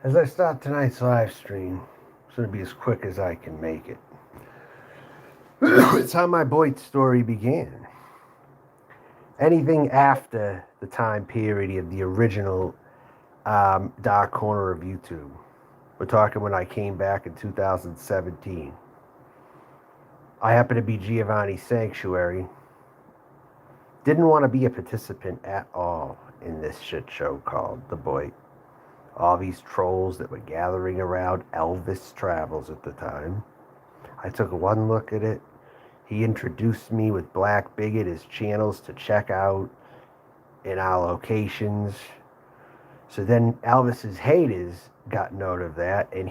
As I start tonight's live stream, it's going to be as quick as I can make it. It's how my BOYT story began. Anything after the time period of the original dark corner of YouTube. We're talking when I came back in 2017. I happened to be Giovanni's Sanctuary. Didn't want to be a participant at all in this shit show called The BOYT. All these trolls that were gathering around Elvis Travels at the time. I took one look at it. He introduced me with Black Bigot as channels to check out in our locations. So then Elvis's haters got note of that, and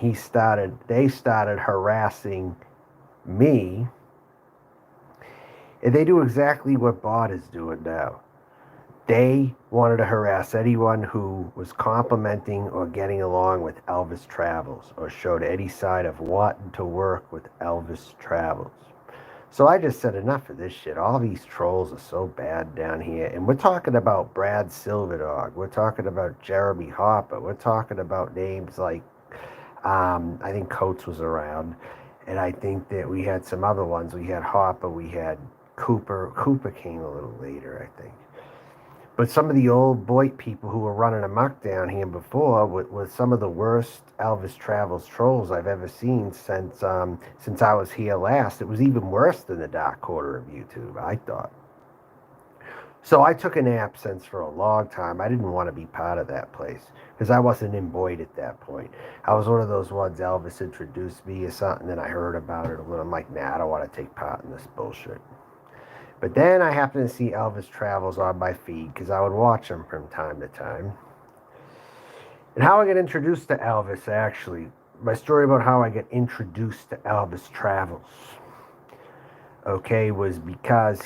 they started harassing me. And they do exactly what BOYT is doing now. They wanted to harass anyone who was complimenting or getting along with Elvis Travels or showed any sign of wanting to work with Elvis Travels. So I just said enough of this shit. All these trolls are so bad down here. And we're talking about Brad Silverdog. We're talking about Jeremy Harper. We're talking about names like, I think Coates was around. And I think that we had some other ones. We had Harper. We had Cooper. Cooper came a little later, I think. But some of the old BOYT people who were running amok down here before was some of the worst Elvis Travels trolls I've ever seen since I was here last. It was even worse than the dark corner of YouTube, I thought. So I took an absence for a long time. I didn't want to be part of that place because I wasn't in BOYT at that point. I was one of those ones Elvis introduced me or something, and I heard about it a little. I'm like, nah, I don't want to take part in this bullshit. But then I happened to see Elvis Travels on my feed because I would watch him from time to time. And how I got introduced to Elvis, actually, my story about how I got introduced to Elvis Travels, okay, was because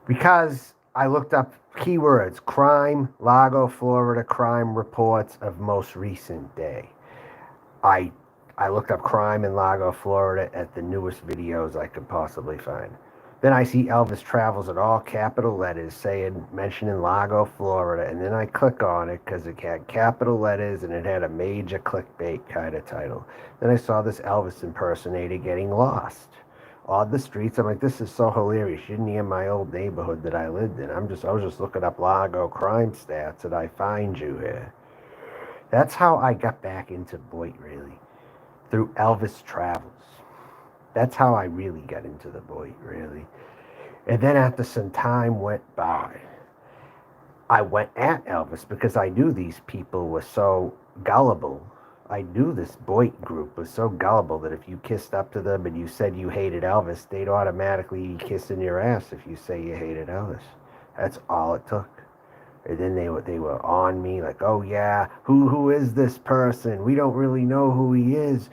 because I looked up keywords: crime, Lago, Florida, crime reports of most recent day. I looked up crime in Lago, Florida at the newest videos I could possibly find. Then I see Elvis Travels in all capital letters mentioning Lago, Florida, and then I click on it because it had capital letters and it had a major clickbait kind of title. Then I saw this Elvis impersonator getting lost on the streets. I'm like, this is so hilarious. You're near my old neighborhood that I lived in. I was just looking up Lago crime stats and I find you here. That's how I got back into BOYT, really. Through Elvis Travels. That's how I really got into the BOYT, really. And then after some time went by, I went at Elvis because I knew these people were so gullible. I knew this BOYT group was so gullible that if you kissed up to them and you said you hated Elvis, they'd automatically be kissing your ass if you say you hated Elvis. That's all it took. And then they were on me like, oh yeah, who is this person? We don't really know who he is.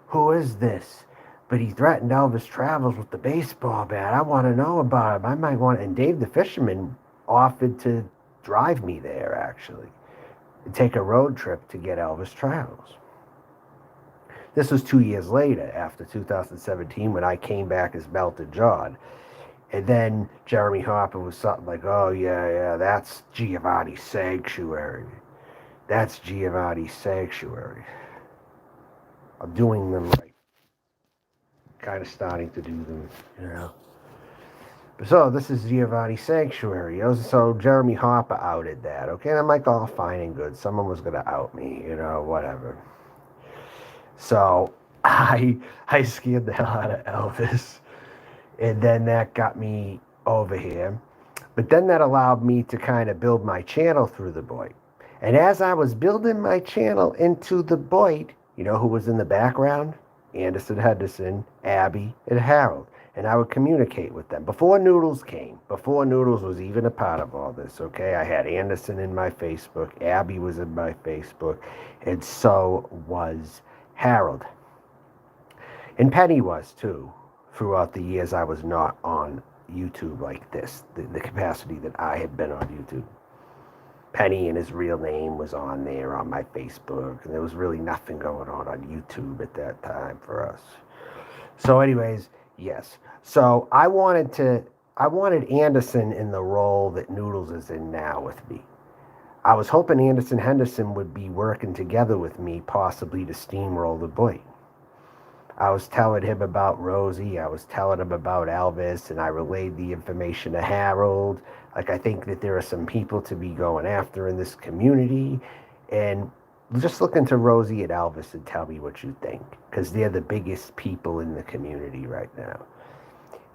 Who is this? But he threatened Elvis Travels with the baseball bat. I want to know about him. I might want. And Dave the Fisherman offered to drive me there, actually, and take a road trip to get Elvis Travels. This was 2 years later, after 2017, when I came back as Melted John. And then Jeremy Harper was something like, oh, yeah, that's Giovanni's Sanctuary. That's Giovanni's Sanctuary. I'm doing them right. Kind of starting to do them, you know. So this is Giovanni's Sanctuary. So Jeremy Harper outed that, okay? And I'm like, all fine and good. Someone was going to out me, you know, whatever. So I scared the hell out of Elvis. And then that got me over here. But then that allowed me to kind of build my channel through the BOYT. And as I was building my channel into the BOYT, you know who was in the background? Anderson Henderson, Abby, and Harold. And I would communicate with them. Before Noodles came, before Noodles was even a part of all this, okay? I had Anderson in my Facebook, Abby was in my Facebook, and so was Harold. And Penny was too. Throughout the years I was not on YouTube like this, the capacity that I had been on YouTube. Penny and his real name was on there on my Facebook, and there was really nothing going on YouTube at that time for us. So anyways, yes. So I wanted Anderson in the role that Noodles is in now with me. I was hoping Anderson Henderson would be working together with me, possibly to steamroll the BOYT. I was telling him about Rosie, I was telling him about Elvis, and I relayed the information to Harold. Like, I think that there are some people to be going after in this community, and just look into Rosie and Elvis and tell me what you think, because they're the biggest people in the community right now.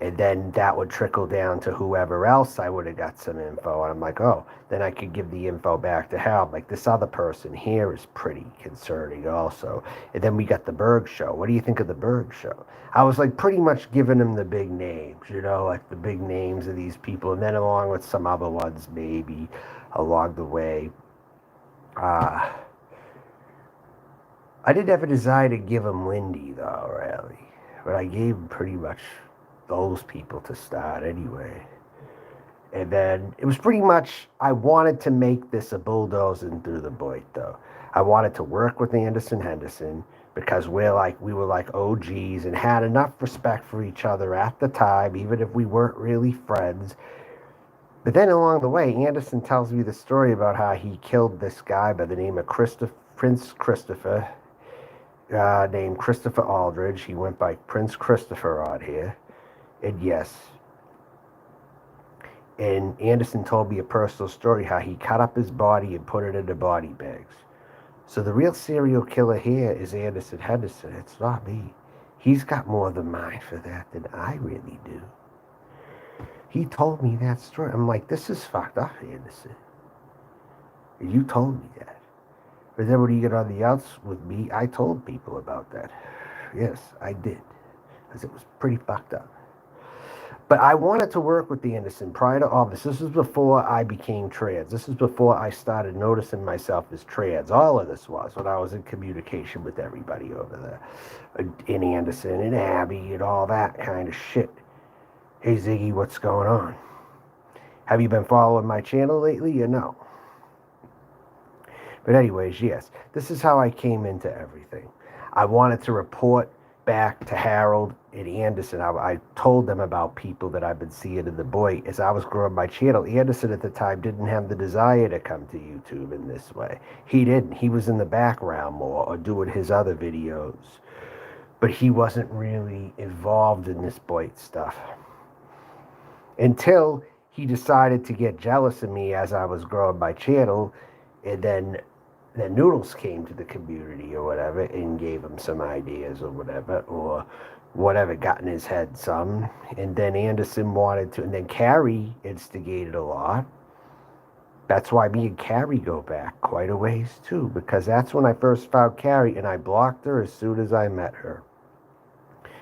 And then that would trickle down to whoever else I would have got some info. And I'm like, oh, then I could give the info back to Harold. Like, this other person here is pretty concerning also. And then we got the Berg show. What do you think of the Berg show? I was like pretty much giving them the big names, you know, like the big names of these people. And then along with some other ones maybe along the way. I didn't have a desire to give him Lindy though, really. But I gave him pretty much those people to start anyway. And then it was pretty much, I wanted to make this a bulldozing through the BOYT though. I wanted to work with Anderson Henderson because we were like OGs and had enough respect for each other at the time, even if we weren't really friends. But then along the way, Anderson tells me the story about how he killed this guy by the name of Prince Christopher, named Christopher Aldridge. He went by Prince Christopher on here. And yes, and Anderson told me a personal story how he cut up his body and put it into body bags. So the real serial killer here is Anderson Henderson. It's not me. He's got more of the mind for that than I really do. He told me that story. I'm like, this is fucked up, Anderson. And you told me that. But then when you get on the outs with me, I told people about that. Yes, I did. Because it was pretty fucked up. But I wanted to work with Anderson prior to all this. This was before I became trans. This is before I started noticing myself as trans. All of this was when I was in communication with everybody over there. In Anderson and Abby and all that kind of shit. Hey Ziggy, what's going on? Have you been following my channel lately or no? But anyways, yes. This is how I came into everything. I wanted to report back to Harold and Anderson. I told them about people that I've been seeing in the BOYT as I was growing my channel. Anderson at the time didn't have the desire to come to YouTube in this way. He didn't. He was in the background more or doing his other videos. But he wasn't really involved in this BOYT stuff. Until he decided to get jealous of me as I was growing my channel, and then Noodles came to the community or whatever and gave him some ideas or whatever got in his head some. And then Anderson wanted to, and then Carrie instigated a lot. That's why me and Carrie go back quite a ways too, because that's when I first found Carrie, and I blocked her as soon as I met her.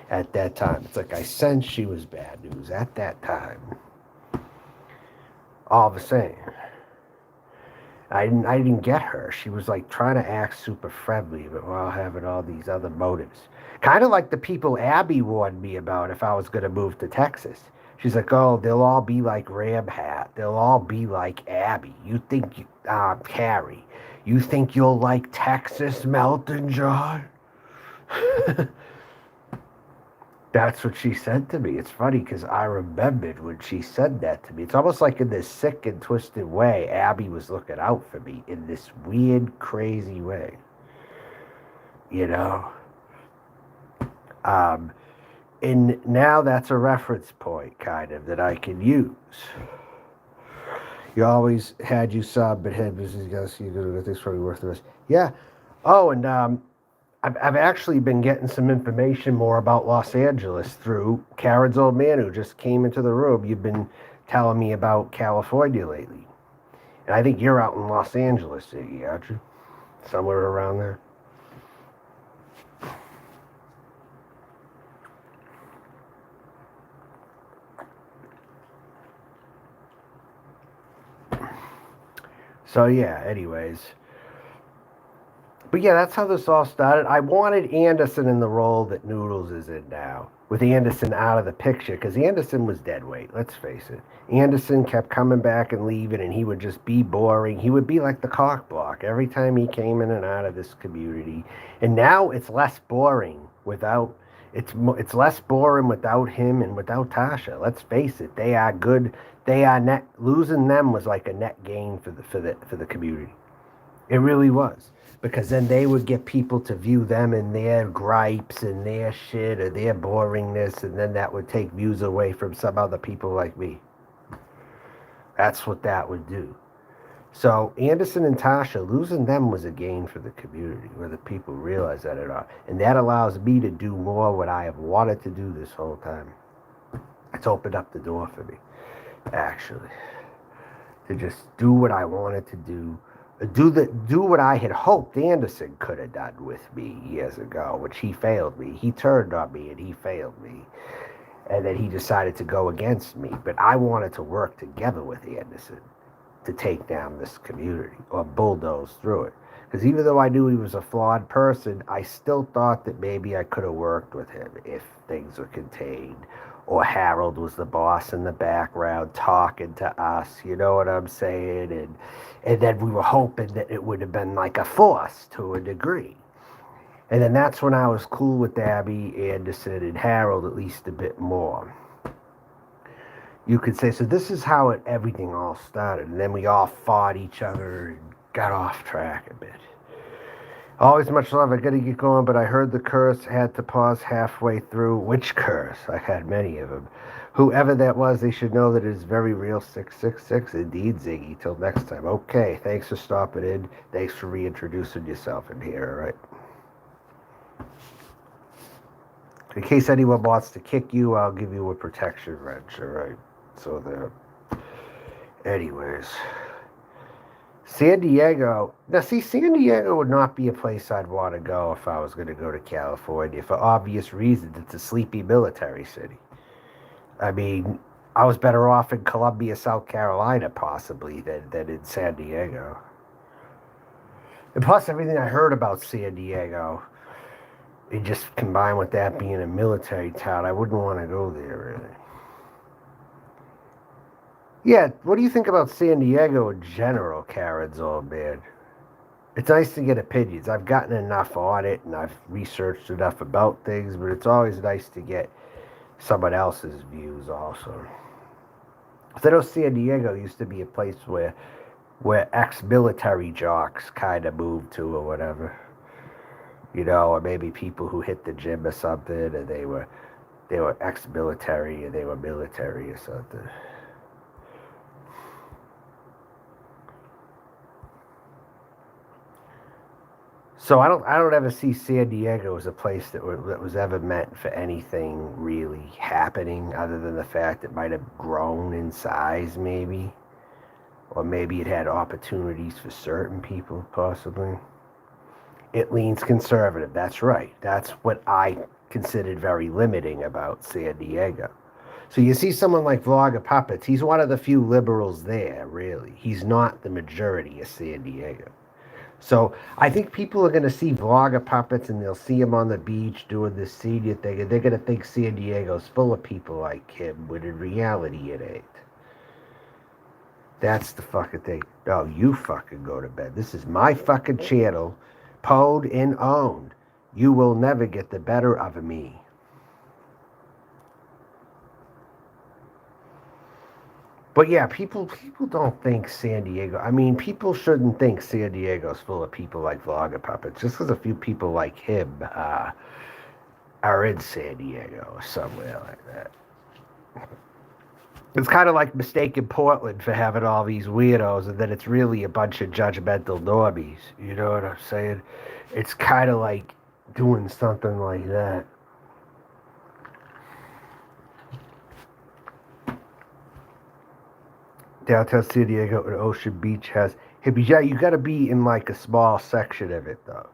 At that time, it's like I sensed she was bad news at that time. All the same. I didn't get her. She was like trying to act super friendly, but while having all these other motives. Kind of like the people Abby warned me about if I was going to move to Texas. She's like, oh, they'll all be like Ram Hat. They'll all be like Abby. You think, Carrie, you think you'll like Texas, Melton John? That's what she said to me. It's funny because I remembered when she said that to me. It's almost like in this sick and twisted way, Abby was looking out for me in this weird, crazy way. You know? And now that's a reference point, kind of, that I can use. You always had you sub, but had business guys, you're going to get this probably worth the rest. Yeah. Oh, and I've actually been getting some information more about Los Angeles through Karen's old man who just came into the room. You've been telling me about California lately. And I think you're out in Los Angeles, Iggy, aren't you? Somewhere around there. So yeah, anyways. But yeah, that's how this all started. I wanted Anderson in the role that Noodles is in now, with Anderson out of the picture, because Anderson was dead weight, let's face it. Anderson kept coming back and leaving, and he would just be boring. He would be like the cock block every time he came in and out of this community. And now it's less boring without It's less boring without him and without Tasha. Let's face it, they are good. They are net losing them was like a net gain for the community. It really was, because then they would get people to view them and their gripes and their shit or their boringness, and then that would take views away from some other people like me. That's what that would do. So Anderson and Tasha, losing them was a gain for the community, whether people realize that or not. And that allows me to do more what I have wanted to do this whole time. It's opened up the door for me, actually, to just do what I wanted to do. Do what I had hoped Anderson could have done with me years ago, which he failed me. He turned on me and he failed me. And then he decided to go against me. But I wanted to work together with Anderson to take down this community or bulldoze through it. Because even though I knew he was a flawed person, I still thought that maybe I could have worked with him if things were contained. Or Harold was the boss in the background talking to us, you know what I'm saying? And then we were hoping that it would have been like a force to a degree. And then that's when I was cool with Abby, Anderson, and Harold at least a bit more. You could say, so this is how everything all started. And then we all fought each other and got off track a bit. Always much love. I got to get going, but I heard the curse, had to pause halfway through. Which curse? I had many of them. Whoever that was, they should know that it is very real. 666. Indeed, Ziggy. Till next time. Okay, thanks for stopping in. Thanks for reintroducing yourself in here, all right? In case anyone wants to kick you, I'll give you a protection wrench, all right? So there. Anyways. San Diego. Now, see, San Diego would not be a place I'd want to go if I was going to go to California for obvious reasons. It's a sleepy military city. I mean, I was better off in Columbia, South Carolina, possibly, than in San Diego. And plus, everything I heard about San Diego, and just combined with that being a military town, I wouldn't want to go there, really. Yeah, what do you think about San Diego in general, Karen's old man? It's nice to get opinions. I've gotten enough on it, and I've researched enough about things, but it's always nice to get someone else's views also. I know San Diego used to be a place where ex-military jocks kind of moved to or whatever. You know, or maybe people who hit the gym or something, and they were ex-military, and they were military or something. So I don't ever see San Diego as a place that was ever meant for anything really happening, other than the fact it might have grown in size, maybe, or maybe it had opportunities for certain people, possibly. It leans conservative. That's right. That's what I considered very limiting about San Diego. So you see someone like Vlogger Puppets. He's one of the few liberals there, really. He's not the majority of San Diego. So I think people are going to see Vlogger Puppets, and they'll see him on the beach doing this senior thing, and they're going to think San Diego's full of people like him, when in reality it ain't. That's the fucking thing. No, you fucking go to bed. This is my fucking channel, pwned and owned. You will never get the better of me. But yeah, people don't think San Diego. I mean, people shouldn't think San Diego's full of people like Vlogger Puppets. Just because a few people like him are in San Diego or somewhere like that. It's kind of like mistaking Portland for having all these weirdos, and then it's really a bunch of judgmental normies. You know what I'm saying? It's kind of like doing something like that. Downtown San Diego and Ocean Beach has hippies. Yeah, you got to be in like a small section of it, though.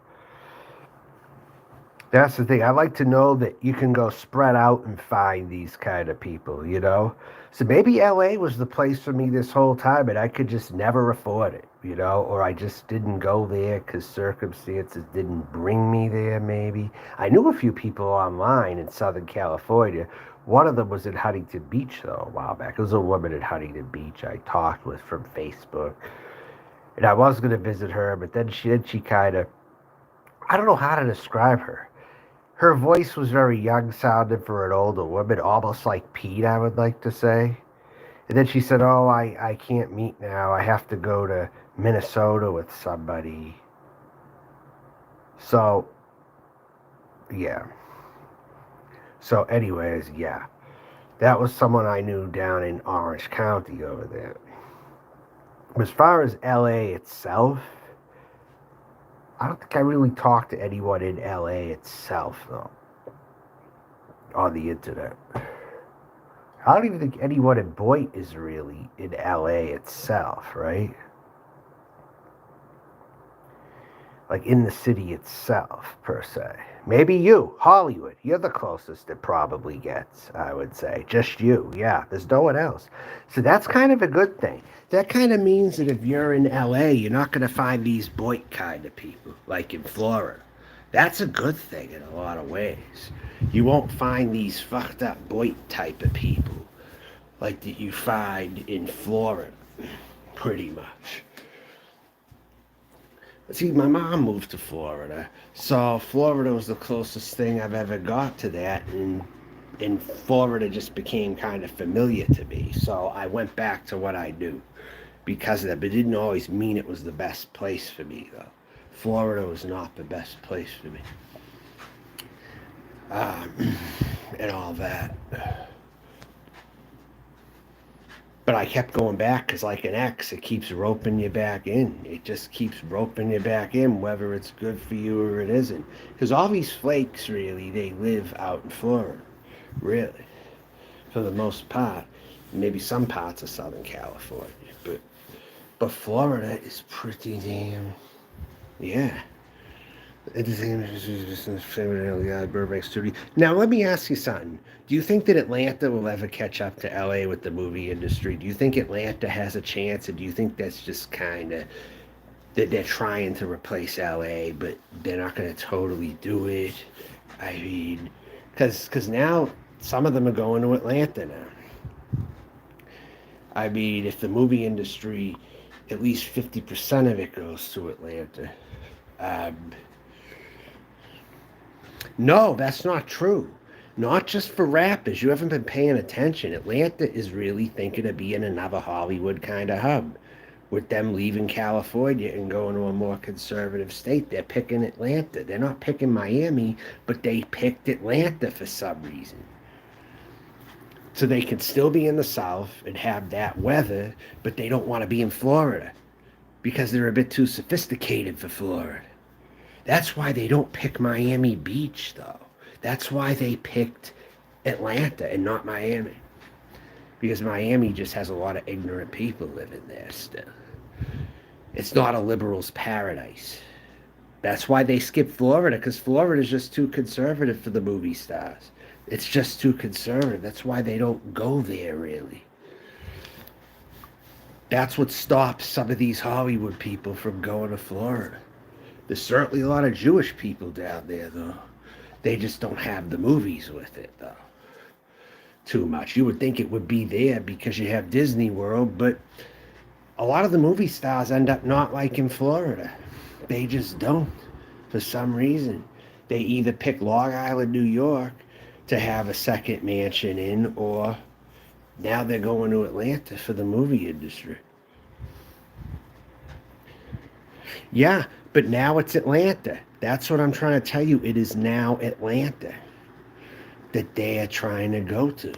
That's the thing. I like to know that you can go spread out and find these kind of people, you know? So maybe LA was the place for me this whole time, and I could just never afford it, you know? Or I just didn't go there because circumstances didn't bring me there, maybe. I knew a few people online in Southern California. One of them was in Huntington Beach, though, a while back. It was a woman in Huntington Beach I talked with from Facebook. And I was going to visit her, but then she kind of, I don't know how to describe her. her voice was very young sounding for an older woman, almost like Pete, I would like to say. And then she said, "Oh, I can't meet now. I have to go to Minnesota with somebody." So, yeah. So, anyways, yeah. That was someone I knew down in Orange County over there. As far as LA itself, I don't think I really talked to anyone in LA itself, though, on the internet. I don't even think anyone in BOYT is really in LA itself, right? Like in the city itself, per se. Maybe you, Hollywood. You're the closest it probably gets, I would say. Just you, yeah. There's no one else. So that's kind of a good thing. That kind of means that if you're in LA, you're not going to find these BOYT kind of people, like in Florida. That's a good thing in a lot of ways. You won't find these fucked up BOYT type of people like that you find in Florida, pretty much. See, my mom moved to Florida, so Florida was the closest thing I've ever got to that, and Florida just became kind of familiar to me. So I went back to what I knew because of that, but it didn't always mean it was the best place for me, though. Florida was not the best place for me, and all that. But I kept going back because, like an ex, it keeps roping you back in. It just keeps roping you back in, whether it's good for you or it isn't. Because all these flakes, really, they live out in Florida, really, for the most part. Maybe some parts of Southern California, but Florida is pretty damn, yeah. Burbank studio. Now, let me ask you something. Do you think that Atlanta will ever catch up to LA with the movie industry? Do you think Atlanta has a chance, or do you think that's just kind of that they're trying to replace LA, but they're not going to totally do it? I mean, because now some of them are going to Atlanta now. I mean, if the movie industry, at least 50% of it goes to Atlanta. No, that's not true. Not just for rappers. You haven't been paying attention. Atlanta is really thinking of being another Hollywood kind of hub. With them leaving California and going to a more conservative state, they're picking Atlanta. They're not picking Miami, but they picked Atlanta for some reason. So they can still be in the South and have that weather, but they don't want to be in Florida because they're a bit too sophisticated for Florida. That's why they don't pick Miami Beach, though. That's why they picked Atlanta and not Miami. Because Miami just has a lot of ignorant people living there still. It's not a liberal's paradise. That's why they skipped Florida, because Florida is just too conservative for the movie stars. It's just too conservative. That's why they don't go there, really. That's what stops some of these Hollywood people from going to Florida. There's certainly a lot of Jewish people down there, though. They just don't have the movies with it, though. Too much. You would think it would be there because you have Disney World, but a lot of the movie stars end up not liking Florida. They just don't, for some reason. They either pick Long Island, New York, to have a second mansion in, or now they're going to Atlanta for the movie industry. Yeah, but now it's Atlanta. That's what I'm trying to tell you. It is now Atlanta that they are trying to go to.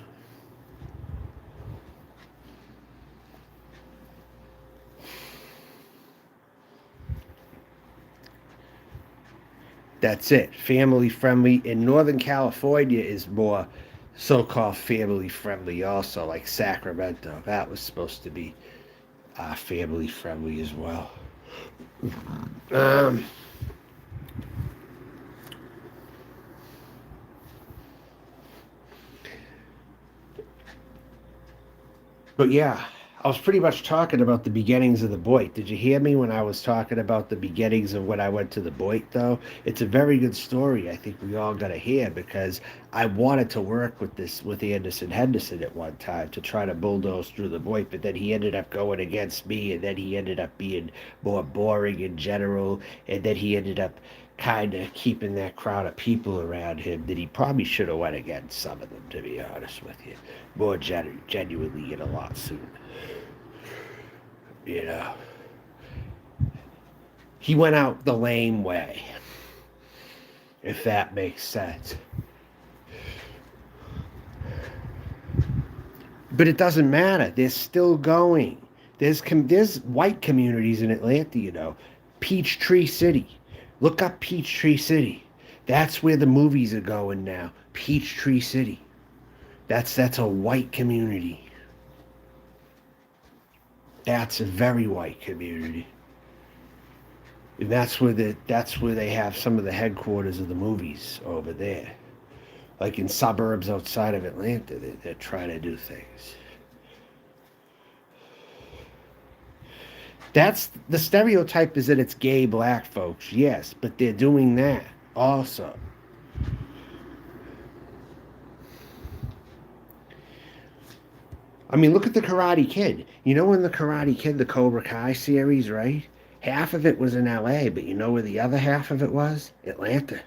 That's it. Family friendly. In Northern California is more so-called family friendly also, like Sacramento. That was supposed to be family friendly as well. But yeah, I was pretty much talking about the beginnings of the BOYT. Did you hear me when I was talking about the beginnings of when I went to the BOYT, though? It's a very good story I think we all got to hear, because I wanted to work with Anderson Henderson at one time to try to bulldoze through the BOYT, but then he ended up going against me, and then he ended up being more boring in general, and then he ended up kind of keeping that crowd of people around him that he probably should have went against some of them, to be honest with you, more genuinely and a lot sooner. You know, he went out the lame way, if that makes sense. But it doesn't matter. They're still going. There's white communities in Atlanta, you know. Peachtree City. Look up Peachtree City. That's where the movies are going now. Peachtree City. That's a white community. That's a very white community. And that's where they have some of the headquarters of the movies over there. Like in suburbs outside of Atlanta, they're trying to do things. That's the stereotype, is that it's gay black folks, yes, but they're doing that also. I mean, look at the Karate Kid. You know, in the Karate Kid, the Cobra Kai series, right? Half of it was in LA, but you know where the other half of it was? Atlanta.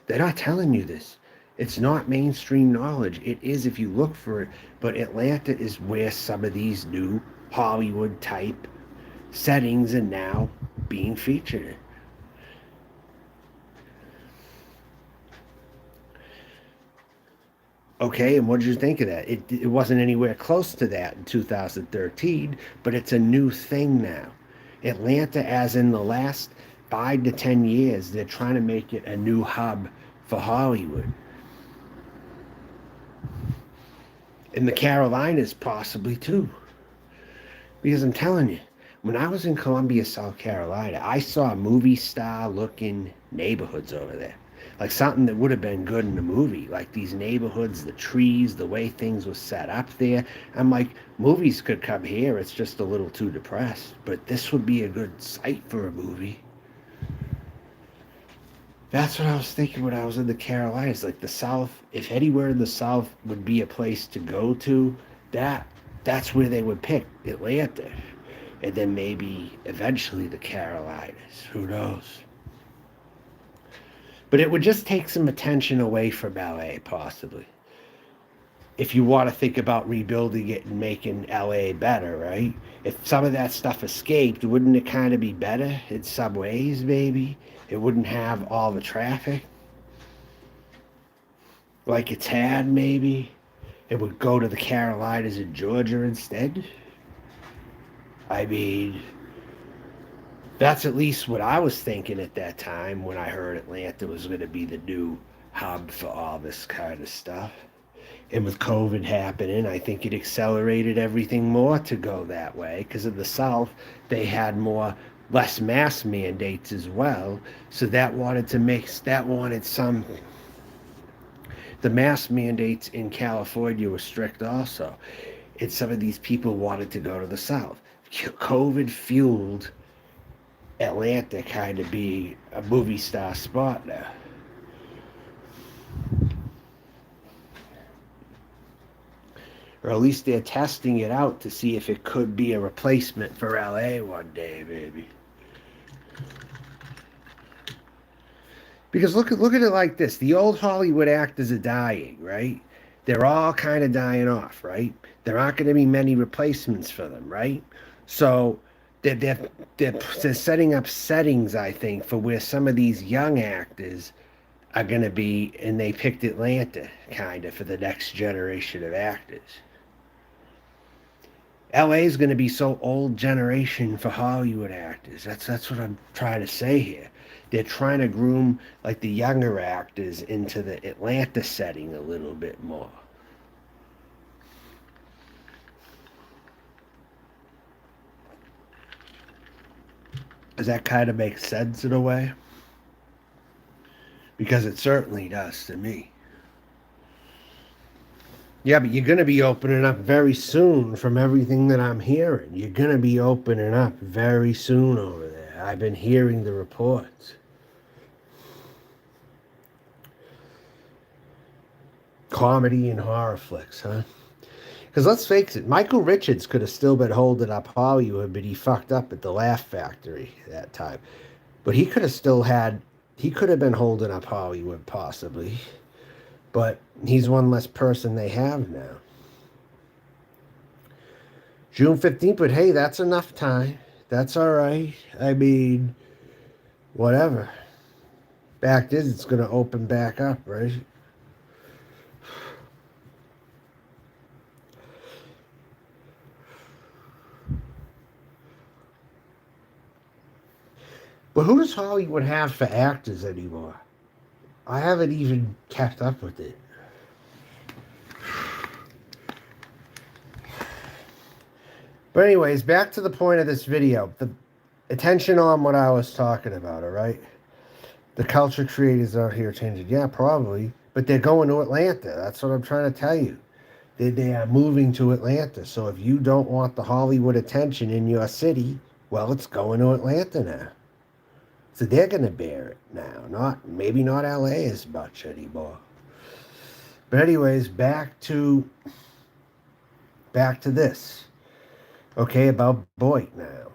They're not telling you this. It's not mainstream knowledge. It is if you look for it. But Atlanta is where some of these new Hollywood type settings are now being featured. Okay, and what did you think of that? It wasn't anywhere close to that in 2013, but it's a new thing now. Atlanta, as in the last 5 to 10 years, they're trying to make it a new hub for Hollywood. In the Carolinas, possibly too. Because I'm telling you, when I was in Columbia, South Carolina, I saw movie star looking neighborhoods over there. Like something that would have been good in a movie. Like these neighborhoods, the trees, the way things were set up there. I'm like, movies could come here. It's just a little too depressed. But this would be a good site for a movie. That's what I was thinking when I was in the Carolinas. Like the South, if anywhere in the South would be a place to go to, that's where they would pick Atlanta. And then maybe eventually the Carolinas. Who knows? But it would just take some attention away from LA, possibly. If you want to think about rebuilding it and making LA better, right? If some of that stuff escaped, wouldn't it kind of be better in some ways, maybe? It wouldn't have all the traffic like it's had, maybe. It would go to the Carolinas and Georgia instead. I mean, that's at least what I was thinking at that time when I heard Atlanta was going to be the new hub for all this kind of stuff. And with COVID happening, I think it accelerated everything more to go that way. Because in the South, they had less mask mandates as well. So that wanted some. The mask mandates in California were strict also. And some of these people wanted to go to the South. COVID fueled Atlanta kind of be a movie star spot now. Or at least they're testing it out to see if it could be a replacement for LA one day, maybe. Because look at it like this. The old Hollywood actors are dying, right? They're all kind of dying off, right? There aren't going to be many replacements for them, right? So they're setting up settings, I think, for where some of these young actors are going to be, and they picked Atlanta, kind of, for the next generation of actors. LA is going to be so old generation for Hollywood actors. That's what I'm trying to say here. They're trying to groom like the younger actors into the Atlanta setting a little bit more. Does that kind of make sense in a way? Because it certainly does to me. Yeah, but you're going to be opening up very soon from everything that I'm hearing. You're going to be opening up very soon over there. I've been hearing the reports. Comedy and horror flicks, huh? Because let's face it, Michael Richards could have still been holding up Hollywood, but he fucked up at the Laugh Factory that time. But he could have been holding up Hollywood possibly. But he's one less person they have now. June 15th, but hey, that's enough time. That's all right. I mean, whatever. Fact is, it's going to open back up, right? But who does Hollywood have for actors anymore? I haven't even kept up with it. But anyways, back to the point of this video. The attention on what I was talking about, all right? The culture creators out here changing. Yeah, probably. But they're going to Atlanta. That's what I'm trying to tell you. They are moving to Atlanta. So if you don't want the Hollywood attention in your city, well, it's going to Atlanta now. So they're going to bear it now. Maybe not LA as much anymore. But anyways, back to this. Okay, about BOYT now.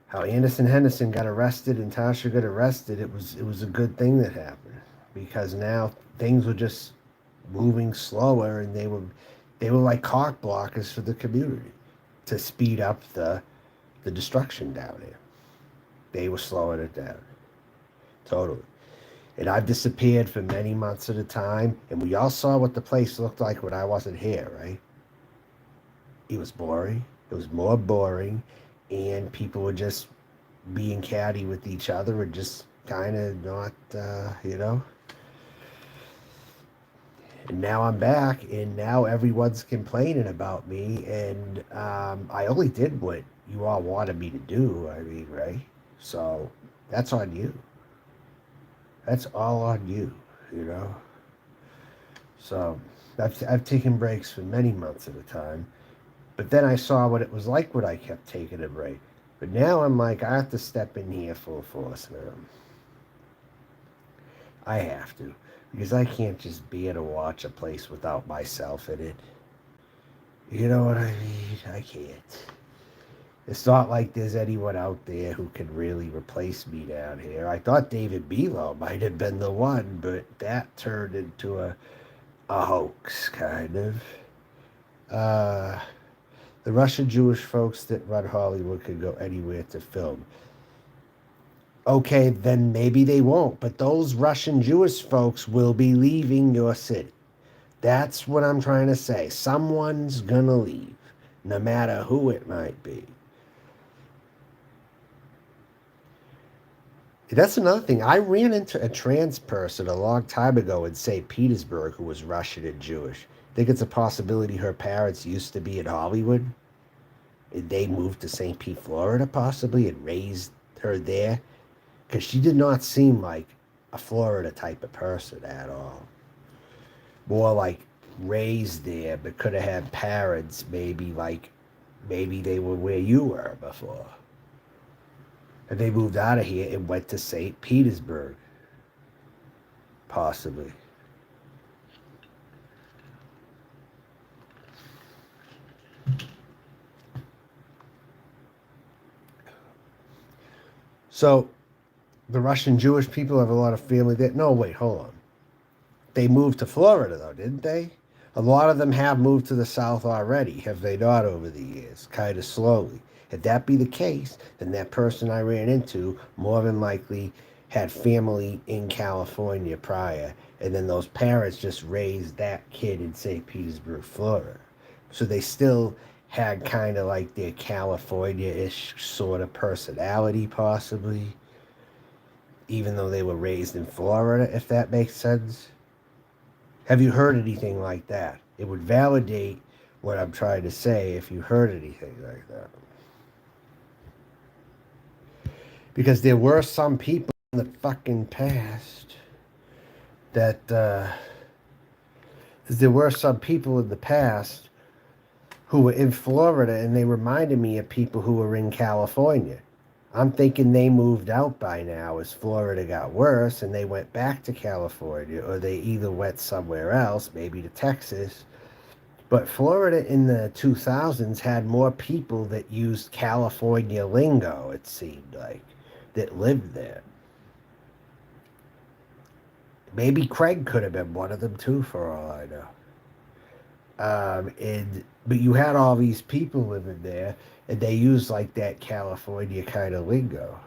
How Anderson Henderson got arrested and Tasha got arrested. It was a good thing that happened because now things were just moving slower and they were like cock blockers for the community to speed up the destruction down there. They were slowing it down. Totally. And I've disappeared for many months at a time, and we all saw what the place looked like when I wasn't here, right? It was boring. It was more boring, and people were just being catty with each other and just kind of not, And now I'm back, and now everyone's complaining about me, and I only did what you all wanted me to do, I mean, right? So that's on you. That's all on you, you know? So I've taken breaks for many months at a time. But then I saw what it was like when I kept taking a break. But now I'm like, I have to step in here full force now. I have to. Because I can't just be able to watch a place without myself in it. You know what I mean? I can't. It's not like there's anyone out there who can really replace me down here. I thought David Belo might have been the one, but that turned into a hoax, kind of. The Russian Jewish folks that run Hollywood could go anywhere to film. Okay, then maybe they won't, but those Russian Jewish folks will be leaving your city. That's what I'm trying to say. Someone's gonna leave, no matter who it might be. That's another thing. I ran into a trans person a long time ago in St. Petersburg who was Russian and Jewish. Think it's a possibility her parents used to be in Hollywood? And they moved to St. Pete, Florida, possibly, and raised her there? Because she did not seem like a Florida type of person at all. More like raised there, but could have had parents maybe they were where you were before. And they moved out of here and went to St. Petersburg. Possibly. So, the Russian Jewish people have a lot of family there. No, wait, hold on. They moved to Florida, though, didn't they? A lot of them have moved to the South already, have they not, over the years? Kind of slowly. If that be the case, then that person I ran into more than likely had family in California prior, and then those parents just raised that kid in St. Petersburg, Florida. So they still had kind of like their California-ish sort of personality, possibly, even though they were raised in Florida, if that makes sense. Have you heard anything like that? It would validate what I'm trying to say if you heard anything like that. Because there were some people in the fucking past that, there were some people in the past who were in Florida and they reminded me of people who were in California. I'm thinking they moved out by now as Florida got worse and they went back to California, or they either went somewhere else, maybe to Texas. But Florida in the 2000s had more people that used California lingo, it seemed like, that lived there. Maybe Craig could have been one of them too, for all I know. But you had all these people living there, and they used like that California kind of lingo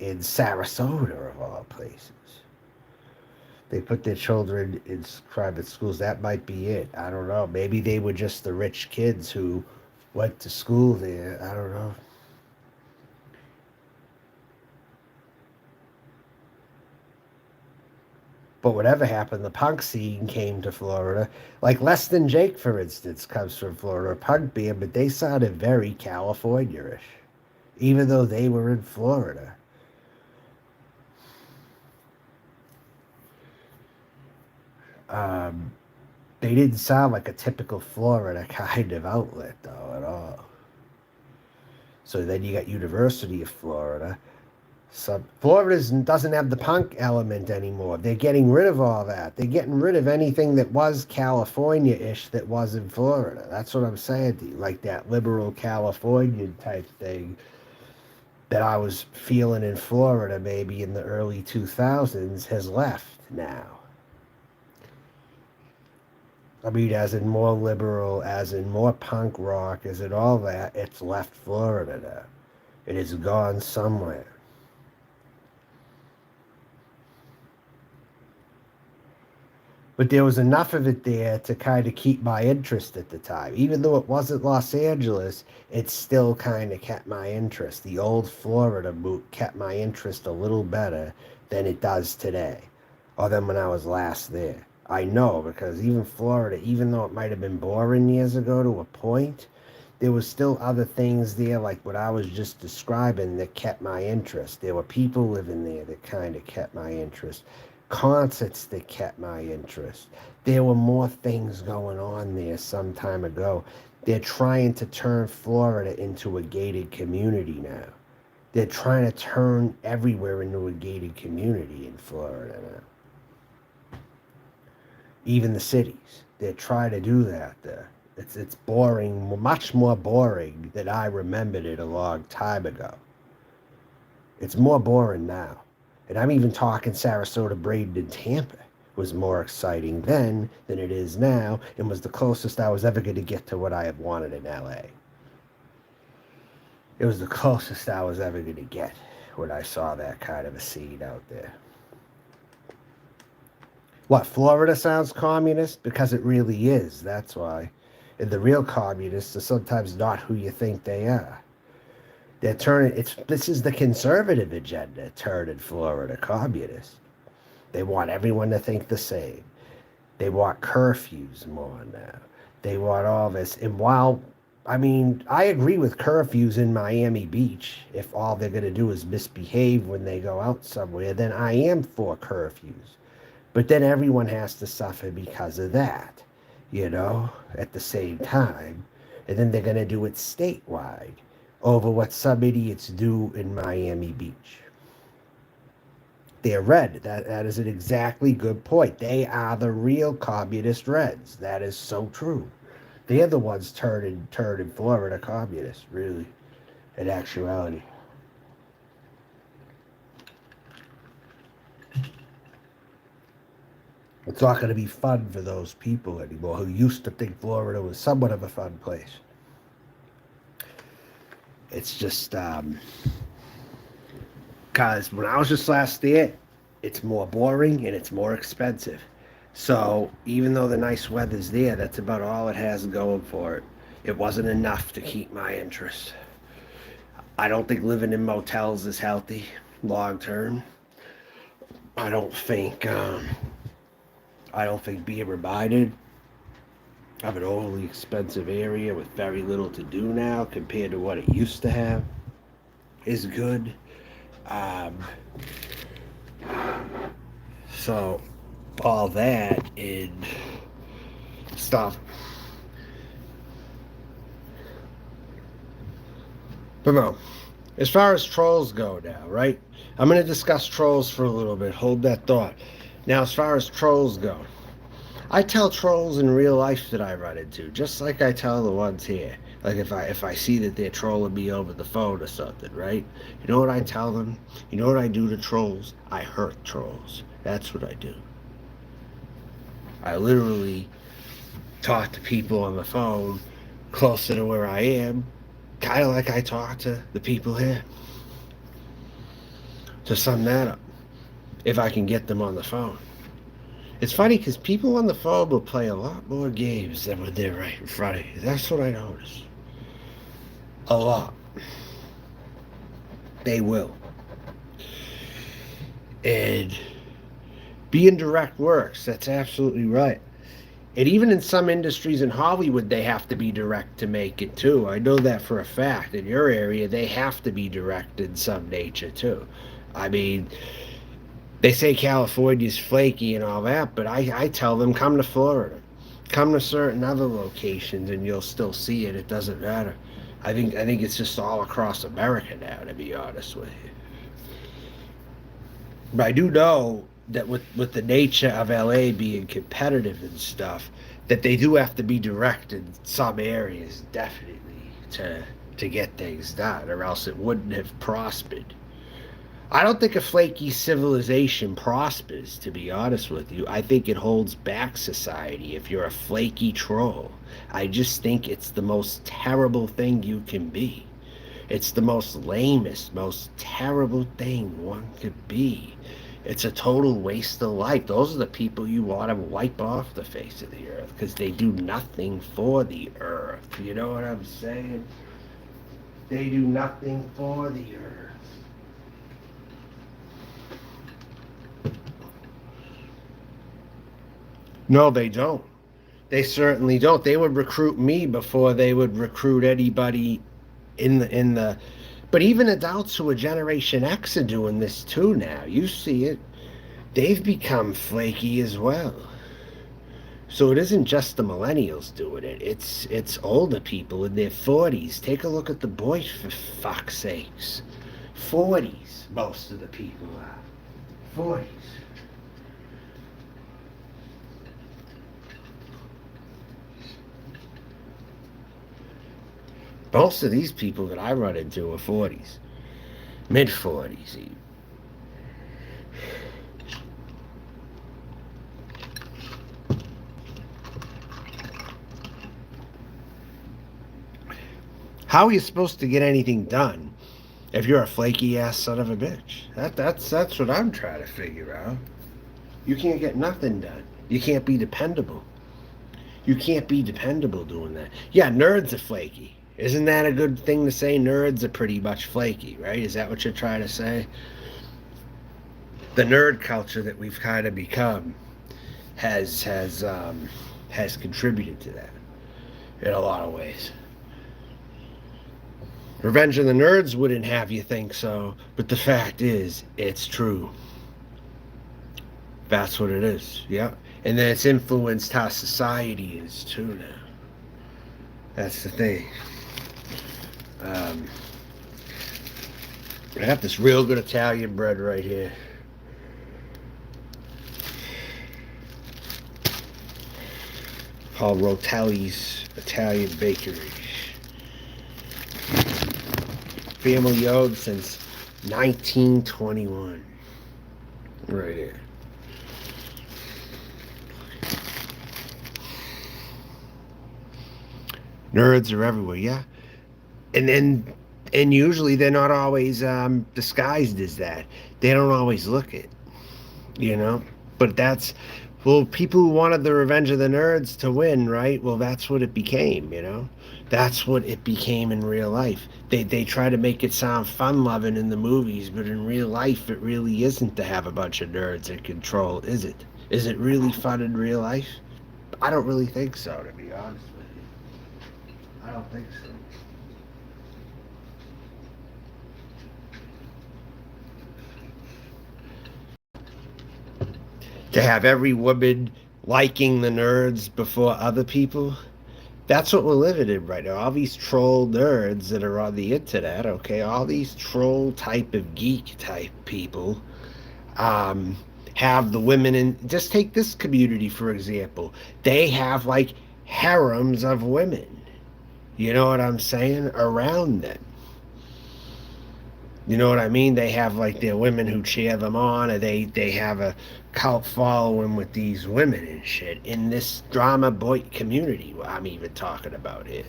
in Sarasota of all places. They put their children in private schools. That might be it. I don't know. Maybe they were just the rich kids who went to school there. I don't know. But whatever happened, the punk scene came to Florida. Like Less Than Jake, for instance, comes from Florida, a punk band, but they sounded very California-ish, even though they were in Florida. Um, they didn't sound like a typical Florida kind of outlet, though, at all. So then you got University of Florida. So Florida doesn't have the punk element anymore. They're getting rid of all that. They're getting rid of anything that was California-ish that was in Florida. That's what I'm saying to you. Like that liberal Californian type thing that I was feeling in Florida maybe in the early 2000s has left now. I mean, as in more liberal, as in more punk rock, as in all that, it's left Florida now. It has gone somewhere. But there was enough of it there to kind of keep my interest at the time. Even though it wasn't Los Angeles, it still kind of kept my interest. The old Florida boot kept my interest a little better than it does today, or than when I was last there. I know because even Florida, even though it might have been boring years ago to a point, there was still other things there, like what I was just describing, that kept my interest. There were people living there that kind of kept my interest, concerts that kept my interest. There were more things going on there some time ago. They're trying to turn Florida into a gated community now. They're trying to turn everywhere into a gated community in Florida now. Even the cities. They're trying to do that there. It's boring, much more boring than I remembered it a long time ago. It's more boring now. And I'm even talking Sarasota, Braden, and Tampa was more exciting then than it is now, and was the closest I was ever going to get to what I had wanted in LA. It was the closest I was ever going to get when I saw that kind of a scene out there. What, Florida sounds communist? Because it really is, that's why. And the real communists are sometimes not who you think they are. They're turning, this is the conservative agenda, turning Florida communist. They want everyone to think the same. They want curfews more now. They want all this. And while, I mean, I agree with curfews in Miami Beach. If all they're going to do is misbehave when they go out somewhere, then I am for curfews. But then everyone has to suffer because of that, at the same time. And then they're going to do it statewide over what some idiots do in Miami Beach. They're red. That is an exactly good point. They are the real communist reds. That is so true. They're the ones turning Florida communist, really, in actuality. It's not going to be fun for those people anymore who used to think Florida was somewhat of a fun place. It's just, because when I was just last there, it's more boring and it's more expensive. So even though the nice weather's there, that's about all it has going for it. It wasn't enough to keep my interest. I don't think living in motels is healthy long term. I don't think being reminded of an overly expensive area with very little to do now compared to what it used to have is good. So all that and stuff. But no, As far as trolls go now, right? I'm going to discuss trolls for a little bit. Hold that thought. Now, as far as trolls go, I tell trolls in real life that I run into, just like I tell the ones here. Like if I see that they're trolling me over the phone or something, right? You know what I tell them? You know what I do to trolls? I hurt trolls. That's what I do. I literally talk to people on the phone closer to where I am, kind of like I talk to the people here. To sum that up, if I can get them on the phone. It's funny because people on the phone will play a lot more games than when they're right in front of you. That's what I notice. A lot. They will. And being direct works. That's absolutely right. And even in some industries in Hollywood, they have to be direct to make it too. I know that for a fact. In your area, they have to be direct in some nature too. I mean, they say California's flaky and all that, but I tell them come to Florida, come to certain other locations, and you'll still see it. It doesn't matter. I think it's just all across America now, to be honest with you. But I do know that with the nature of LA being competitive and stuff, that they do have to be direct in some areas, definitely, to get things done, or else it wouldn't have prospered. I don't think a flaky civilization prospers, to be honest with you. I think it holds back society if you're a flaky troll. I just think it's the most terrible thing you can be. It's the most lamest, most terrible thing one could be. It's a total waste of life. Those are the people you want to wipe off the face of the earth because they do nothing for the earth. You know what I'm saying? They do nothing for the earth. No, they don't. They certainly don't. They would recruit me before they would recruit anybody in the. But even adults who are Generation X are doing this too now. You see it. They've become flaky as well. So it isn't just the millennials doing it. It's older people in their 40s. Take a look at the BOYT for fuck's sakes. 40s, most of the people are. 40s. Most of these people that I run into are 40s, mid 40s even. How are you supposed to get anything done if you're a flaky ass son of a bitch? That's what I'm trying to figure out. You can't get nothing done. You can't be dependable. You can't be dependable doing that. Yeah, nerds are flaky. Isn't that a good thing to say? Nerds are pretty much flaky, right? Is that what you're trying to say? The nerd culture that we've kind of become has contributed to that in a lot of ways. Revenge of the Nerds wouldn't have you think so, but the fact is, it's true. That's what it is. Yeah. And then it's influenced how society is too now. That's the thing. I got this real good Italian bread right here. Called Rotelli's Italian Bakery. Family owned since 1921. Right here. Nerds are everywhere, yeah. And usually they're not always disguised as that. They don't always look it, you know. But that's well, people who wanted the Revenge of the Nerds to win, right? Well, that's what it became, you know. That's what it became in real life. They try to make it sound fun loving in the movies, but in real life, it really isn't to have a bunch of nerds in control, is it? Is it really fun in real life? I don't really think so, to be honest with you. I don't think so. To have every woman liking the nerds before other people, That's what we're living in right now. All these troll nerds that are on the internet, okay, all these troll type of geek type people, um, have the women in. Just take this community for example. They have like harems of women. You know what I'm saying? Around them. You know what I mean? They have like their women who cheer them on, or they have a cult following with these women and shit in this drama boy community. I'm even talking about it.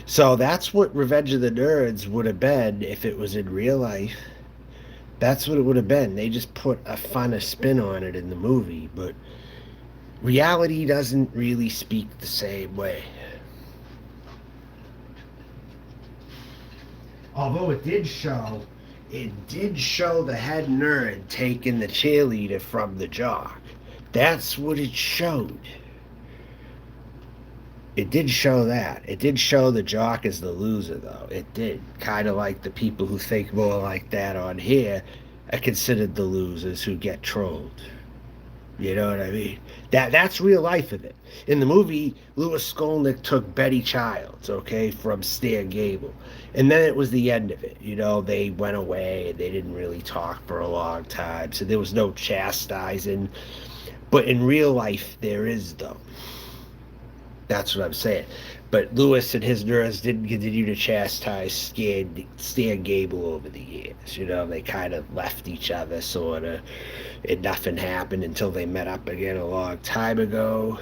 So that's what Revenge of the Nerds would have been if it was in real life. That's what it would have been. They just put a funner spin on it in the movie, but reality doesn't really speak the same way. Although it did show the head nerd taking the cheerleader from the jock. That's what it showed. It did show that. It did show the jock as the loser, though. It did. Kind of like the people who think more like that on here are considered the losers who get trolled. You know what I mean? That's real life in it. In the movie, Louis Skolnick took Betty Childs, okay, from Stan Gable. And then it was the end of it. You know, they went away. They didn't really talk for a long time. So there was no chastising. But in real life, there is, though. That's what I'm saying. But Lewis and his nerds didn't continue to chastise Stan Gable over the years. You know, they kind of left each other, sort of, and nothing happened until they met up again a long time ago.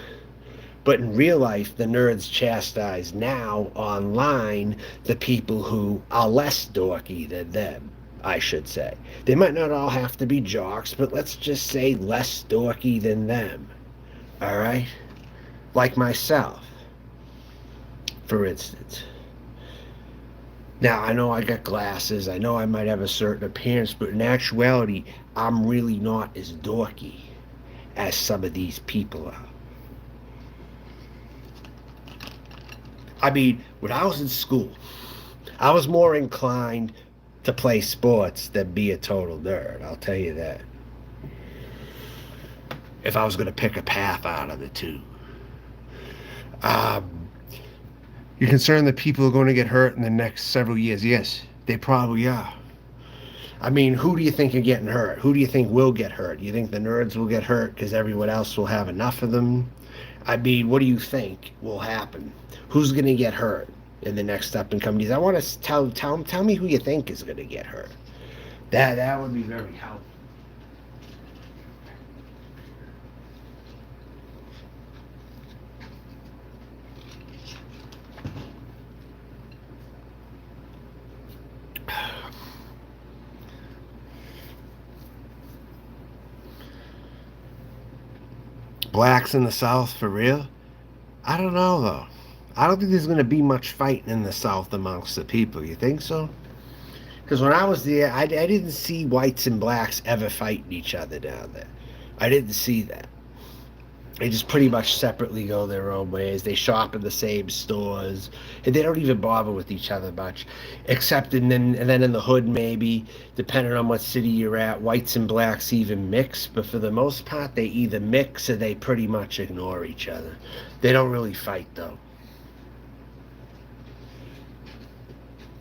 But in real life, the nerds chastise now online the people who are less dorky than them, I should say. They might not all have to be jocks, but let's just say less dorky than them. All right? Like myself, for instance. Now, I know I got glasses, I know I might have a certain appearance, but in actuality, I'm really not as dorky as some of these people are. I mean, when I was in school, I was more inclined to play sports than be a total nerd, I'll tell you that. If I was going to pick a path out of the two. Um, You're concerned that people are going to get hurt in the next several years? Yes, they probably are. I mean, who do you think are getting hurt? Who do you think will get hurt? You think the nerds will get hurt because everyone else will have enough of them? I mean, what do you think will happen? Who's going to get hurt in the next up and coming years? I want to tell me who you think is going to get hurt. That would be very helpful. Blacks in the South for real? I don't know though. I don't think there's going to be much fighting in the South amongst the people. You think so? Because when I was there, I didn't see whites and blacks ever fighting each other down there. I didn't see that. They just pretty much separately go their own ways. They shop in the same stores, and they don't even bother with each other much, except and then in the hood maybe, depending on what city you're at, whites and blacks even mix. But for the most part, they either mix or they pretty much ignore each other. They don't really fight though.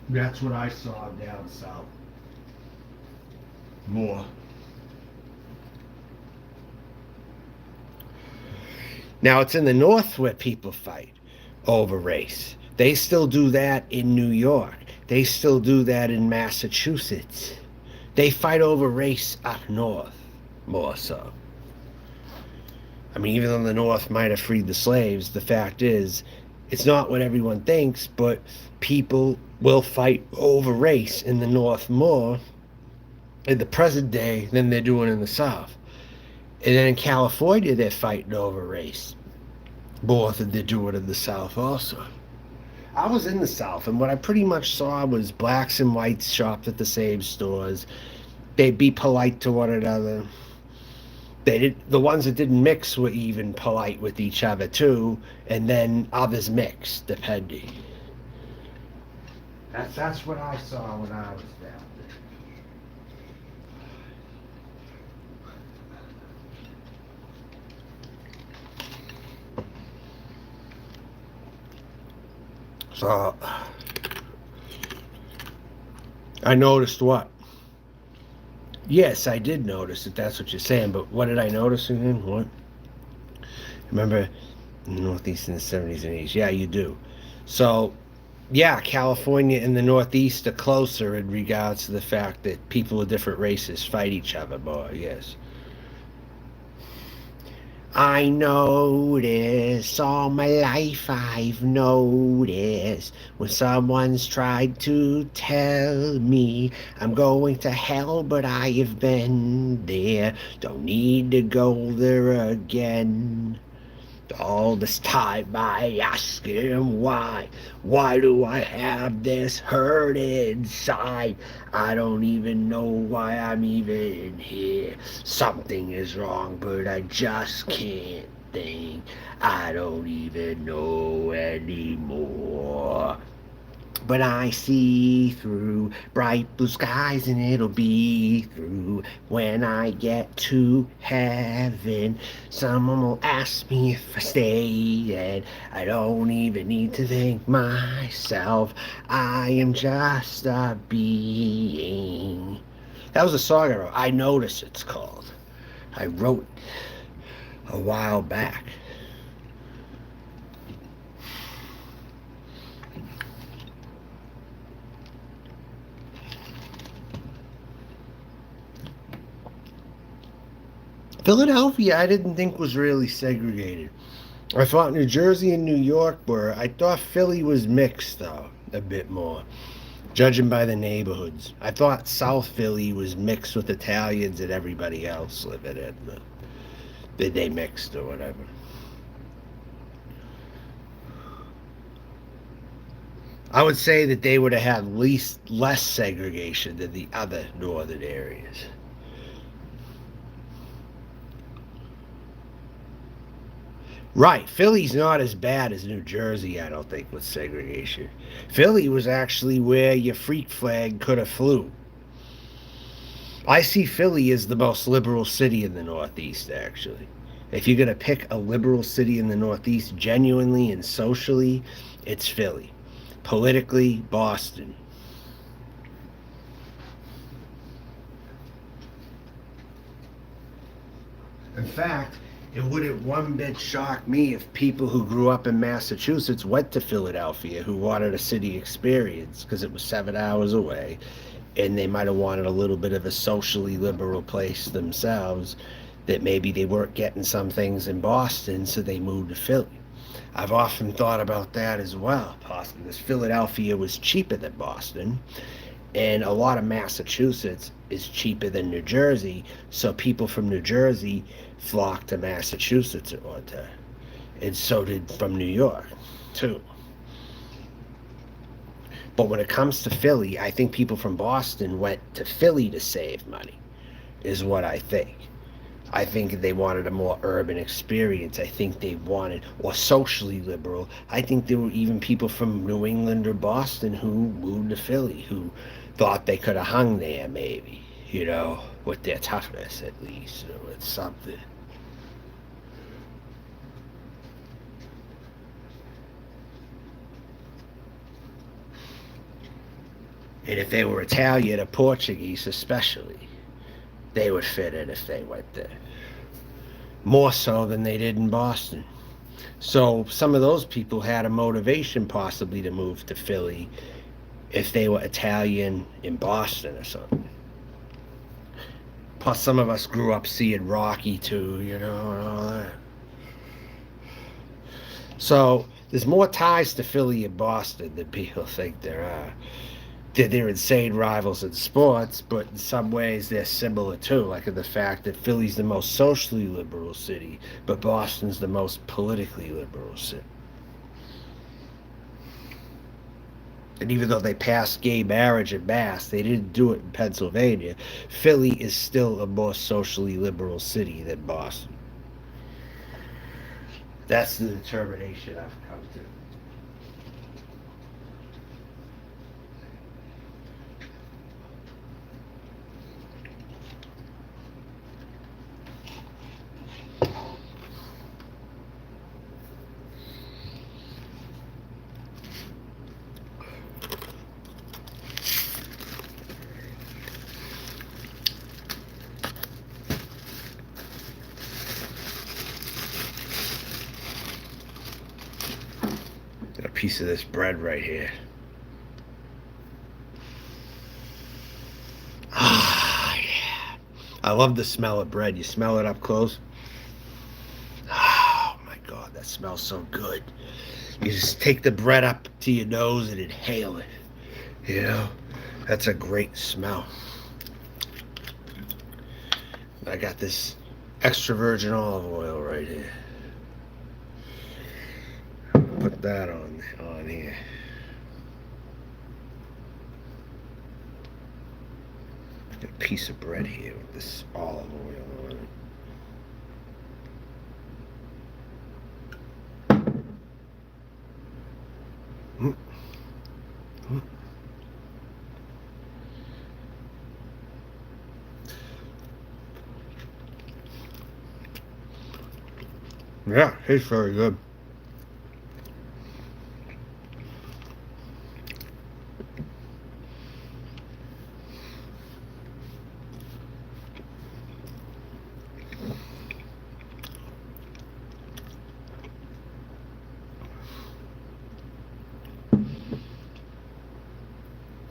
That's what I saw down south. More. Now it's in the north where people fight over race. They still do that in New York. They still do that in Massachusetts. They fight over race up north, more so. I mean, even though the North might have freed the slaves, the fact is, it's not what everyone thinks, but people will fight over race in the North more in the present day than they're doing in the South. And then in California, they're fighting over race more than they're doing in the South also. I was in the South, and what I pretty much saw was blacks and whites shopped at the same stores. They'd be polite to one another. The ones that didn't mix were even polite with each other too, and then others mixed, depending. That's what I saw when I was down there. So I noticed what? Yes, I did notice it. That's what you're saying. But what did I notice again? What? Remember in the Northeast in the 70s and 80s? Yeah, you do. So, yeah, California and the Northeast are closer in regards to the fact that people of different races fight each other more. Yes. I notice all my life I've noticed when someone's tried to tell me I'm going to hell, but I have been there. Don't need to go there again. All this time I ask him why. Why do I have this hurt inside? I don't even know why I'm even here. Something is wrong, but I just can't think. I don't even know anymore. But I see through bright blue skies, and it'll be through when I get to heaven. Someone will ask me if I stay, and I don't even need to thank myself. I am just a being. That was a song I wrote. I Notice, it's called. I wrote it a while back. Philadelphia, I didn't think was really segregated. I thought New Jersey and New York were. I thought Philly was mixed, though, a bit more, judging by the neighborhoods. I thought South Philly was mixed with Italians and everybody else living in it. That they mixed or whatever. I would say that they would have had less segregation than the other northern areas. Right, Philly's not as bad as New Jersey, I don't think, with segregation. Philly was actually where your freak flag could have flew. I see Philly as the most liberal city in the Northeast, actually. If you're going to pick a liberal city in the Northeast, genuinely and socially, it's Philly. Politically, Boston. In fact, it wouldn't one bit shock me if people who grew up in Massachusetts went to Philadelphia who wanted a city experience because it was 7 hours away and they might have wanted a little bit of a socially liberal place themselves that maybe they weren't getting some things in Boston, so they moved to Philly. I've often thought about that as well, possibly because Philadelphia was cheaper than Boston, and a lot of Massachusetts is cheaper than New Jersey, so people from New Jersey flocked to Massachusetts at one time, and so did from New York, too. But when it comes to Philly, I think people from Boston went to Philly to save money, is what I think. I think they wanted a more urban experience. I think they wanted, or socially liberal. I think there were even people from New England or Boston who moved to Philly who thought they could have hung there, maybe, with their toughness at least, or with something. And if they were Italian or Portuguese, especially, they would fit in if they went there. More so than they did in Boston. So some of those people had a motivation possibly to move to Philly if they were Italian in Boston or something. Plus, some of us grew up seeing Rocky too, and all that. So there's more ties to Philly and Boston than people think there are. They're insane rivals in sports, but in some ways they're similar too, like in the fact that Philly's the most socially liberal city, but Boston's the most politically liberal city. And even though they passed gay marriage in Mass, they didn't do it in Pennsylvania. Philly is still a more socially liberal city than Boston. That's the determination I've come to. piece of this bread right here. Ah, yeah. I love the smell of bread. You smell it up close. Oh my God, that smells so good. You just take the bread up to your nose and inhale it. You know, that's a great smell. I got this extra virgin olive oil right here. Put that on here. Got a piece of bread here with this olive oil on it. Yeah, it's very good.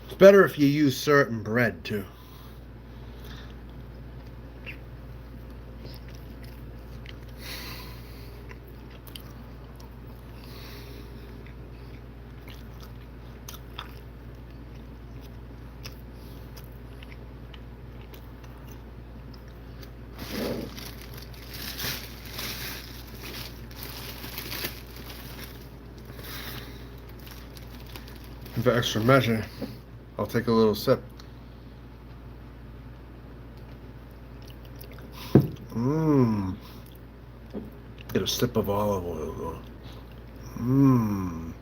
It's better if you use certain bread too. For extra measure, I'll take a little sip. Mmm. Get a sip of olive oil though. Mmm.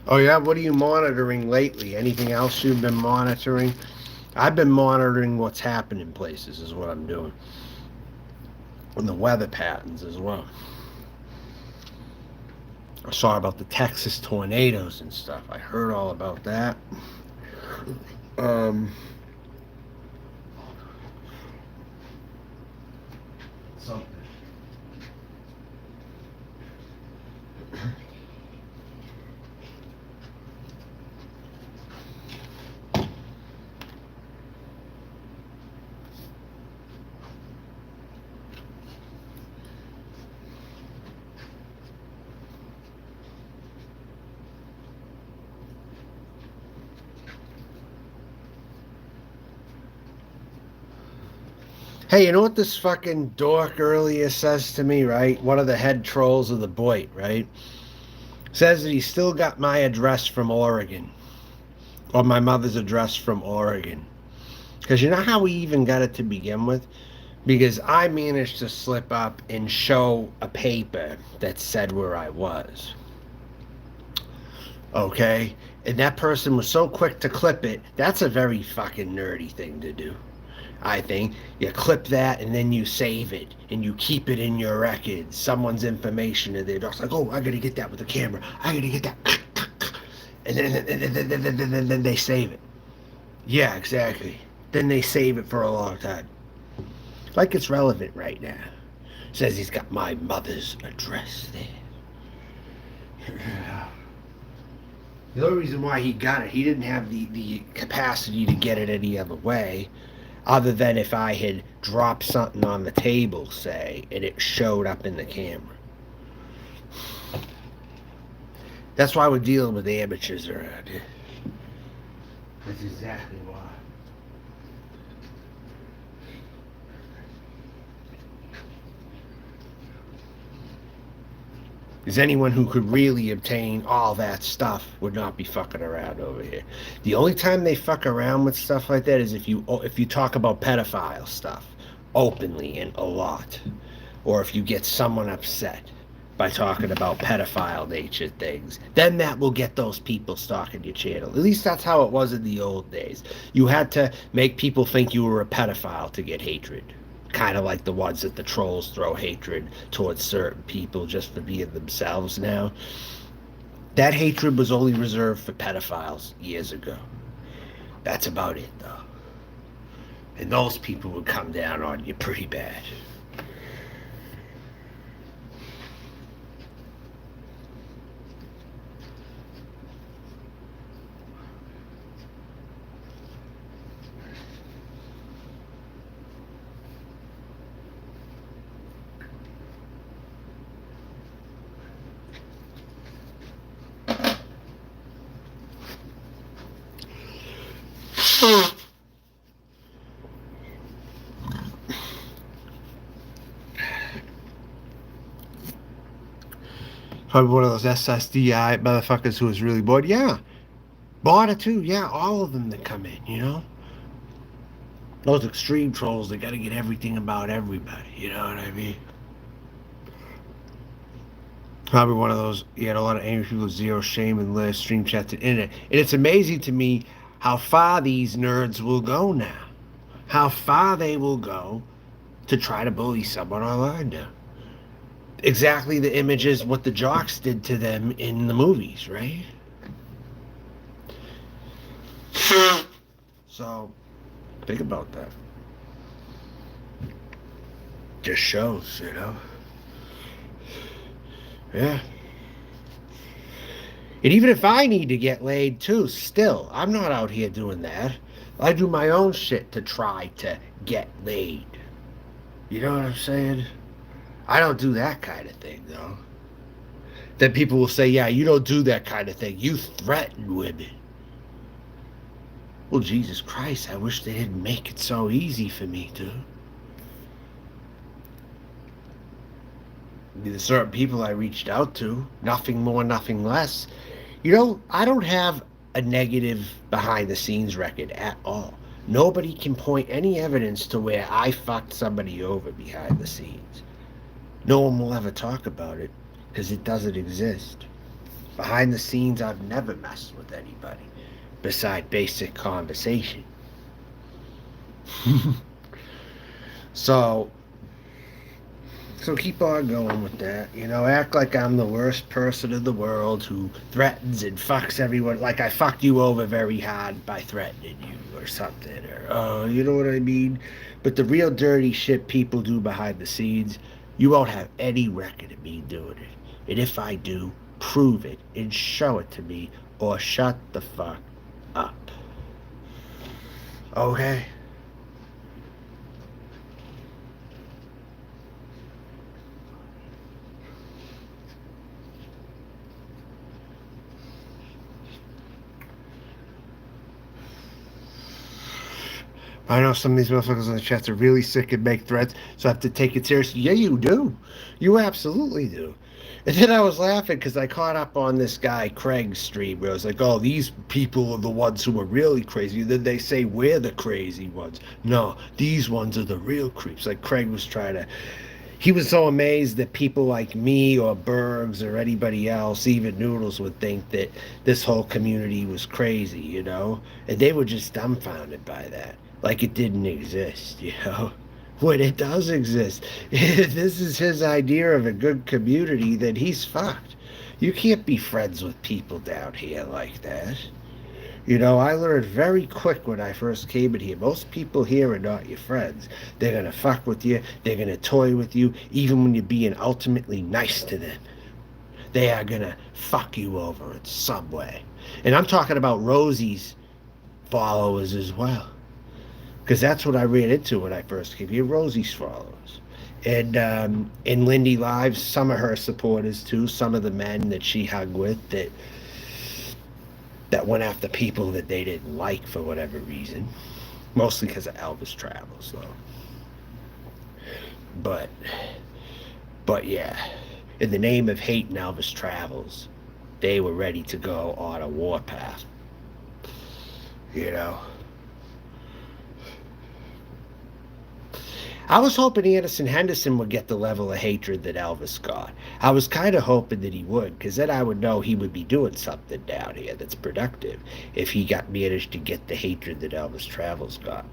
Oh yeah, what are you monitoring lately? Anything else you've been monitoring? I've been monitoring what's happening in places is what I'm doing. And the weather patterns as well. I saw about the Texas tornadoes and stuff. I heard all about that. Something. Hey, you know what this fucking dork earlier says to me, right? One of the head trolls of the BOYT, right? Says that he still got my address from Oregon. Or my mother's address from Oregon. Because you know how we even got it to begin with? Because I managed to slip up and show a paper that said where I was. Okay? And that person was so quick to clip it. That's a very fucking nerdy thing to do. I think you clip that and then you save it and you keep it in your records. Someone's information and they're just like, oh, I gotta get that with the camera. I gotta get that. And then they save it. Yeah, exactly. Then they save it for a long time. Like it's relevant right now. Says he's got my mother's address there. The only reason why he got it, he didn't have the capacity to get it any other way. Other than if I had dropped something on the table, say, and it showed up in the camera. That's why we're dealing with amateurs around here. That's exactly why. Because anyone who could really obtain all that stuff would not be fucking around over here. The only time they fuck around with stuff like that is if you talk about pedophile stuff openly and a lot, or if you get someone upset. by talking about pedophile nature things. Then that will get those people stalking your channel. At least that's how it was in the old days. You had to make people think you were a pedophile to get hatred. Kind of like the ones that the trolls throw hatred towards certain people just for being themselves now. That hatred was only reserved for pedophiles years ago. That's about it, though. And those people would come down on you pretty bad. Probably one of those SSDI motherfuckers who was really bored. Yeah. Border too. Yeah, all of them that come in, you know? Those extreme trolls, they gotta get everything about everybody, you know what I mean? Probably one of those, you had a lot of angry people with zero shame and live stream chats and internet. And it's amazing to me how far these nerds will go now. How far they will go to try to bully someone online now. Exactly the images what the jocks did to them in the movies, right? So, think about that. Just shows, you know? Yeah. And even if I need to get laid too, still, I'm not out here doing that. I do my own shit to try to get laid. You know what I'm saying? I don't do that kind of thing, though. Then people will say, yeah, you don't do that kind of thing. You threaten women. Well, Jesus Christ, I wish they didn't make it so easy for me to. There's certain people I reached out to, nothing more, nothing less. You know, I don't have a negative behind the scenes record at all. Nobody can point any evidence to where I fucked somebody over behind the scenes. No one will ever talk about it because it doesn't exist. Behind the scenes, I've never messed with anybody beside basic conversation. So keep on going with that. You know, act like I'm the worst person in the world who threatens and fucks everyone. Like I fucked you over very hard by threatening you or something. Or, you know what I mean? But the real dirty shit people do behind the scenes, you won't have any record of me doing it. And if I do, prove it and show it to me or shut the fuck up. Okay? I know some of these motherfuckers in the chats are really sick and make threats, so I have to take it seriously. Yeah, you do. You absolutely do. And then I was laughing because I caught up on this guy, Craig's stream, where I was like, oh, these people are the ones who are really crazy. Then they say we're the crazy ones. No, these ones are the real creeps. Like Craig was trying to... He was so amazed that people like me or Bergs or anybody else, even Noodles, would think that this whole community was crazy, you know? And they were just dumbfounded by that. Like it didn't exist, you know? When it does exist. If this is his idea of a good community, then he's fucked. You can't be friends with people down here like that. You know, I learned very quick when I first came in here. Most people here are not your friends. They're going to fuck with you. They're going to toy with you, even when you're being ultimately nice to them. They are going to fuck you over in some way. And I'm talking about Rosie's followers as well. Because that's what I ran into when I first came here, Rosie's followers. And in Lindy Lives, some of her supporters too, some of the men that she hung with that went after people that they didn't like for whatever reason. Mostly because of Elvis Travels, though. But yeah, in the name of hating Elvis Travels, they were ready to go on a warpath. You know? I was hoping Anderson Henderson would get the level of hatred that Elvis got. I was kind of hoping that he would, because then I would know he would be doing something down here that's productive if he got managed to get the hatred that Elvis Travels got.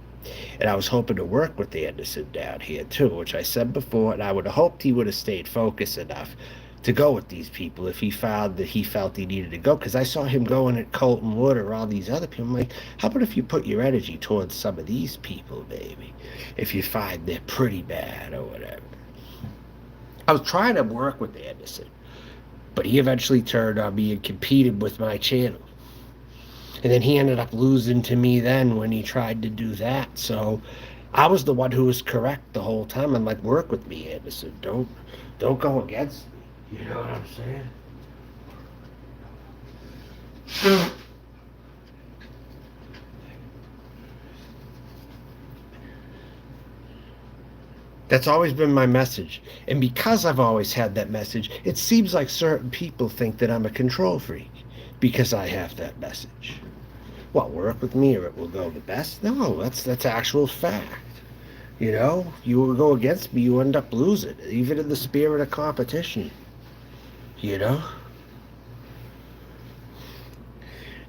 And I was hoping to work with Anderson down here too, which I said before, and I would have hoped he would have stayed focused enough to go with these people if he found that he felt he needed to go. Because I saw him going at Colton Wood or all these other people. I'm like, how about if you put your energy towards some of these people, maybe, if you find they're pretty bad or whatever. I was trying to work with Anderson, but he eventually turned on me and competed with my channel. And then he ended up losing to me then when he tried to do that. So I was the one who was correct the whole time. I'm like, work with me, Anderson. Don't go against me. You know what I'm saying? That's always been my message. And because I've always had that message, it seems like certain people think that I'm a control freak because I have that message. Well, work with me or it will go the best? No, that's actual fact. You know, you will go against me, you end up losing, even in the spirit of competition. You know?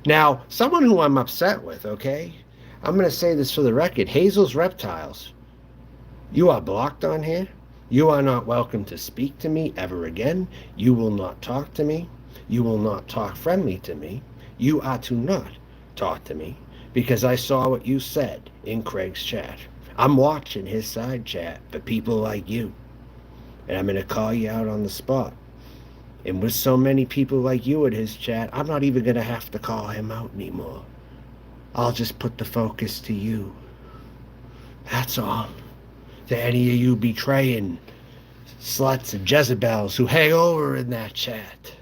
Now, someone who I'm upset with, okay? I'm going to say this for the record. Hazel's Reptiles. You are blocked on here. You are not welcome to speak to me ever again. You will not talk to me. You will not talk friendly to me. You are to not talk to me because I saw what you said in Craig's chat. I'm watching his side chat for people like you. And I'm going to call you out on the spot. And with so many people like you in his chat, I'm not even going to have to call him out anymore. I'll just put the focus to you. That's all. To any of you betraying sluts and Jezebels who hang over in that chat.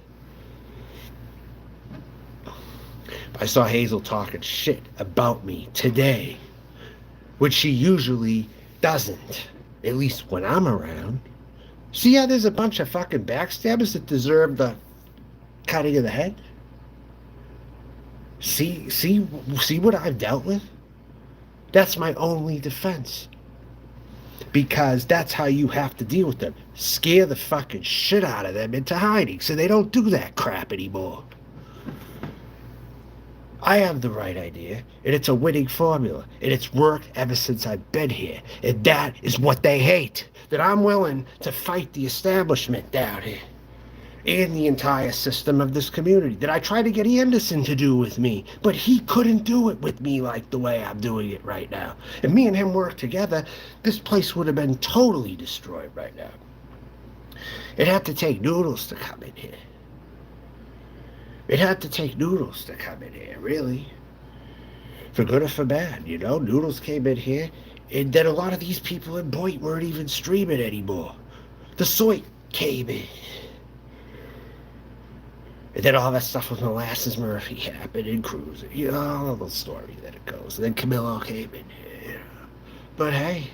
I saw Hazel talking shit about me today, which she usually doesn't, at least when I'm around. See how there's a bunch of fucking backstabbers that deserve the cutting of the head? See what I've dealt with? That's my only defense. Because that's how you have to deal with them. Scare the fucking shit out of them into hiding so they don't do that crap anymore. I have the right idea, and it's a winning formula, and it's worked ever since I've been here, and that is what they hate, that I'm willing to fight the establishment down here and the entire system of this community, that I tried to get Anderson to do with me, but he couldn't do it with me like the way I'm doing it right now. If me and him worked together, this place would have been totally destroyed right now. It had to take Noodles to come in here. It had to take Noodles to come in here, really. For good or for bad, you know? Noodles came in here, and then a lot of these people in BOYT weren't even streaming anymore. The Soy came in. And then all that stuff with Molasses Murphy happened in Cruiser. You know, all the story that it goes. And then Camilo came in here. But hey,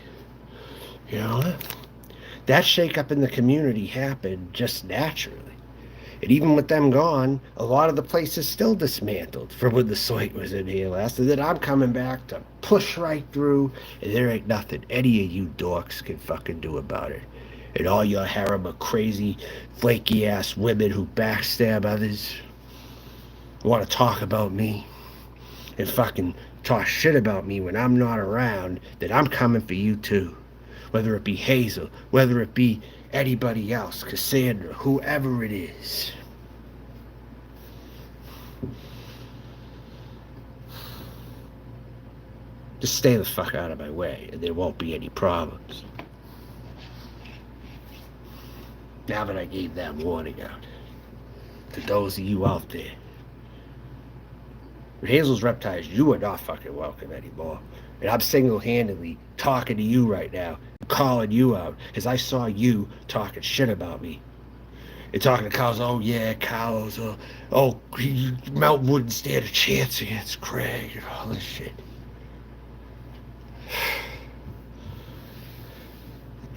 you know what? That shake-up in the community happened just naturally. And even with them gone, a lot of the place is still dismantled from when the Soy was in here last. And then I'm coming back to push right through, and there ain't nothing any of you dorks can fucking do about it. And all your harem of crazy, flaky-ass women who backstab others want to talk about me and fucking talk shit about me when I'm not around, that I'm coming for you too. Whether it be Hazel, whether it be anybody else, Cassandra, whoever it is. Just stay the fuck out of my way and there won't be any problems. Now that I gave that warning out to those of you out there. With Hazel's Reptiles, you are not fucking welcome anymore. And I'm single-handedly talking to you right now, calling you out, because I saw you talking shit about me. And talking to Carlos, oh yeah, Carlos, Melton wouldn't stand a chance against Craig and all this shit.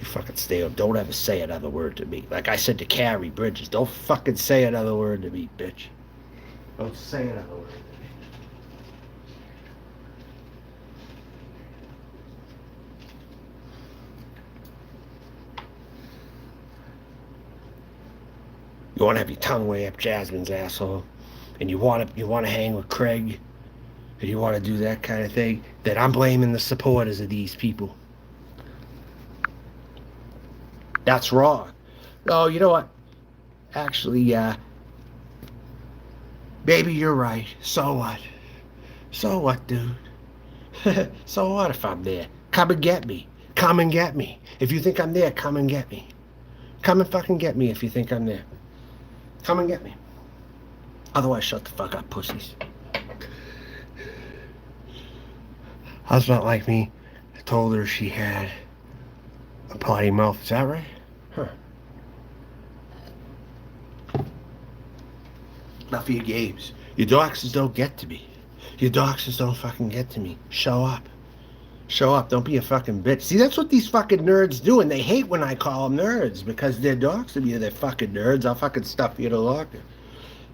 You fucking stay up. Don't ever say another word to me. Like I said to Carrie Bridges, don't fucking say another word to me, bitch. Don't say another word to me. You want to have your tongue way up Jasmine's asshole, and you want to hang with Craig, and you want to do that kind of thing, then I'm blaming the supporters of these people. That's wrong. Oh, you know what? Actually, maybe you're right. So what? So what, dude? So what if I'm there? Come and get me. Come and get me. If you think I'm there, come and get me. Come and fucking get me if you think I'm there. Come and get me. Otherwise, shut the fuck up, pussies. That's not like me. I told her she had a potty mouth. Is that right? Huh. Enough of your games. Your doxers don't get to me. Your doxers don't fucking get to me. Show up. Show up. Don't be a fucking bitch. See, that's what these fucking nerds do, and they hate when I call them nerds because they're doxing me. They're fucking nerds. I'll fucking stuff you in a locker.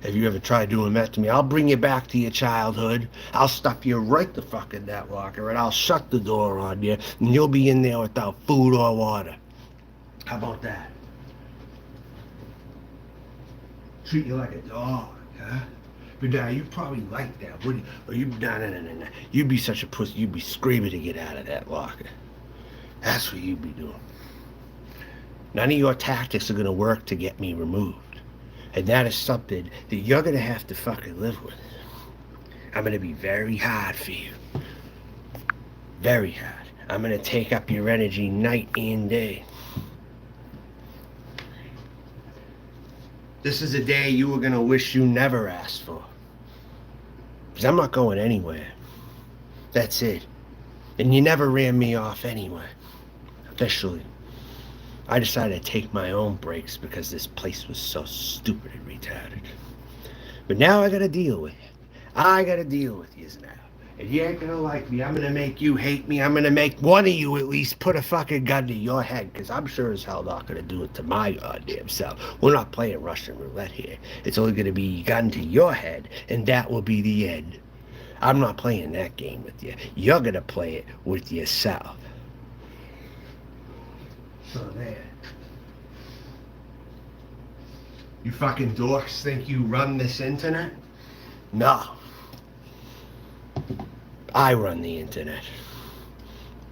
Have you ever tried doing that to me? I'll bring you back to your childhood. I'll stuff you right the fuck in that locker, and I'll shut the door on you, and you'll be in there without food or water. How about that? Treat you like a dog, huh? But now you probably like that, wouldn't you? Or no. You'd be such a pussy, you'd be screaming to get out of that locker. That's what you'd be doing. None of your tactics are gonna work to get me removed. And that is something that you're gonna have to fucking live with. I'm gonna be very hard for you. Very hard. I'm gonna take up your energy night and day. This is a day you were gonna wish you never asked for. Because I'm not going anywhere. That's it. And you never ran me off anyway. Officially. I decided to take my own breaks because this place was so stupid and retarded. But now I gotta deal with it. I gotta deal with you now. And you ain't gonna like me. I'm gonna make you hate me. I'm gonna make one of you at least put a fucking gun to your head, because I'm sure as hell not gonna do it to my goddamn self. We're not playing Russian roulette here. It's only gonna be a gun to your head, and that will be the end. I'm not playing that game with you. You're gonna play it with yourself. So there. You fucking dorks think you run this internet? No. I run the internet.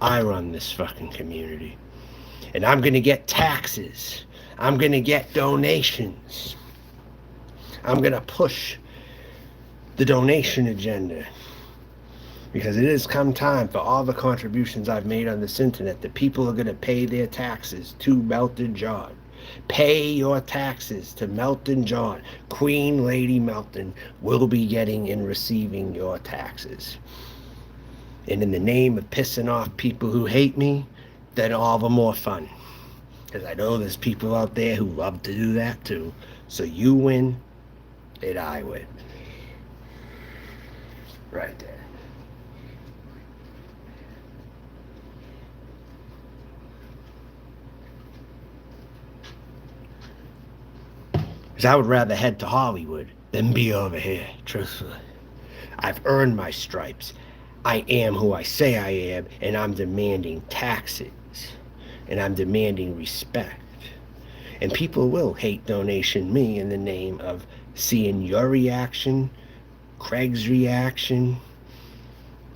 I run this fucking community. And I'm gonna get taxes. I'm gonna get donations. I'm gonna push the donation agenda. Because it has come time for all the contributions I've made on this internet that people are gonna pay their taxes to Melton John. Pay your taxes to Melton John. Queen Lady Melton will be getting and receiving your taxes. And in the name of pissing off people who hate me, then all the more fun. Because I know there's people out there who love to do that too. So you win, and I win. Right there. Because I would rather head to Hollywood than be over here, truthfully. I've earned my stripes. I am who I say I am, and I'm demanding taxes. And I'm demanding respect. And people will hate donation me in the name of seeing your reaction, Craig's reaction,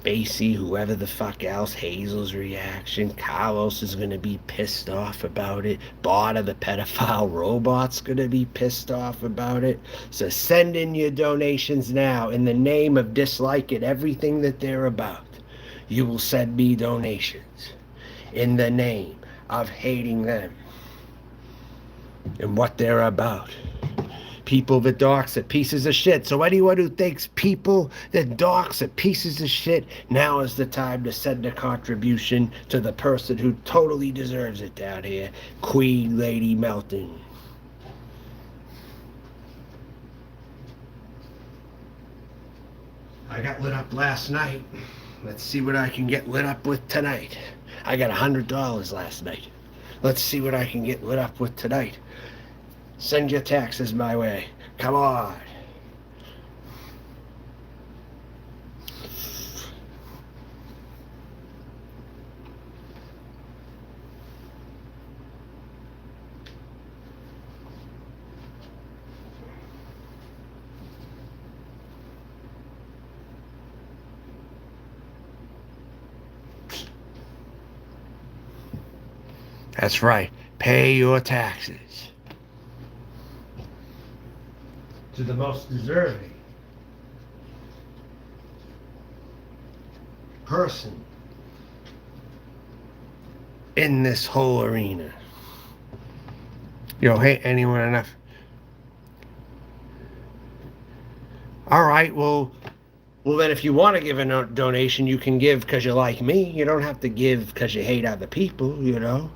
Basie, whoever the fuck else, Hazel's reaction. Carlos is gonna be pissed off about it. Barter, the pedophile robot's gonna be pissed off about it. So send in your donations now in the name of disliking everything that they're about. You will send me donations in the name of hating them and what they're about. People that dox are pieces of shit. So anyone who thinks people that dox are pieces of shit, now is the time to send a contribution to the person who totally deserves it down here, Queen Lady Melton. I got lit up last night. Let's see what I can get lit up with tonight. I got $100 last night. Let's see what I can get lit up with tonight. Send your taxes my way. Come on. That's right. Pay your taxes to the most deserving person in this whole arena. You don't hate anyone enough. All right, well, then if you want to give a donation, you can give because you like me. You don't have to give because you hate other people, you know?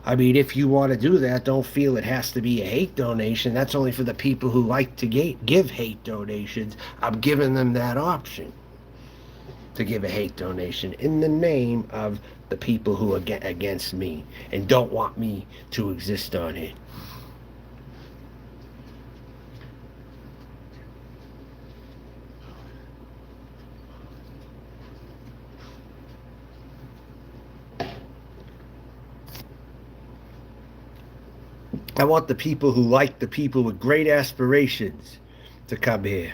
I mean, if you want to do that, don't feel it has to be a hate donation. That's only for the people who like to give hate donations. I'm giving them that option to give a hate donation in the name of the people who are against me and don't want me to exist on it. I want the people who like the people with great aspirations to come here.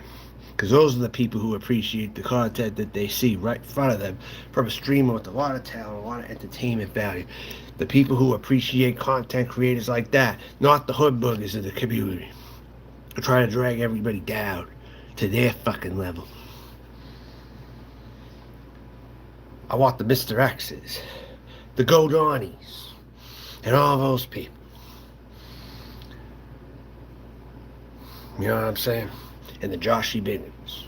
Because those are the people who appreciate the content that they see right in front of them from a streamer with a lot of talent, a lot of entertainment value. The people who appreciate content creators like that, not the hood boogers of the community, who try to drag everybody down to their fucking level. I want the Mr. X's, the Godawnis, and all those people. You know what I'm saying? And the Joshy Biggins.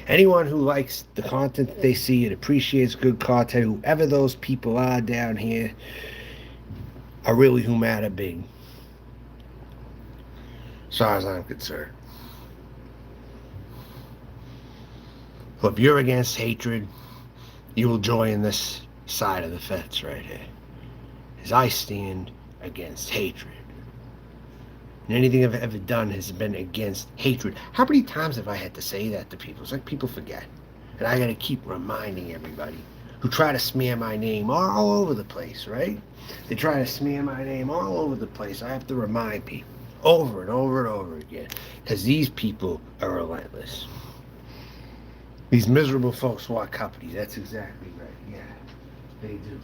Anyone who likes the content that they see and appreciates good content, whoever those people are down here, are really who matter big. As far as I'm concerned. Well, if you're against hatred, you will join this side of the fence right here. As I stand against hatred. And anything I've ever done has been against hatred. How many times have I had to say that to people? It's like people forget. And I gotta keep reminding everybody who try to smear my name all over the place, right? They try to smear my name all over the place. I have to remind people over and over and over again. Because these people are relentless. These miserable folks want company. That's exactly right. Yeah, they do.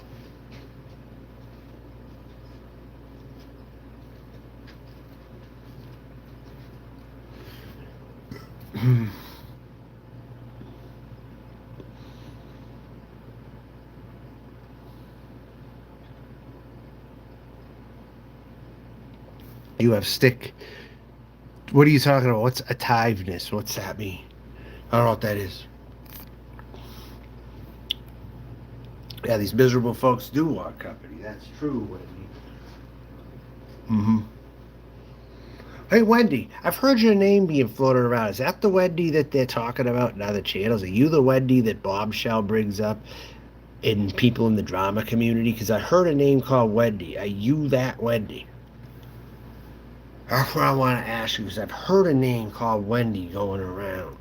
You have stick. What are you talking about? What's attiveness? What's that mean? I don't know what that is. Yeah, these miserable folks do want company. That's true, Wendy. Mm-hmm. Hey, Wendy, I've heard your name being floated around. Is that the Wendy that they're talking about in other channels? Are you the Wendy that Bombshell brings up in people in the drama community? Because I heard a name called Wendy. Are you that Wendy? That's what I want to ask you, because I've heard a name called Wendy going around.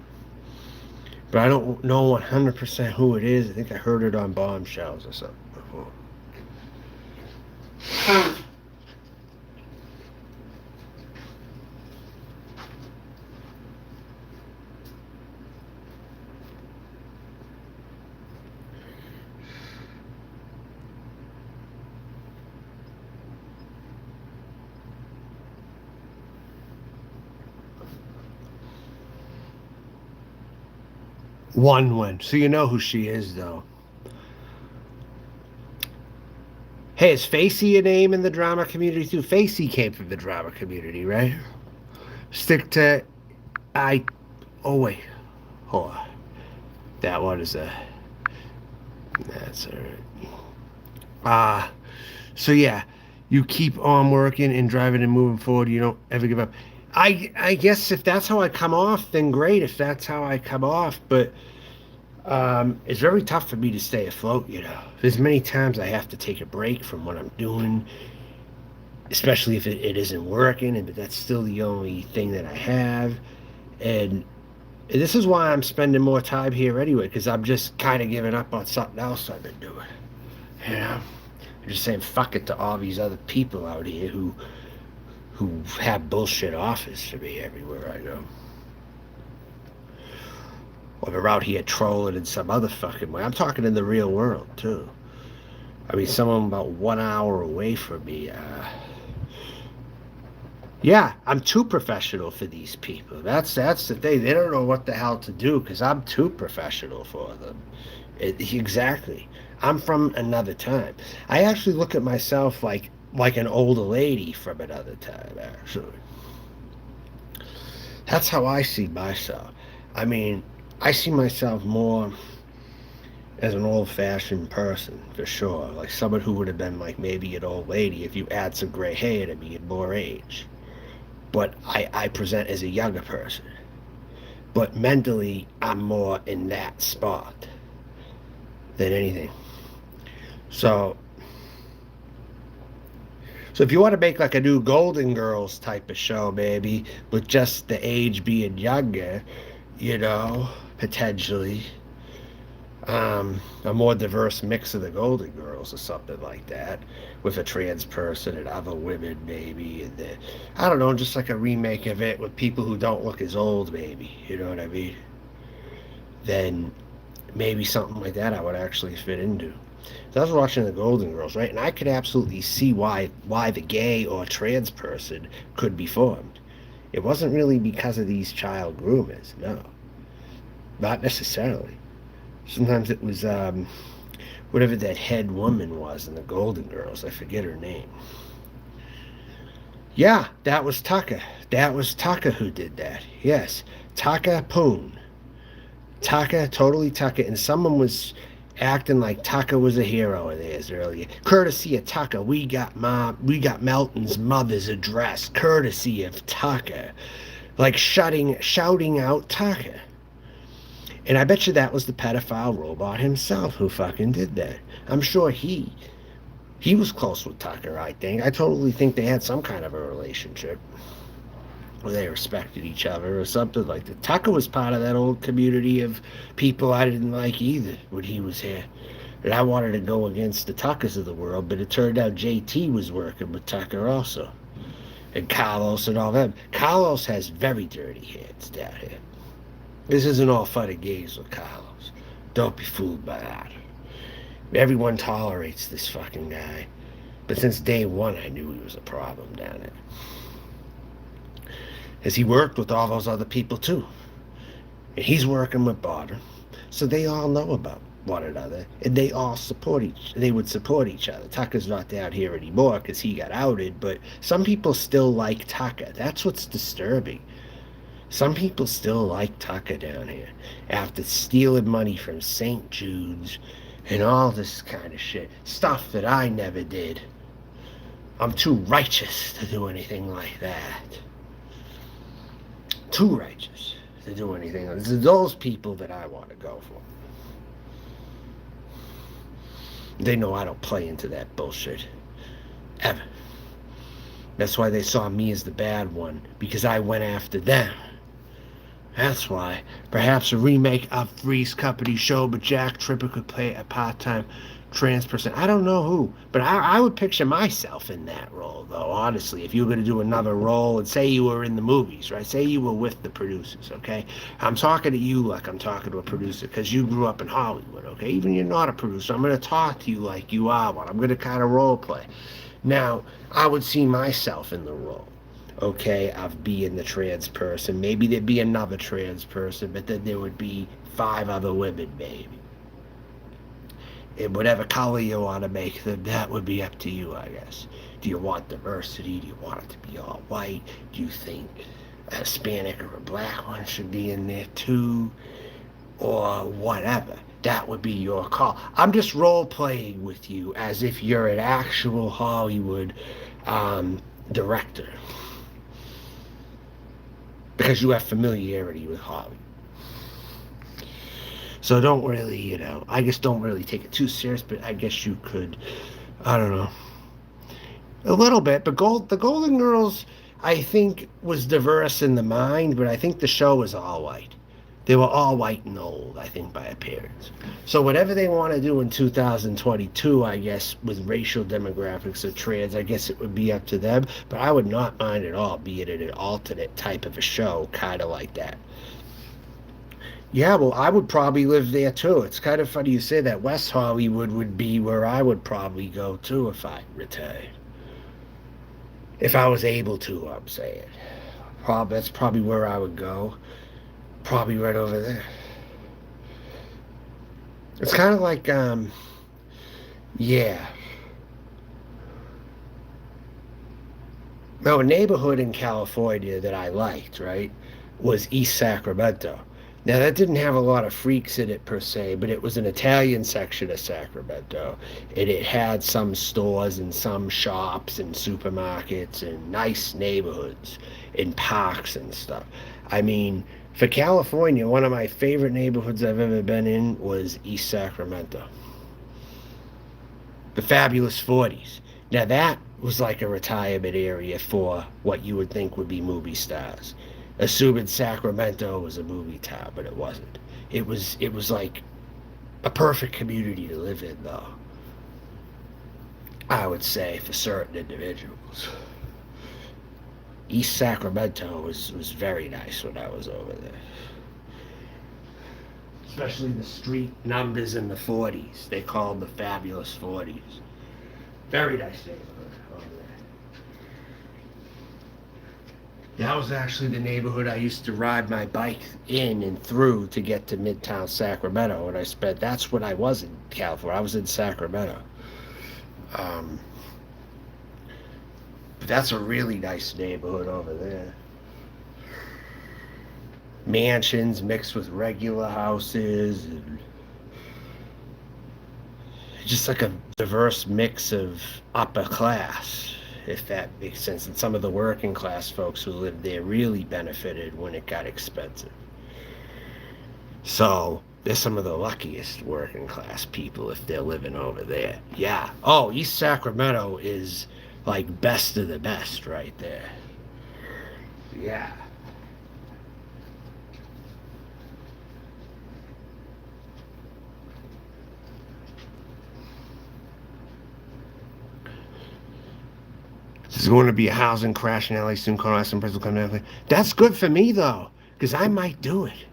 But I don't know 100% who it is. I think I heard it on Bombshells or something before. One win. So you know who she is, though. Hey, is Facey a name in the drama community, too? Facey came from the drama community, right? Stick to... Oh, wait. Hold on. That one is a... That's alright. So yeah, you keep on working and driving and moving forward. You don't ever give up. I guess if that's how I come off, then great. If that's how I come off, but it's very tough for me to stay afloat. You know, there's many times I have to take a break from what I'm doing, especially if it isn't working, but that's still the only thing that I have. And this is why I'm spending more time here anyway, because I'm just kind of giving up on something else I've been doing. You know, I'm just saying fuck it to all these other people out here who have bullshit offers for me everywhere I go. Or they're out here trolling in some other fucking way. I'm talking in the real world, too. I mean, some of them about 1 hour away from me. Yeah, I'm too professional for these people. That's the thing. They don't know what the hell to do because I'm too professional for them. Exactly. I'm from another time. I actually look at myself like an older lady from another time. Actually, that's how I see myself. I mean, I see myself more as an old-fashioned person for sure. Like someone who would have been like maybe an old lady if you add some gray hair to me and more age. But I present as a younger person. But mentally, I'm more in that spot than anything. So, so if you want to make like a new Golden Girls type of show, maybe with just the age being younger, potentially, a more diverse mix of the Golden Girls or something like that, with a trans person and other women, maybe, and I don't know, just like a remake of it with people who don't look as old, maybe. You know what I mean? Then maybe something like that I would actually fit into. So I was watching the Golden Girls, right, and I could absolutely see why the gay or trans person could be formed. It wasn't really because of these child groomers, no, not necessarily. Sometimes it was whatever that head woman was in the Golden Girls. I forget her name. Yeah, that was Tucker. That was Tucker who did that. Yes, Tucker Poon. Tucker, totally Tucker, and someone was acting like Tucker was a hero of theirs earlier. Courtesy of Tucker, we got Melton's mother's address. Courtesy of Tucker, like shouting out Tucker. And I bet you that was the pedophile robot himself who fucking did that. I'm sure he was close with Tucker. I totally think they had some kind of a relationship or they respected each other or something like that. Tucker was part of that old community of people I didn't like either when he was here. And I wanted to go against the Tuckers of the world, but it turned out JT was working with Tucker also. And Carlos and all them. Carlos has very dirty hands down here. This isn't all fun and games with Carlos. Don't be fooled by that. Everyone tolerates this fucking guy. But since day one, I knew he was a problem down there. As he worked with all those other people too. And he's working with Barter. So they all know about one another. And they all they would support each other. Tucker's not down here anymore because he got outed. But some people still like Tucker. That's what's disturbing. Some people still like Tucker down here after stealing money from St. Jude's and all this kind of shit. Stuff that I never did. I'm too righteous to do anything like that. Too righteous to do anything. It's those people that I want to go for. They know I don't play into that bullshit. Ever. That's why they saw me as the bad one. Because I went after them. That's why. Perhaps a remake of Three's Company show, but Jack Tripper could play a part-time trans person. I don't know who, but I would picture myself in that role, though, honestly. If you were going to do another role, and say you were in the movies, right? Say you were with the producers, okay? I'm talking to you like I'm talking to a producer, because you grew up in Hollywood, okay? Even if you're not a producer, I'm going to talk to you like you are one. I'm going to kind of role play. Now, I would see myself in the role, okay, of being the trans person. Maybe there'd be another trans person, but then there would be 5 other women, maybe. And whatever color you want to make them, that would be up to you, I guess. Do you want diversity? Do you want it to be all white? Do you think a Hispanic or a black one should be in there too? Or whatever. That would be your call. I'm just role-playing with you as if you're an actual Hollywood director. Because you have familiarity with Hollywood. So don't really, I guess don't really take it too serious, but I guess you could, I don't know, a little bit. But the Golden Girls, I think, was diverse in the mind, but I think the show was all white. They were all white and old, I think, by appearance. So whatever they want to do in 2022, I guess, with racial demographics of trans, I guess it would be up to them. But I would not mind at all being in an alternate type of a show, kind of like that. Yeah, well, I would probably live there too. It's kind of funny you say that. West Hollywood would be where I would probably go too if I retired. If I was able to, I'm saying. That's probably where I would go. Probably right over there. It's kind of like, yeah. No, a neighborhood in California that I liked, right, was East Sacramento. Now, that didn't have a lot of freaks in it per se, but it was an Italian section of Sacramento. And it had some stores and some shops and supermarkets and nice neighborhoods and parks and stuff. I mean, for California, one of my favorite neighborhoods I've ever been in was East Sacramento, the Fabulous 40s. Now that was like a retirement area for what you would think would be movie stars. Assuming Sacramento was a movie town, but it wasn't. It was like a perfect community to live in, though. I would say for certain individuals. East Sacramento was very nice when I was over there. Especially the street numbers in the 40s. They called the Fabulous 40s. Very nice neighborhood over there. That was actually the neighborhood I used to ride my bike in and through to get to Midtown Sacramento. And I spent, that's when I was in California. I was in Sacramento. Um, but that's a really nice neighborhood over there. Mansions mixed with regular houses, and just like a diverse mix of upper class, if that makes sense. And some of the working class folks who lived there really benefited when it got expensive. So they're some of the luckiest working class people if they're living over there. Yeah. Oh, East Sacramento is like best of the best right there. Yeah. There's going to be a housing crash in LA soon. Colorado some person come down. That's good for me though, because I might do it.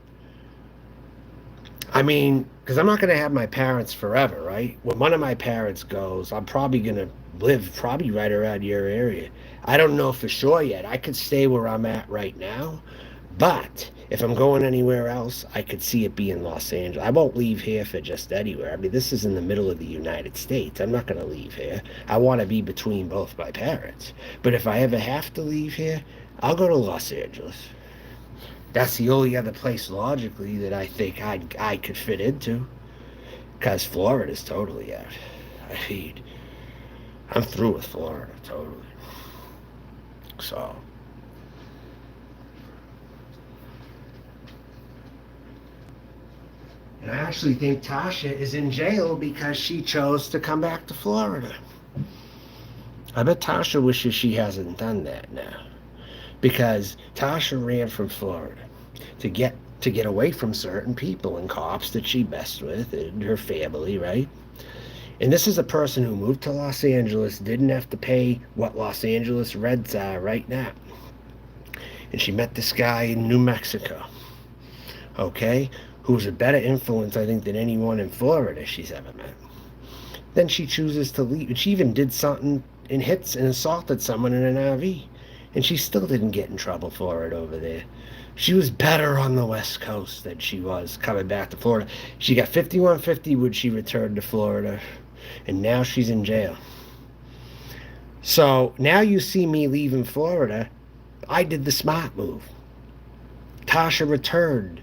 I mean, because I'm not going to have my parents forever, right? When one of my parents goes, I'm probably going to live probably right around your area. I don't know for sure yet. I could stay where I'm at right now, but if I'm going anywhere else, I could see it being Los Angeles. I won't leave here for just anywhere. I mean, this is in the middle of the United States. I'm not going to leave here. I want to be between both my parents. But if I ever have to leave here, I'll go to Los Angeles. That's the only other place logically that I think I could fit into. Because Florida's totally out. I mean, I'm through with Florida, totally. So, and I actually think Tasha is in jail because she chose to come back to Florida. I bet Tasha wishes she hasn't done that now. Because Tasha ran from Florida to get away from certain people and cops that she messed with and her family, right? And this is a person who moved to Los Angeles, didn't have to pay what Los Angeles rents are right now. And she met this guy in New Mexico, okay, who's a better influence, I think, than anyone in Florida she's ever met. Then she chooses to leave. And she even did something and hits and assaulted someone in an RV. And she still didn't get in trouble for it over there. She was better on the West Coast than she was coming back to Florida. She got 5150 when she returned to Florida, and now she's in jail. So now you see me leaving Florida. I did the smart move. Tasha returned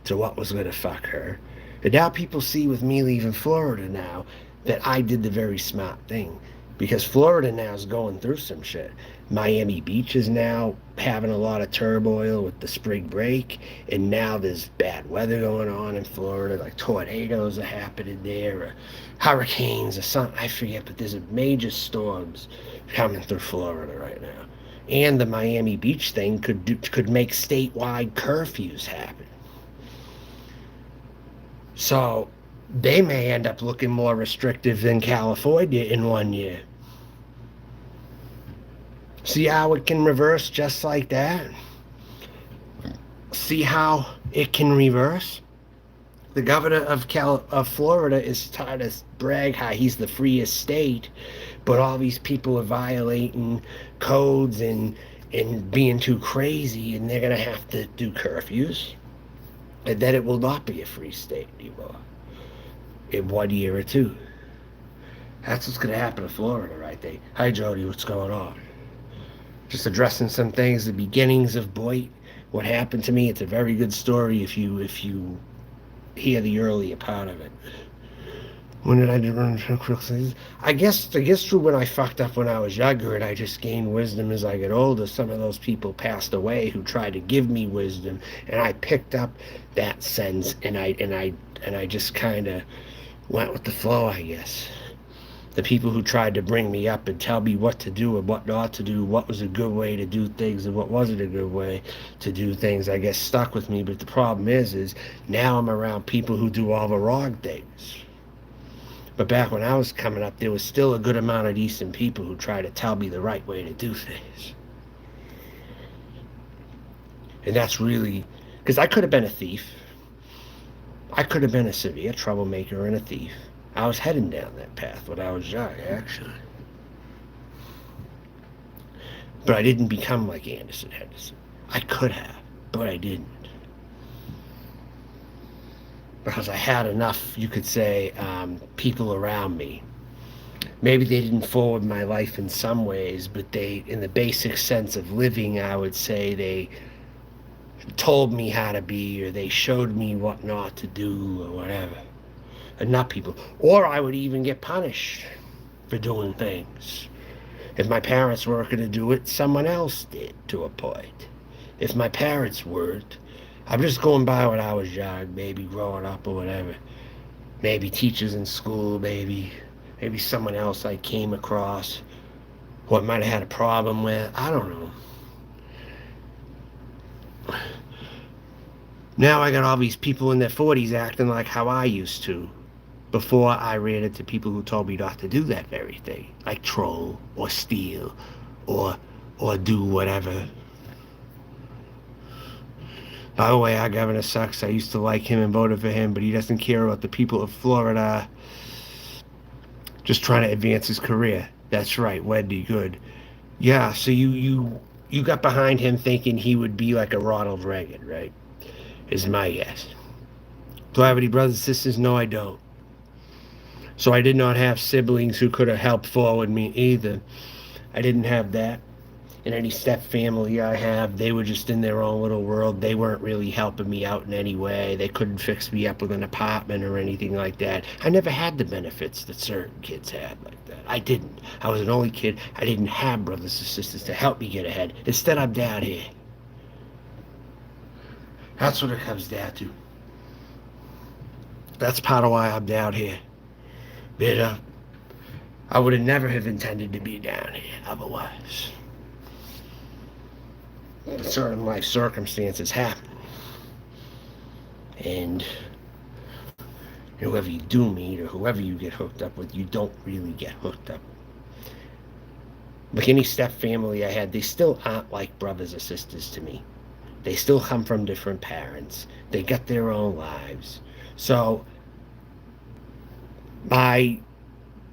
to what was going to fuck her. And now people see with me leaving Florida now that I did the very smart thing. Because Florida now is going through some shit. Miami Beach is now having a lot of turmoil with the spring break, and now there's bad weather going on in Florida, like tornadoes are happening there, or hurricanes or something, I forget, but there's major storms coming through Florida right now. And the Miami Beach thing could make statewide curfews happen. So they may end up looking more restrictive than California in 1 year. See how it can reverse just like that? See how it can reverse? The governor of Florida is trying to brag how he's the freest state, but all these people are violating codes and being too crazy, and they're gonna have to do curfews, and then it will not be a free state anymore in 1 year or two. That's what's gonna happen to Florida right there. Hi Jody, what's going on? Just addressing some things, the beginnings of BOYT, what happened to me. It's a very good story if you hear the earlier part of it. When did I run quickly? I guess through when I fucked up when I was younger, and I just gained wisdom as I get older. Some of those people passed away who tried to give me wisdom, and I picked up that sense, and I just kind of went with the flow, I guess. The people who tried to bring me up and tell me what to do and what not to do, what was a good way to do things and what wasn't a good way to do things, I guess stuck with me. But the problem is now I'm around people who do all the wrong things. But back when I was coming up, there was still a good amount of decent people who tried to tell me the right way to do things. And that's really, because I could have been a thief. I could have been a severe troublemaker and a thief. I was heading down that path when I was young, actually. But I didn't become like Anderson Henderson. I could have, but I didn't. Because I had enough, you could say, people around me. Maybe they didn't forward my life in some ways, but they, in the basic sense of living, I would say they told me how to be, or they showed me what not to do, or whatever. Enough people. Or I would even get punished for doing things. If my parents weren't going to do it, someone else did, to a point. If my parents weren't, I'm just going by when I was young, maybe growing up or whatever. Maybe teachers in school, maybe someone else I came across who I might have had a problem with. I don't know. Now I got all these people in their 40s acting like how I used to before I ran into people who told me not to do that very thing, like troll or steal or do whatever. By the way, our governor sucks. I used to like him and voted for him, but he doesn't care about the people of Florida. Just trying to advance his career. That's right, Wendy, good. Yeah, so you got behind him thinking he would be like a Ronald Reagan, right? Is my guess. Do I have any brothers and sisters? No, I don't. So I did not have siblings who could have helped forward me either. I didn't have that. And any step family I have, they were just in their own little world. They weren't really helping me out in any way. They couldn't fix me up with an apartment or anything like that. I never had the benefits that certain kids had like that. I didn't. I was an only kid. I didn't have brothers and sisters to help me get ahead. Instead, I'm down here. That's what it comes down to. That's part of why I'm down here. But I would have never have intended to be down here otherwise. But certain life circumstances happen. And whoever you do meet or whoever you get hooked up with, you don't really get hooked up. Like any step family I had, they still aren't like brothers or sisters to me. They still come from different parents. They got their own lives. So my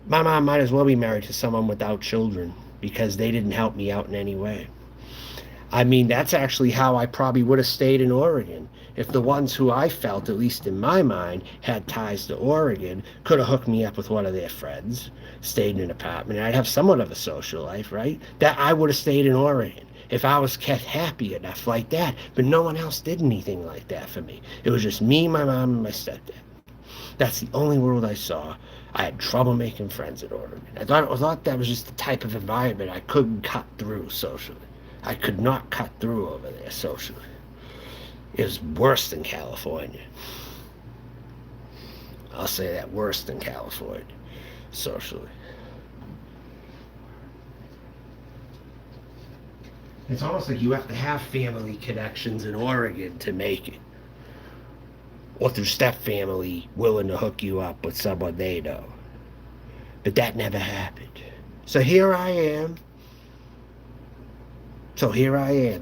mom might as well be married to someone without children because they didn't help me out in any way. I mean, that's actually how I probably would have stayed in Oregon. If the ones who I felt, at least in my mind, had ties to Oregon, could have hooked me up with one of their friends, stayed in an apartment, I'd have somewhat of a social life, right? That I would have stayed in Oregon if I was kept happy enough like that. But no one else did anything like that for me. It was just me, my mom, and my stepdad. That's the only world I saw. I had trouble making friends in Oregon. I thought that was just the type of environment I couldn't cut through socially. I could not cut through over there socially. It was worse than California. I'll say that, worse than California socially. It's almost like you have to have family connections in Oregon to make it. Or through step family willing to hook you up with someone they know. But that never happened. So here I am.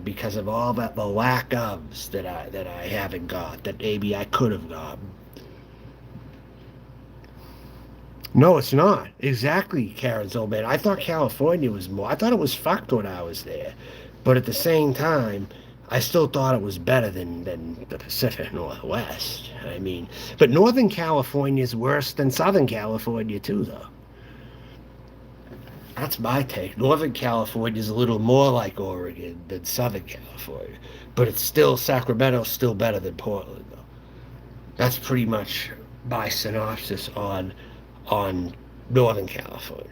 because of all that, the lack ofs that I haven't got, that maybe I could have got. No, it's not. Exactly, Karen's old man. I thought California was more. I thought it was fucked when I was there. But at the same time, I still thought it was better than the Pacific Northwest. I mean, but Northern California is worse than Southern California, too, though. That's my take. Northern California is a little more like Oregon than Southern California. But it's still, Sacramento's still better than Portland, though. That's pretty much my synopsis on Northern California.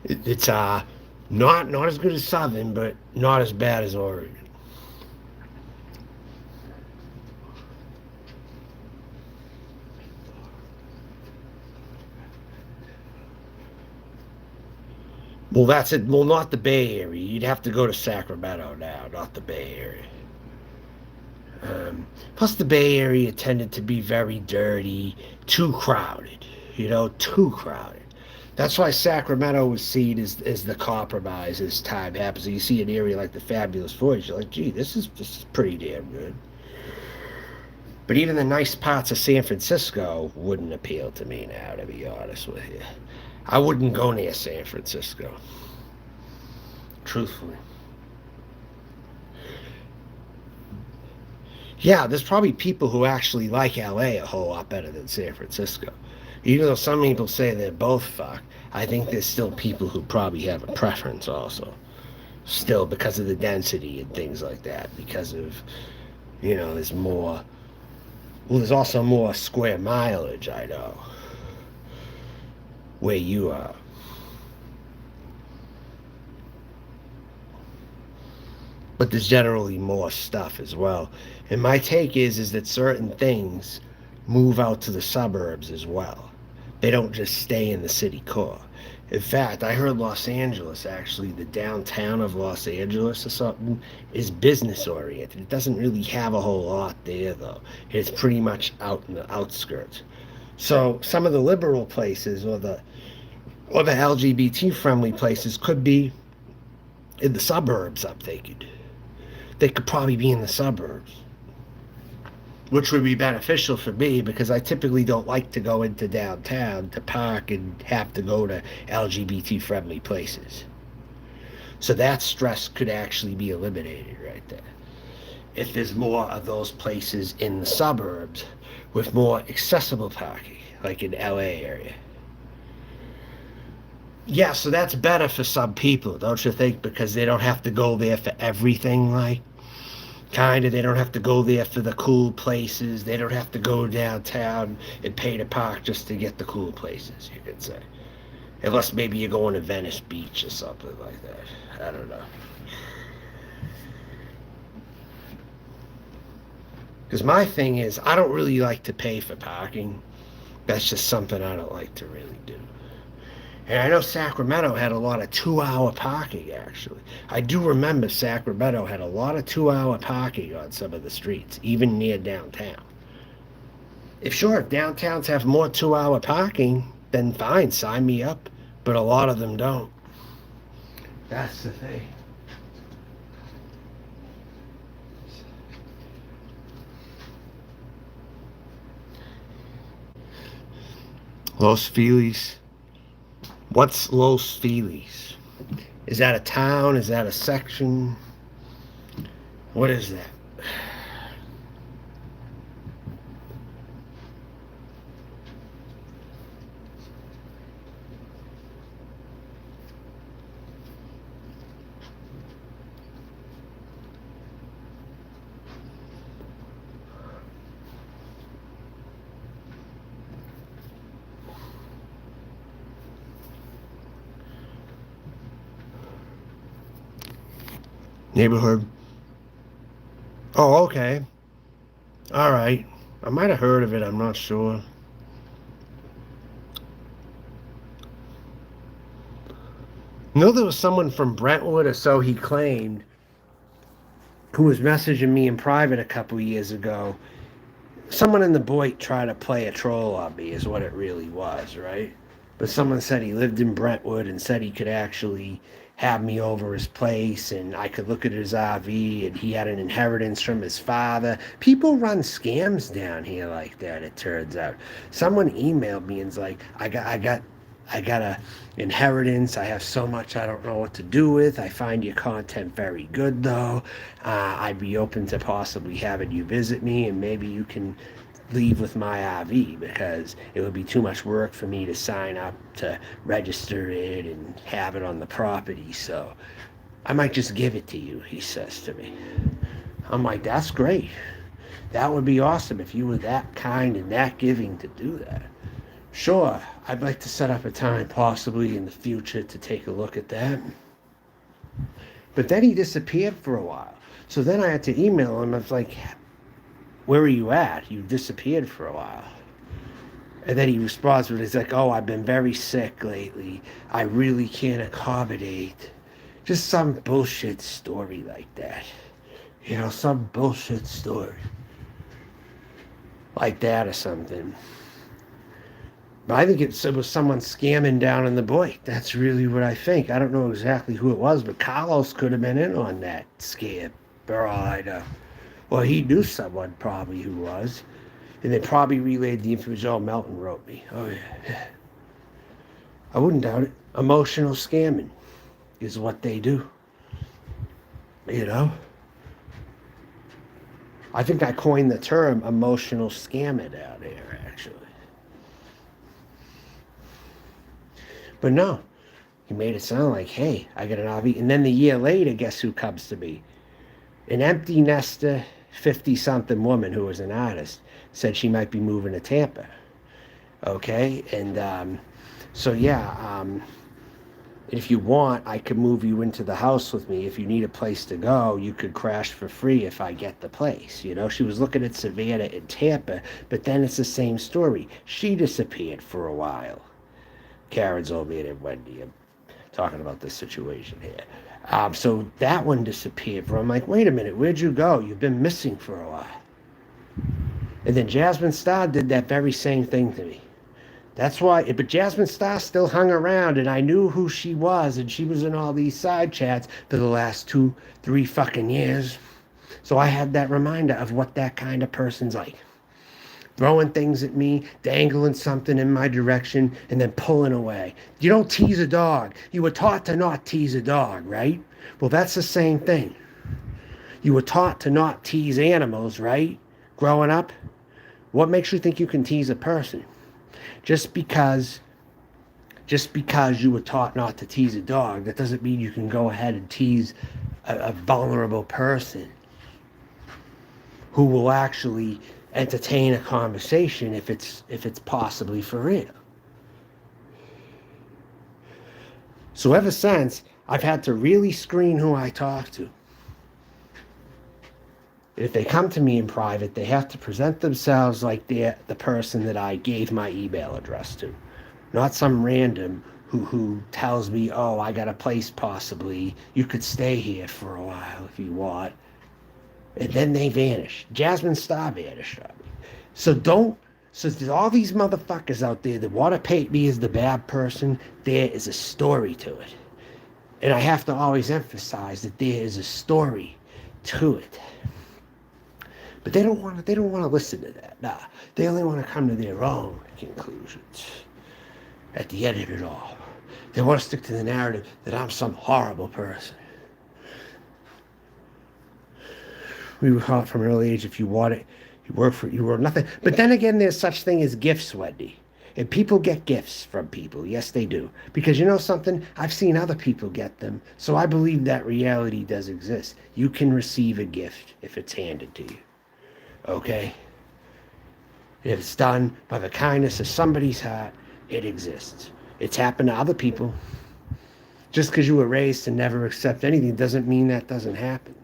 It's not as good as Southern, but not as bad as Oregon. Well, that's it. Well, not the Bay Area. You'd have to go to Sacramento now, not the Bay Area. Plus, the Bay Area tended to be very dirty, too crowded. Too crowded. That's why Sacramento was seen as the compromise as time happens. You see an area like the Fabulous Voyage, you're like, gee, this is pretty damn good. But even the nice parts of San Francisco wouldn't appeal to me now, to be honest with you. I wouldn't go near San Francisco, truthfully. Yeah, there's probably people who actually like LA a whole lot better than San Francisco. Even though some people say they're both fucked, I think there's still people who probably have a preference also. Still, because of the density and things like that. Because of, there's more. Well, there's also more square mileage, I know, where you are. But there's generally more stuff as well. And my take is that certain things move out to the suburbs as well. They don't just stay in the city core. In fact, I heard Los Angeles, actually, the downtown of Los Angeles or something, is business oriented. It doesn't really have a whole lot there, though. It's pretty much out in the outskirts. So some of the liberal places or the LGBT friendly places could be in the suburbs, I'm thinking. They could probably be in the suburbs, which would be beneficial for me because I typically don't like to go into downtown to park and have to go to LGBT friendly places. So that stress could actually be eliminated right there. If there's more of those places in the suburbs with more accessible parking, like in LA area. Yeah, so that's better for some people, don't you think? Because they don't have to go there for everything, like. Kind of, they don't have to go there for the cool places. They don't have to go downtown and pay to park just to get the cool places, you could say. Unless maybe you're going to Venice Beach or something like that. I don't know. Because my thing is, I don't really like to pay for parking. That's just something I don't like to really do. And I know Sacramento had a lot of 2-hour parking, actually. I do remember Sacramento had a lot of 2-hour parking on some of the streets, even near downtown. If downtowns have more 2-hour parking, then fine, sign me up. But a lot of them don't. That's the thing. Los Feliz. What's Los Feliz? Is that a town? Is that a section? What is that? Neighborhood? Oh, okay. All right. I might have heard of it. I'm not sure. There was someone from Brentwood, or so he claimed, who was messaging me in private a couple years ago. Someone in the BOYT tried to play a troll on me, is what it really was, right? But someone said he lived in Brentwood and said he could actually have me over his place and I could look at his RV and he had an inheritance from his father. People run scams down here like that, it turns out. Someone emailed me and's like, I got a inheritance. I have so much I don't know what to do with. I find your content very good though. I'd be open to possibly having you visit me and maybe you can leave with my RV because it would be too much work for me to sign up to register it and have it on the property. So I might just give it to you, he says to me. I'm like, that's great. That would be awesome if you were that kind and that giving to do that. Sure, I'd like to set up a time possibly in the future to take a look at that. But then he disappeared for a while. So then I had to email him. I was like, where are you at? You disappeared for a while. And then he responds with, he's like, oh, I've been very sick lately. I really can't accommodate. Just some bullshit story like that. You know, some bullshit story. Like that or something. But I think it was someone scamming down in the BOYT. That's really what I think. I don't know exactly who it was, but Carlos could have been in on that scam. For all I know. Well, he knew someone probably who was. And they probably relayed the information. Oh, Melton wrote me. Oh, yeah. I wouldn't doubt it. Emotional scamming is what they do. You know? I think I coined the term emotional scamming out there, actually. But no, he made it sound like, hey, I got an RV. And then the year later, guess who comes to me? An empty nester, 50-something woman who was an artist said she might be moving to Tampa. Okay, and so yeah, if you want, I could move you into the house with me. If you need a place to go, you could crash for free if I get the place. You know, she was looking at Savannah and Tampa, but then it's the same story. She disappeared for a while. Karen's old man and Wendy. I'm talking about this situation here. So that one disappeared. I'm like, wait a minute, where'd you go? You've been missing for a while. And then Jasmine Star did that very same thing to me. That's why, but Jasmine Star still hung around and I knew who she was and she was in all these side chats for the last 2-3 fucking years. So I had that reminder of what that kind of person's like. Throwing things at me, dangling something in my direction, and then pulling away. You don't tease a dog. You were taught to not tease a dog, right? Well, that's the same thing. You were taught to not tease animals, right? Growing up. What makes you think you can tease a person? Just because you were taught not to tease a dog, that doesn't mean you can go ahead and tease a vulnerable person who will actually entertain a conversation if it's possibly for real. So ever since, I've had to really screen who I talk to. If they come to me in private, they have to present themselves like they're the person that I gave my email address to. Not some random who tells me, oh, I got a place possibly. You could stay here for a while if you want. And then they vanish. Jasmine Star vanished on me. So there's all these motherfuckers out there that want to paint me as the bad person. There is a story to it. And I have to always emphasize that there is a story to it. But they don't want to listen to that. Nah, they only want to come to their own conclusions at the end of it all. They want to stick to the narrative that I'm some horrible person. We were taught from an early age, if you want it, you work for it, you work nothing. But then again, there's such thing as gifts, Wendy. And people get gifts from people. Yes, they do. Because you know something? I've seen other people get them. So I believe that reality does exist. You can receive a gift if it's handed to you. Okay? If it's done by the kindness of somebody's heart, it exists. It's happened to other people. Just because you were raised to never accept anything doesn't mean that doesn't happen.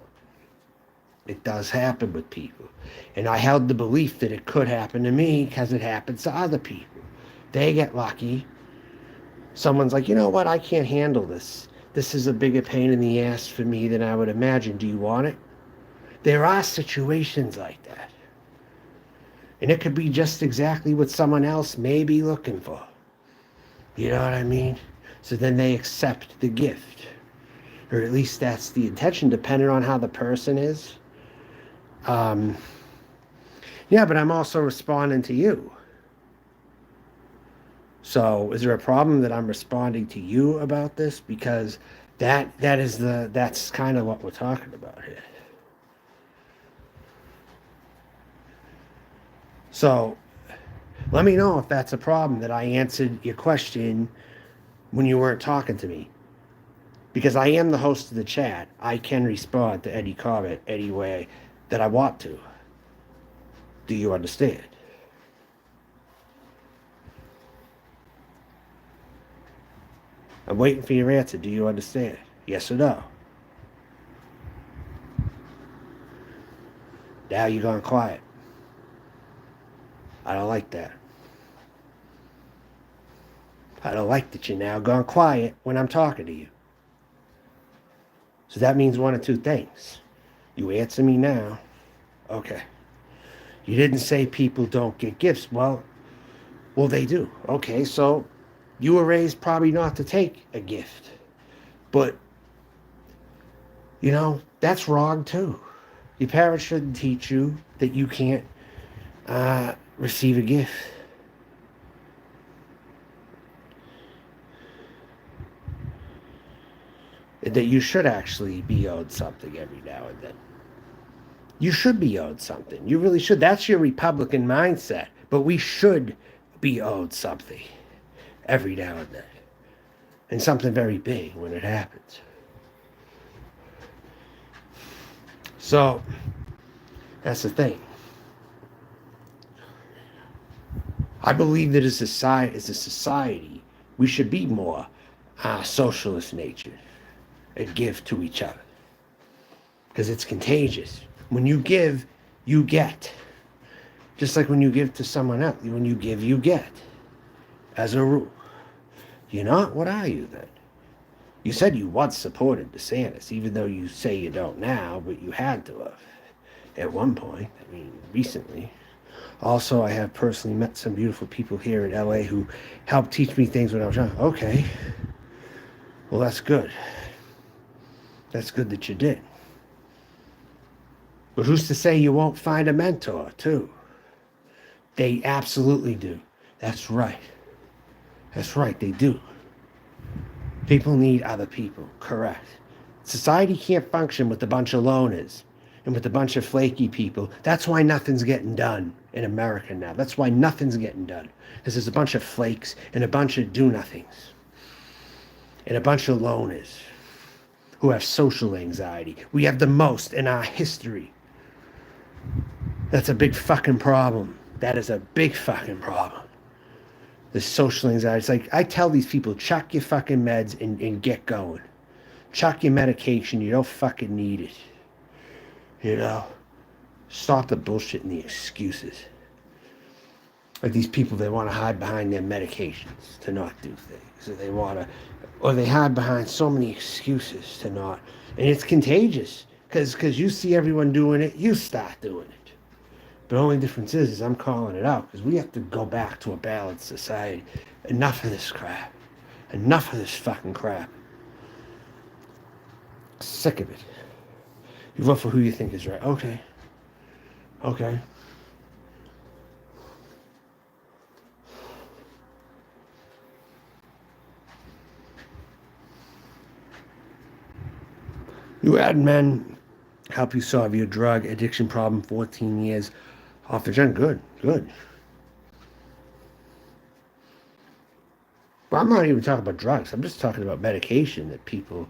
It does happen with people. And I held the belief that it could happen to me because it happens to other people. They get lucky. Someone's like, you know what? I can't handle this. This is a bigger pain in the ass for me than I would imagine. Do you want it? There are situations like that. And it could be just exactly what someone else may be looking for. You know what I mean? So then they accept the gift. or at least that's the intention, depending on how the person is. Yeah, but I'm also responding to you. So is there a problem that I'm responding to you about this? Because that's kind of what we're talking about here. So let me know if that's a problem that I answered your question when you weren't talking to me. Because I am the host of the chat. I can respond to any comment any way that I want to. Do you understand? I'm waiting for your answer. Do you understand? Yes or no? Now you're going quiet. I don't like that. I don't like that you're now gone quiet when I'm talking to you. So that means one of two things. You answer me now. Okay. You didn't say people don't get gifts. Well, they do. Okay, so you were raised probably not to take a gift. But, that's wrong too. Your parents shouldn't teach you that you can't receive a gift. That you should actually be owed something every now and then. You should be owed something. You really should. That's your Republican mindset. But we should be owed something every now and then. And something very big when it happens. So, that's the thing. I believe that as a society, we should be more socialist nature and give to each other. Because it's contagious. When you give, you get. Just like when you give to someone else. When you give, you get. As a rule. You're not? What are you then? You said you once supported DeSantis, even though you say you don't now, but you had to have. At one point. I mean, recently. Also, I have personally met some beautiful people here in LA who helped teach me things when I was young. Okay. Well, that's good. That's good that you did. But who's to say you won't find a mentor, too? They absolutely do. That's right. That's right, they do. People need other people, correct. Society can't function with a bunch of loners and with a bunch of flaky people. That's why nothing's getting done in America now. That's why nothing's getting done. Because there's a bunch of flakes and a bunch of do-nothings. And a bunch of loners who have social anxiety. We have the most in our history. That's a big fucking problem. That is a big fucking problem. The social anxiety. It's like, I tell these people, chuck your fucking meds and get going. Chuck your medication. You don't fucking need it. Stop the bullshit and the excuses. Like these people, they want to hide behind their medications to not do things. Or they hide behind so many excuses to not. And it's contagious. Because you see everyone doing it, you start doing it. The only difference is I'm calling it out because we have to go back to a balanced society. Enough of this crap. Enough of this fucking crap. Sick of it. You vote for who you think is right. Okay. You had men help you solve your drug addiction problem, 14 years off the gen. Good. Well, I'm not even talking about drugs. I'm just talking about medication that people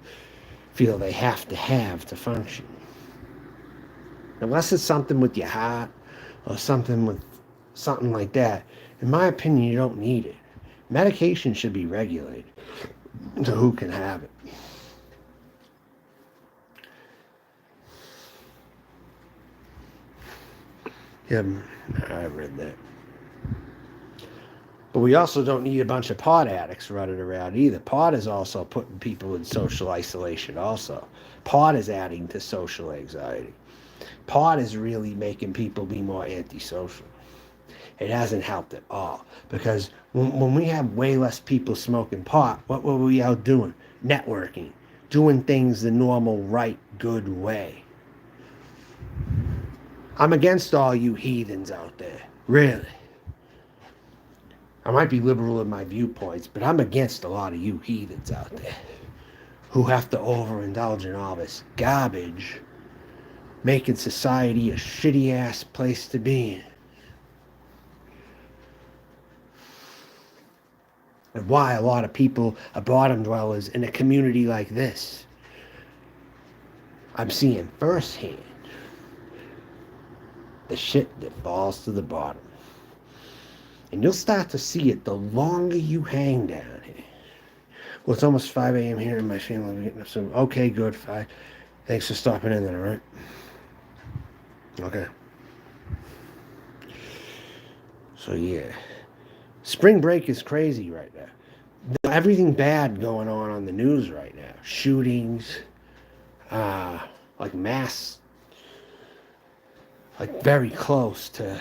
feel they have to function. Unless it's something with your heart or something like that, in my opinion, you don't need it. Medication should be regulated to who can have it. Yeah, I read that. But we also don't need a bunch of pot addicts running around either. Pot is also putting people in social isolation also. Pot is adding to social anxiety. Pot is really making people be more antisocial. It hasn't helped at all. Because when we have way less people smoking pot, what were we out doing? Networking. doing things the normal, right, good way. I'm against all you heathens out there. Really. I might be liberal in my viewpoints, but I'm against a lot of you heathens out there who have to overindulge in all this garbage, making society a shitty ass place to be in. And why a lot of people are bottom dwellers in a community like this. I'm seeing firsthand the shit that falls to the bottom. And you'll start to see it the longer you hang down here. Well, it's almost 5 a.m. here in my family. I'm getting up soon. Okay, good. 5. Thanks for stopping in then, all right? Okay. So, yeah. Spring break is crazy right now. Everything bad going on the news right now. Shootings, like mass, like very close to,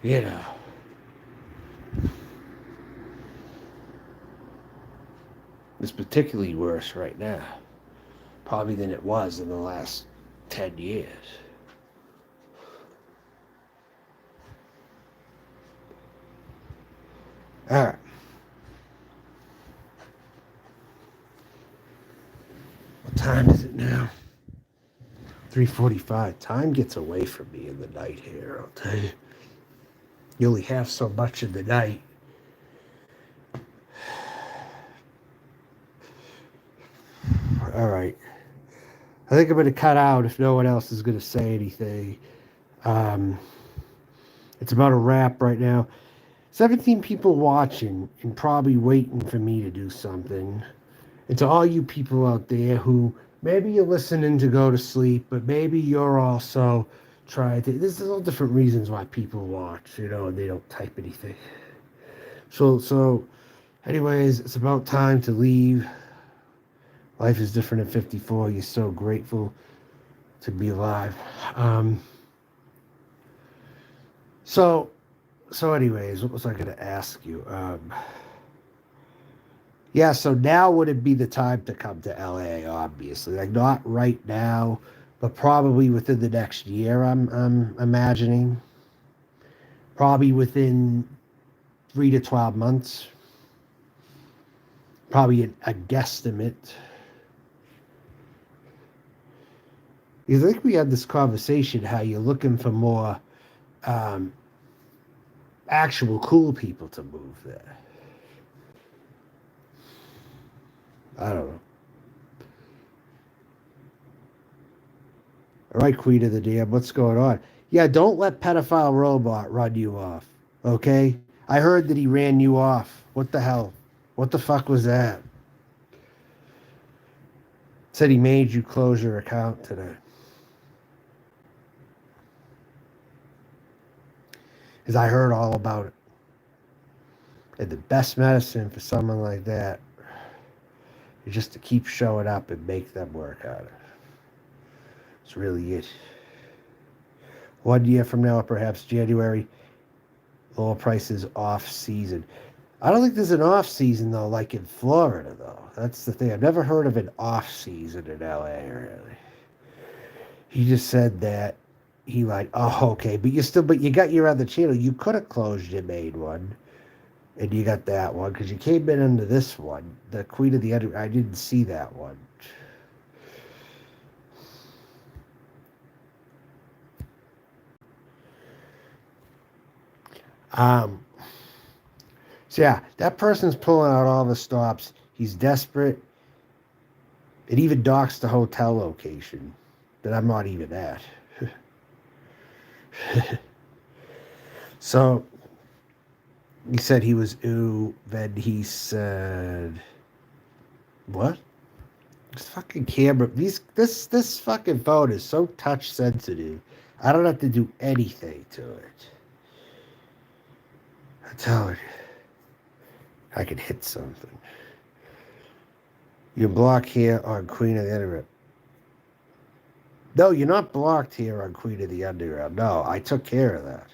you know. It's particularly worse right now, probably than it was in the last 10 years. All right. What time is it now? 3:45. Time gets away from me in the night here, I'll tell you. You only have so much in the night. All right. I think I'm going to cut out if no one else is going to say anything. It's about a wrap right now. 17 people watching and probably waiting for me to do something. And to all you people out there who maybe you're listening to go to sleep, but maybe you're also trying to. There's all different reasons why people watch, and they don't type anything. So, anyways, it's about time to leave. Life is different at 54. You're so grateful to be alive. So anyways, what was I going to ask you? Yeah, so now would it be the time to come to LA, obviously. Like, not right now, but probably within the next year, I'm imagining. Probably within 3 to 12 months. Probably a guesstimate. Because I think we had this conversation how you're looking for more actual cool people to move there. I don't know. All right, Queen of the Dam, what's going on? Yeah, don't let pedophile robot run you off, okay? I heard that he ran you off. What the hell? What the fuck was that? Said he made you close your account today. Because I heard all about it. And the best medicine for someone like that is just to keep showing up and make them work on it. It's really it. 1 year from now, or perhaps January, lower prices off season. I don't think there's an off season though, like in Florida though. That's the thing. I've never heard of an off season in LA really. He just said that okay, but you got your other channel. You could have closed your main one, and you got that one because you came in under this one, the Queen of the Under. I didn't see that one. So yeah, that person's pulling out all the stops. He's desperate. It even docks the hotel location that I'm not even at. So he said he was ooh, then he said what? This fucking camera, this fucking phone is so touch sensitive. I don't have to do anything to it. I'm telling you. I could hit something. You're blocked here on Queen of the Underground. No, you're not blocked here on Queen of the Underground. No, I took care of that.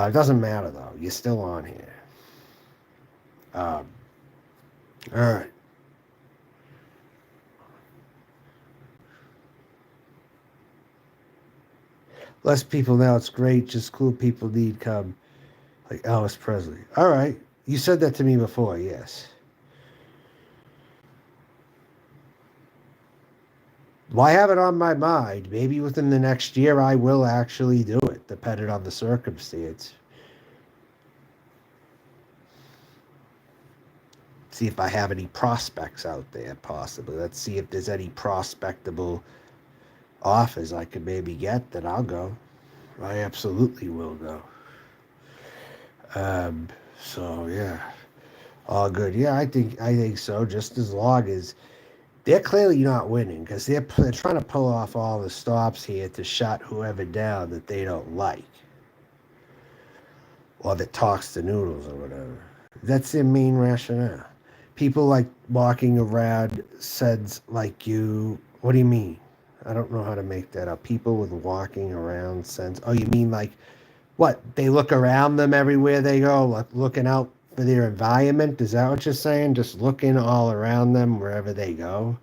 It doesn't matter, though. You're still on here. All right. Less people now, it's great. Just cool people need come. Like Elvis Presley. All right. You said that to me before, yes. Well, I have it on my mind. Maybe within the next year I will actually do it, depending on the circumstance. See if I have any prospects out there, possibly. Let's see if there's any prospectable offers I could maybe get, then I'll go. I absolutely will go. Um, so yeah, all good. Yeah, I think so. Just as long as they're clearly not winning, because they're trying to pull off all the stops here to shut whoever down that they don't like, or that talks to noodles or whatever. That's their main rationale. People like walking around says like you. What do you mean? I don't know how to make that up. People with walking around sense. Oh, you mean like what? They look around them everywhere they go, like looking out for their environment. Is that what you're saying? Just looking all around them wherever they go.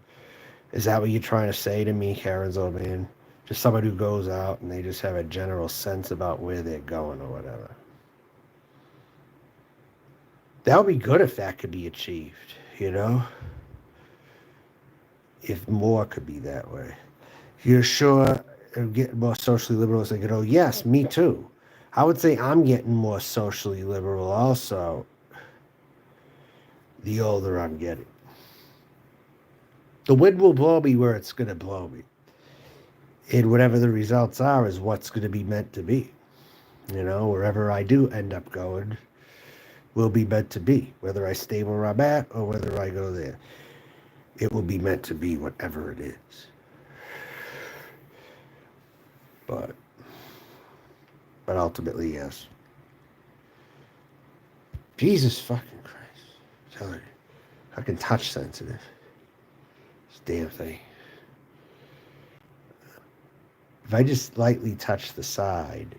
Is that what you're trying to say to me, Karen's old man? Just somebody who goes out and they just have a general sense about where they're going or whatever. That would be good if that could be achieved, you know? If more could be that way. You're sure getting more socially liberal as they go, yes, me too. I would say I'm getting more socially liberal also the older I'm getting. The wind will blow me where it's going to blow me. And whatever the results are is what's going to be meant to be. You know, wherever I do end up going will be meant to be. Whether I stay where I'm at or whether I go there. It will be meant to be whatever it is. But ultimately, yes. Jesus fucking Christ. I'm telling you. Fucking touch sensitive. This damn thing. If I just lightly touch the side.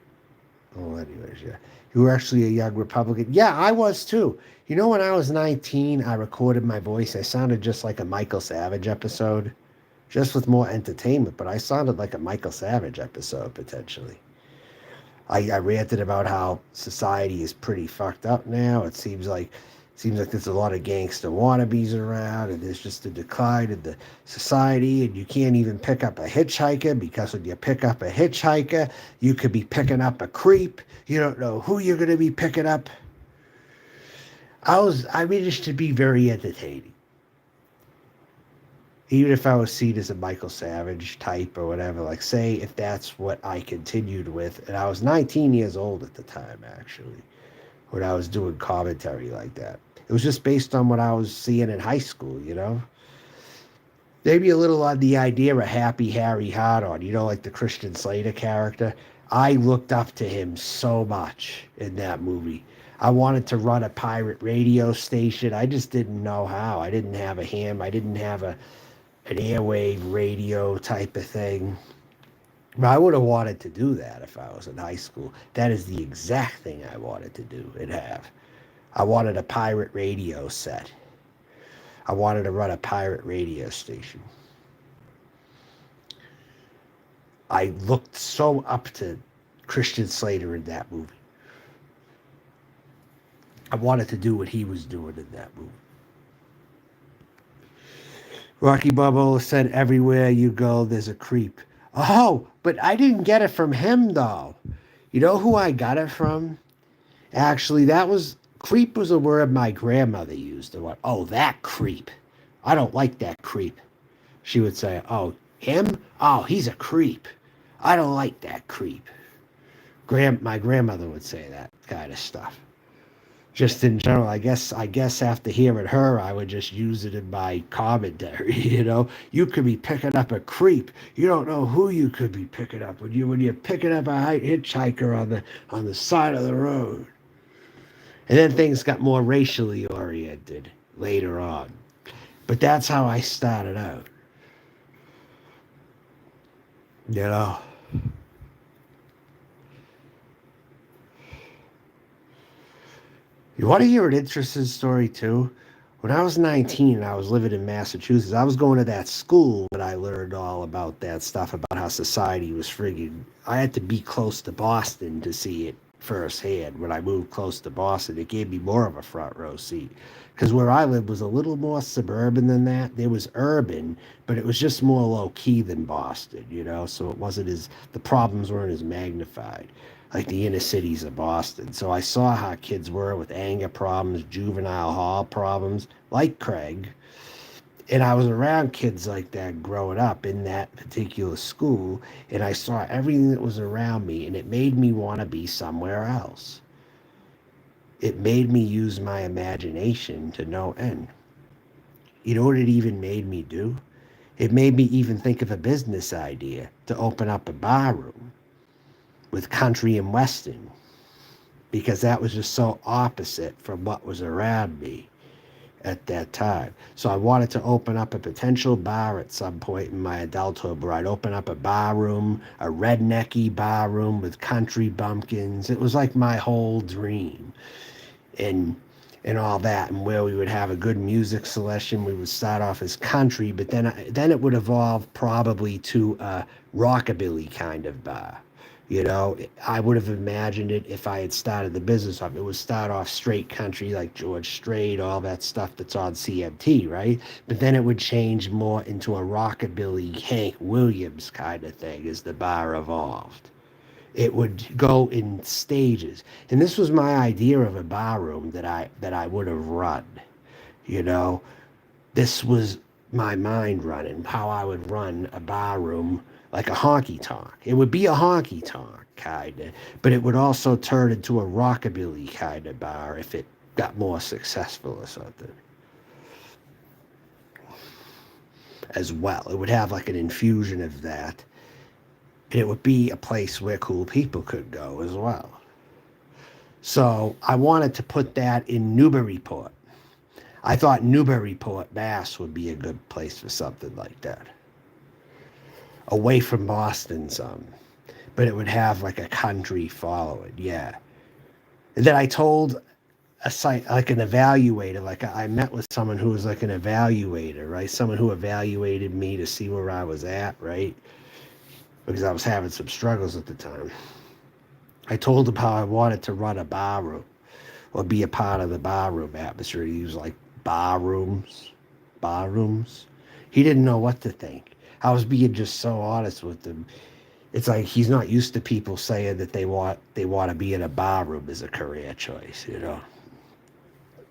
Well, anyways, yeah. You were actually a young Republican. Yeah, I was too. You know, when I was 19, I recorded my voice. I sounded just like a Michael Savage episode. Just with more entertainment, but I sounded like a Michael Savage episode, potentially. I ranted about how society is pretty fucked up now. It seems like there's a lot of gangster wannabes around, and there's just a decline in the society, and you can't even pick up a hitchhiker because when you pick up a hitchhiker, you could be picking up a creep. You don't know who you're going to be picking up. I managed to be very entertaining. Even if I was seen as a Michael Savage type or whatever, like say if that's what I continued with, and I was 19 years old at the time, actually, when I was doing commentary like that. It was just based on what I was seeing in high school, you know? Maybe a little on the idea of Happy Harry Hardon, you know, like the Christian Slater character. I looked up to him so much in that movie. I wanted to run a pirate radio station. I just didn't know how. I didn't have a ham. I didn't have an airwave radio type of thing. But I would have wanted to do that if I was in high school. That is the exact thing I wanted to do and have. I wanted a pirate radio set. I wanted to run a pirate radio station. I looked so up to Christian Slater in that movie. I wanted to do what he was doing in that movie. Rocky Bubble said, everywhere you go, there's a creep. Oh, but I didn't get it from him, though. You know who I got it from? Actually, creep was a word my grandmother used. Oh, that creep. I don't like that creep. She would say, oh, him? Oh, he's a creep. I don't like that creep. My grandmother would say that kind of stuff. Just in general, I guess after hearing her, I would just use it in my commentary. You know, you could be picking up a creep. You don't know who you could be picking up when you're picking up a hitchhiker on the side of the road. And then things got more racially oriented later on. But that's how I started out. You know. You want to hear an interesting story too? When I was 19 and I was living in Massachusetts, I was going to that school that I learned all about that stuff about how society was friggin'. I had to be close to Boston to see it firsthand. When I moved close to Boston, it gave me more of a front row seat. Because where I lived was a little more suburban than that. There was urban, but it was just more low key than Boston, you know? So it wasn't as, the problems weren't as magnified like the inner cities of Boston. So I saw how kids were with anger problems, juvenile hall problems, like Craig. And I was around kids like that growing up in that particular school, and I saw everything that was around me, and it made me want to be somewhere else. It made me use my imagination to no end. You know what it even made me do? It made me even think of a business idea to open up a bar room with country and western because that was just so opposite from what was around me at that time. So I wanted to open up a potential bar at some point in my adulthood where I'd open up a bar room, a rednecky bar room with country bumpkins. It was like my whole dream. And all that, and where we would have a good music selection. We would start off as country, but then it would evolve probably to a rockabilly kind of bar. You know, I would have imagined it if I had started the business up. It would start off straight country like George Strait, all that stuff that's on CMT, right? But then it would change more into a rockabilly Hank Williams kind of thing as the bar evolved. It would go in stages, and this was my idea of a bar room that I would have run. You know, this was my mind running how I would run a bar room like a honky tonk. It would be a honky tonk kind of, but it would also turn into a rockabilly kind of bar if it got more successful or something as well. It would have like an infusion of that, and it would be a place where cool people could go as well. So I wanted to put that in Newburyport. I thought Newburyport, Mass would be a good place for something like that. Away from Boston some. But it would have like a country following, yeah. And then I told a site, like an evaluator, like I met with someone who was like an evaluator, right? Someone who evaluated me to see where I was at, right? Because I was having some struggles at the time. I told him how I wanted to run a bar room or be a part of the bar room atmosphere. He was like, bar rooms, bar rooms. He didn't know what to think. I was being just so honest with him. It's like he's not used to people saying that they want to be in a bar room as a career choice, you know.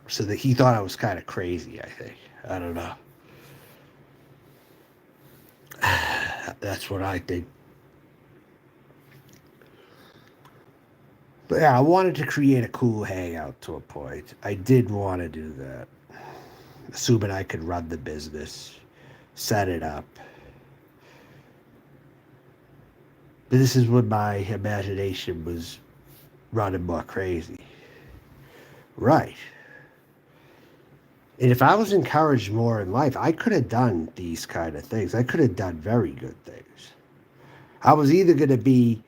So that he thought I was kind of crazy, I think. I don't know. That's what I think. But yeah, I wanted to create a cool hangout to a point. I did want to do that. Assuming I could run the business, set it up. But this is when my imagination was running more crazy. Right. And if I was encouraged more in life, I could have done these kind of things. I could have done very good things. I was either going to be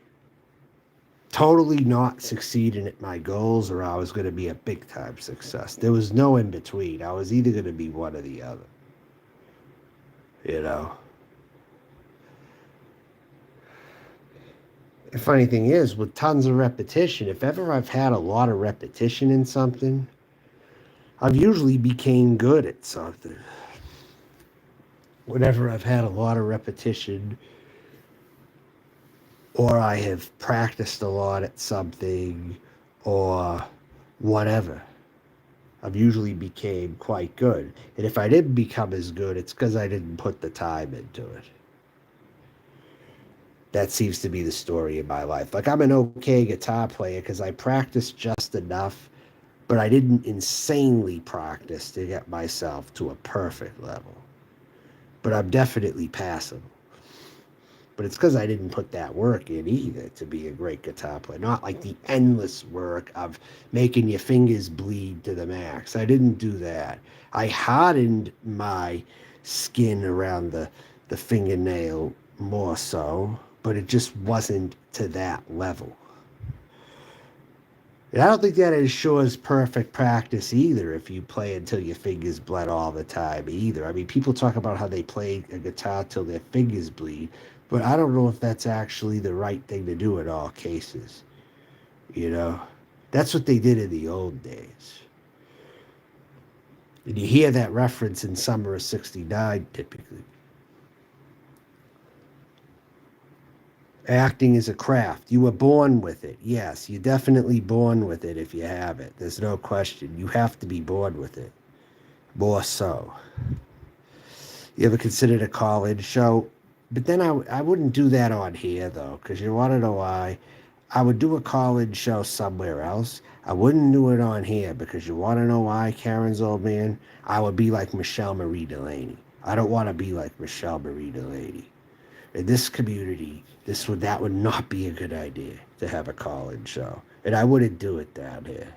totally not succeeding at my goals or I was going to be a big time success. There was no in between. I was either going to be one or the other. You know? The funny thing is, with tons of repetition, if ever I've had a lot of repetition in something, I've usually became good at something. Whenever I've had a lot of repetition or I have practiced a lot at something or whatever, I've usually became quite good. And if I didn't become as good, it's because I didn't put the time into it. That seems to be the story of my life. Like, I'm an okay guitar player because I practiced just enough, but I didn't insanely practice to get myself to a perfect level. But I'm definitely passable. But it's because I didn't put that work in either to be a great guitar player. Not like the endless work of making your fingers bleed to the max. I didn't do that. I hardened my skin around the fingernail more so, but it just wasn't to that level. And I don't think that ensures perfect practice either if you play until your fingers bled all the time either. I mean, people talk about how they play a guitar till their fingers bleed, but I don't know if that's actually the right thing to do in all cases. You know? That's what they did in the old days. And you hear that reference in Summer of 69 typically. Acting is a craft. You were born with it. Yes, you're definitely born with it if you have it. There's no question. You have to be born with it. More so. You ever considered a call-in show? But then I wouldn't do that on here, though, because you want to know why. I would do a call-in show somewhere else. I wouldn't do it on here because you want to know why, Karen's old man? I would be like Michelle Marie Delaney. I don't want to be like Michelle Marie Delaney. In this community, that would not be a good idea to have a call-in show. And I wouldn't do it down here.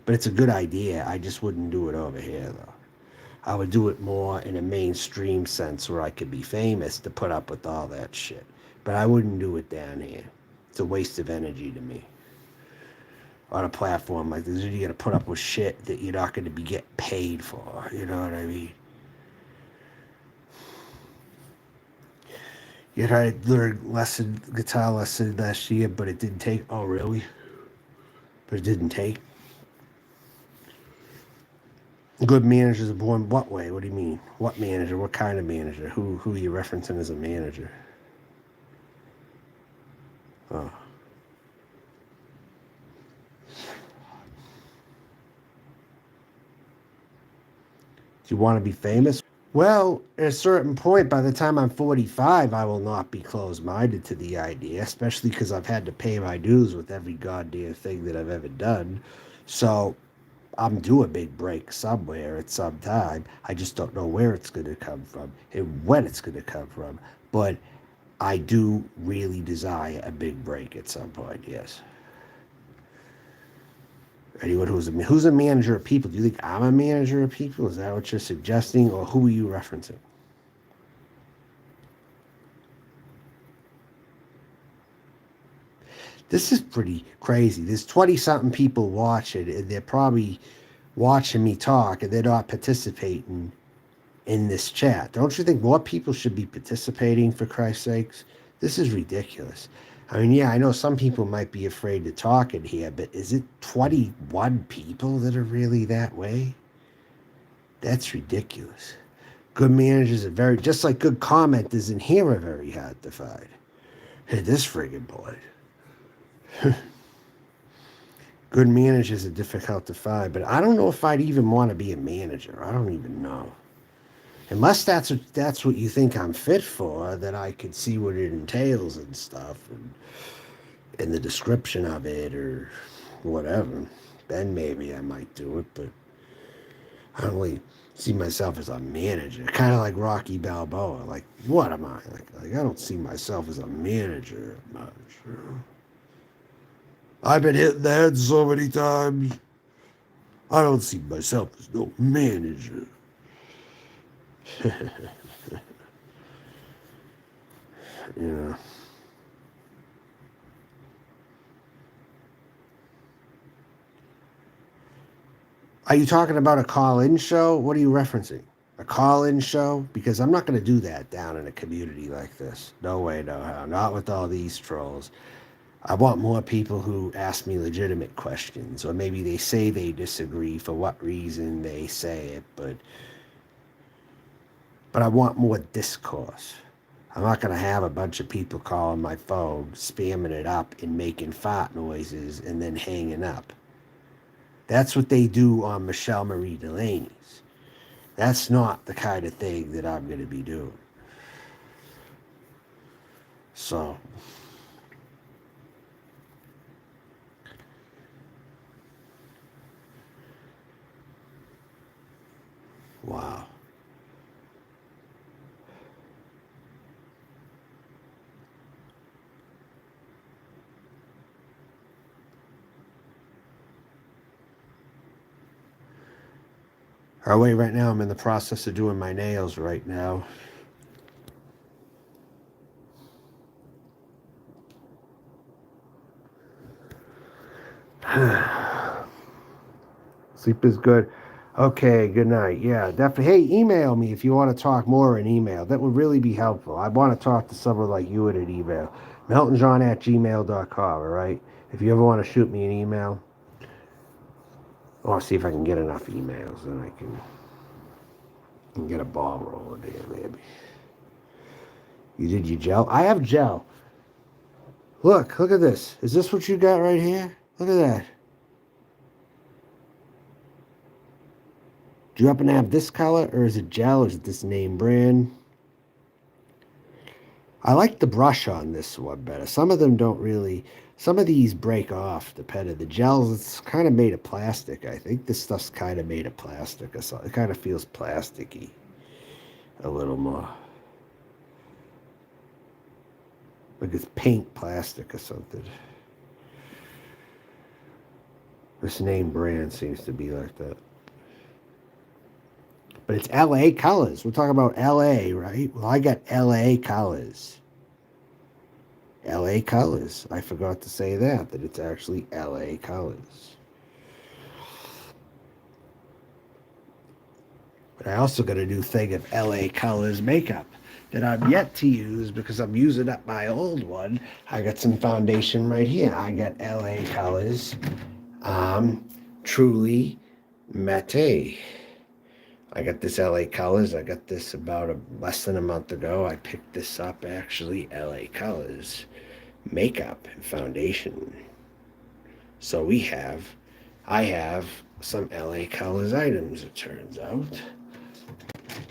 But it's a good idea. I just wouldn't do it over here, though. I would do it more in a mainstream sense where I could be famous to put up with all that shit. But I wouldn't do it down here. It's a waste of energy to me. On a platform like this, you gotta put up with shit that you're not gonna be getting paid for. You know what I mean? You know, I learned guitar lesson last year, but it didn't take. Oh, really? But it didn't take. Good managers are born what way? What do you mean? What manager? What kind of manager? Who are you referencing as a manager? Oh. Do you want to be famous? Well, at a certain point, by the time I'm 45, I will not be closed minded to the idea, especially because I've had to pay my dues with every goddamn thing that I've ever done. So I'm due a big break somewhere at some time. I just don't know where it's going to come from and when it's going to come from. But I do really desire a big break at some point, yes. Anyone who's a manager of people, do you think I'm a manager of people? Is that what you're suggesting, or who are you referencing? This is pretty crazy. There's 20 something people watching, and they're probably watching me talk, and they're not participating in this chat. Don't you think more people should be participating, for Christ's sakes? This is ridiculous. I mean, yeah, I know some people might be afraid to talk in here, but is it 21 people that are really that way? That's ridiculous. Good managers are very, just like good commenters in here are very hard to find. Hey, this friggin' boy. Good managers are difficult to find, but I don't know if I'd even want to be a manager. I don't even know. Unless that's what you think I'm fit for, that I could see what it entails and stuff, and the description of it or whatever. Then maybe I might do it, but I don't really see myself as a manager. Kind of like Rocky Balboa. Like, what am I? Like I don't see myself as a manager much. You know? I've been hit in the head so many times. I don't see myself as no manager. You know. Are you talking about a call-in show? What are you referencing? A call-in show? Because I'm not going to do that down in a community like this. No way, no how. Not with all these trolls. I want more people who ask me legitimate questions, or maybe they say they disagree for what reason they say it, but I want more discourse. I'm not going to have a bunch of people calling my phone, spamming it up, and making fart noises, and then hanging up. That's what they do on Michelle Marie Delaney's. That's not the kind of thing that I'm going to be doing. So, wow. Oh, wait, right now I'm in the process of doing my nails right now. Sleep is good. Okay, good night. Yeah, definitely. Hey, email me if you want to talk more in email. That would really be helpful. I want to talk to someone like you in an email. MeltonJohn@gmail.com, all right? If you ever want to shoot me an email, I want to see if I can get enough emails and I can get a ball rolling here, maybe. You did your gel? I have gel. Look at this. Is this what you got right here? Look at that. Do you happen to have this color, or is it gel, or is it this name brand? I like the brush on this one better. Some of them don't really, some of these break off depending. The gels, it's kind of made of plastic. I think this stuff's kind of made of plastic or something. It kind of feels plasticky a little more. Like it's paint plastic or something. This name brand seems to be like that. But it's LA colors. We're talking about LA, right? Well, I got LA colors. LA colors. I forgot to say that it's actually LA colors. But I also got a new thing of LA colors makeup that I'm yet to use because I'm using up my old one. I got some foundation right here. I got LA colors. Truly Matte. I got this LA Colors. I got this about less than a month ago. I picked this up, actually, LA Colors makeup and foundation. So I have some LA Colors items, it turns out.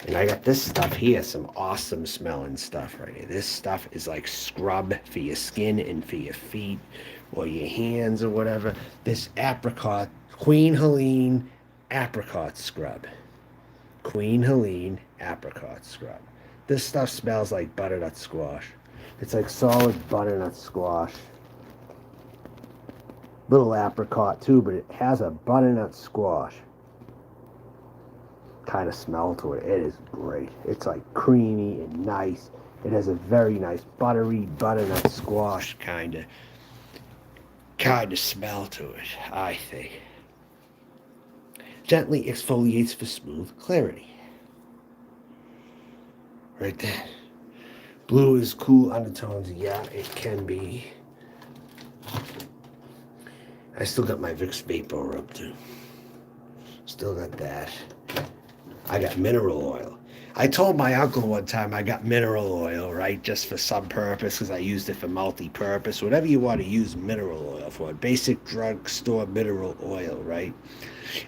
And I got this stuff here, some awesome smelling stuff right here. This stuff is like scrub for your skin and for your feet or your hands or whatever. This apricot, Queen Helene apricot scrub. Queen Helene apricot scrub. This stuff smells like butternut squash. It's like solid butternut squash. Little apricot too, but it has a butternut squash kind of smell to it. It is great. It's like creamy and nice. It has a very nice buttery butternut squash kind of smell to it, I think. Gently exfoliates for smooth clarity. Right there. Blue is cool undertones. Yeah, it can be. I still got my Vicks Vapor Rub too. Still got that. I got mineral oil. I told my uncle one time I got mineral oil, right, just for some purpose, because I used it for multi-purpose, whatever you want to use mineral oil for. Basic drugstore mineral oil, right?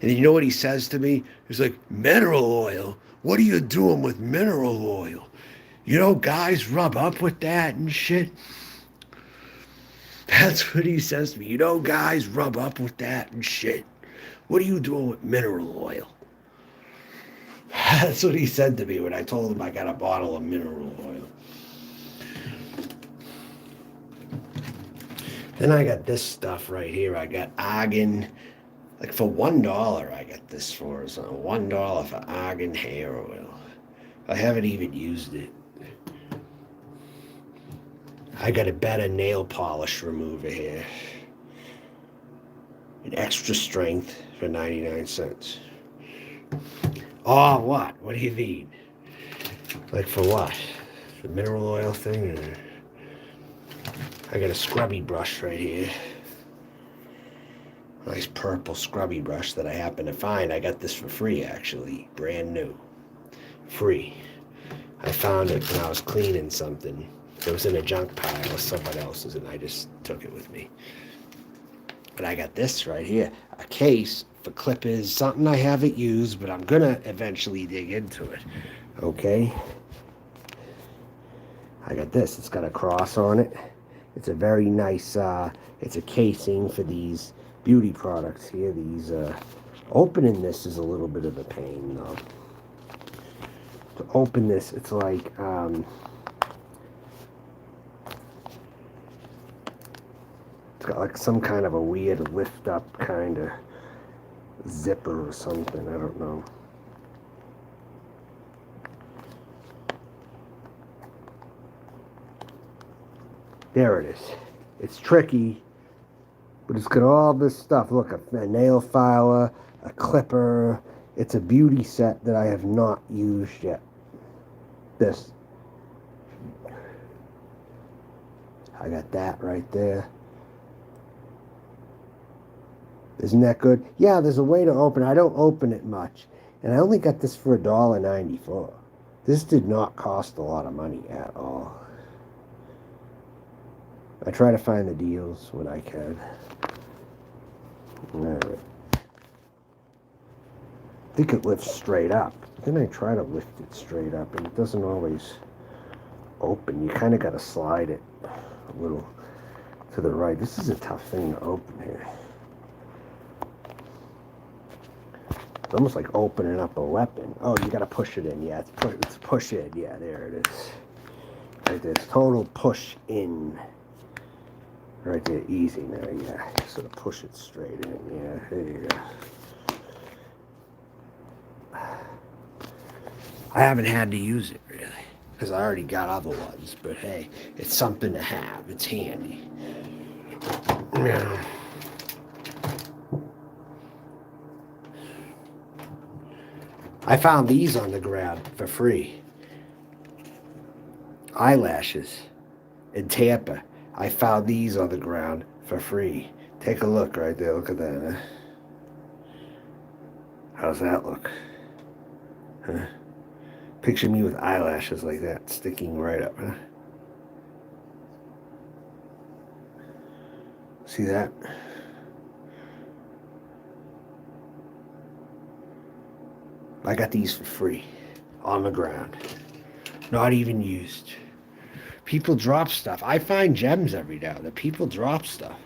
And then you know what he says to me? He's like, mineral oil? What are you doing with mineral oil? You know, guys rub up with that and shit. That's what he says to me. You know, guys rub up with that and shit. What are you doing with mineral oil? That's what he said to me when I told him I got a bottle of mineral oil. Then I got this stuff right here. I got argan. Like for $1 I got this for. So $1 for argan hair oil. I haven't even used it. I got a better nail polish remover here. An extra strength for 99 cents. Oh, what? What do you mean? Like for what? The mineral oil thing? Or... I got a scrubby brush right here. Nice purple scrubby brush that I happen to find. I got this for free, actually. Brand new. Free. I found it when I was cleaning something. It was in a junk pile of someone else's, and I just took it with me. But I got this right here. A case for clippers. Something I haven't used, but I'm going to eventually dig into it. Okay? I got this. It's got a cross on it. It's a very nice, it's a casing for these beauty products here. These, opening this is a little bit of a pain, though. To open this, it's like, it's got like some kind of a weird lift up kind of zipper or something. I don't know. There it is. It's tricky, but it's got all this stuff. Look, a nail filer, a clipper. It's a beauty set that I have not used yet. This. I got that right there. Isn't that good? Yeah, there's a way to open it. I don't open it much. And I only got this for $1.94. This did not cost a lot of money at all. I try to find the deals when I can. Alright. I think it lifts straight up. Then I try to lift it straight up, and it doesn't always open. You kind of got to slide it a little to the right. This is a tough thing to open here. It's almost like opening up a weapon. Oh, you got to push it in. Yeah, it's push in. Yeah, there it is. Right there. It's total push in. Right there, easy now. Yeah, sort of push it straight in. Yeah, there you go. I haven't had to use it really, because I already got other ones. But hey, it's something to have. It's handy. Yeah. I found these on the ground for free. Eyelashes in Tampa. I found these on the ground for free. Take a look right there. Look at that. Huh? How's that look? Huh? Picture me with eyelashes like that sticking right up. Huh? See that? I got these for free on the ground. Not even used. People drop stuff. I find gems every now and then. People drop stuff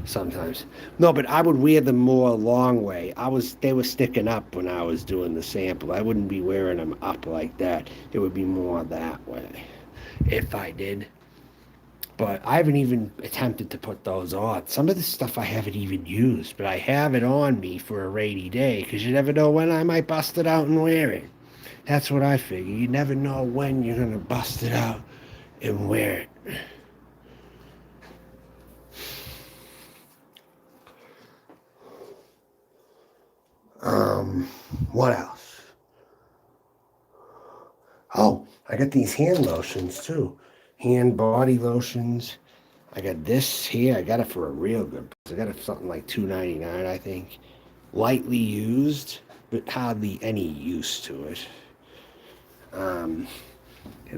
sometimes. No, but I would wear them more long way. They were sticking up when I was doing the sample. I wouldn't be wearing them up like that. It would be more that way if I did. But I haven't even attempted to put those on. Some of the stuff I haven't even used, but I have it on me for a rainy day because you never know when I might bust it out and wear it. That's what I figure. You never know when you're going to bust it out and wear it. What else? Oh, I got these hand lotions too. Hand body lotions. I got this here. I got it for a real good price. I got it for something like $2.99, I think. Lightly used, but hardly any use to it. And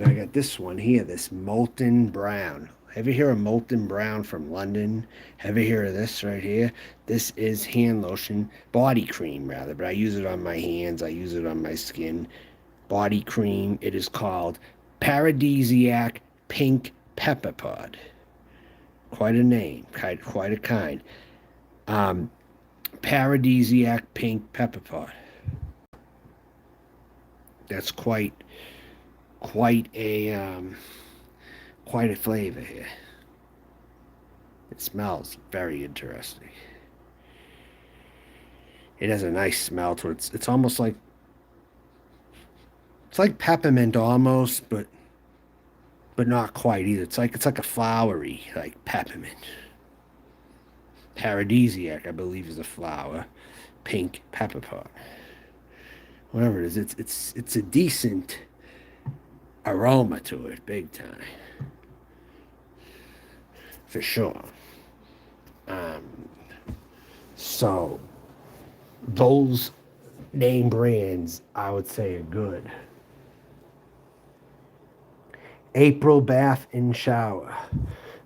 I got this one here, this Molten Brown. Ever hear of Molten Brown from London? Ever hear of this right here? This is hand lotion, body cream rather, but I use it on my hands, I use it on my skin. Body cream, it is called Paradisiac Pink Pepper Pod. Quite a name, quite a kind. Paradisiac Pink Pepper Pod. That's quite a flavor here. It smells very interesting. It has a nice smell to it. It's almost like peppermint almost, but not quite either. It's like a flowery like peppermint. Paradisiac, I believe, is a flower. Pink pepper pod. Whatever it is, it's a decent aroma to it, big time. For sure. So those name brands I would say are good. April Bath and Shower.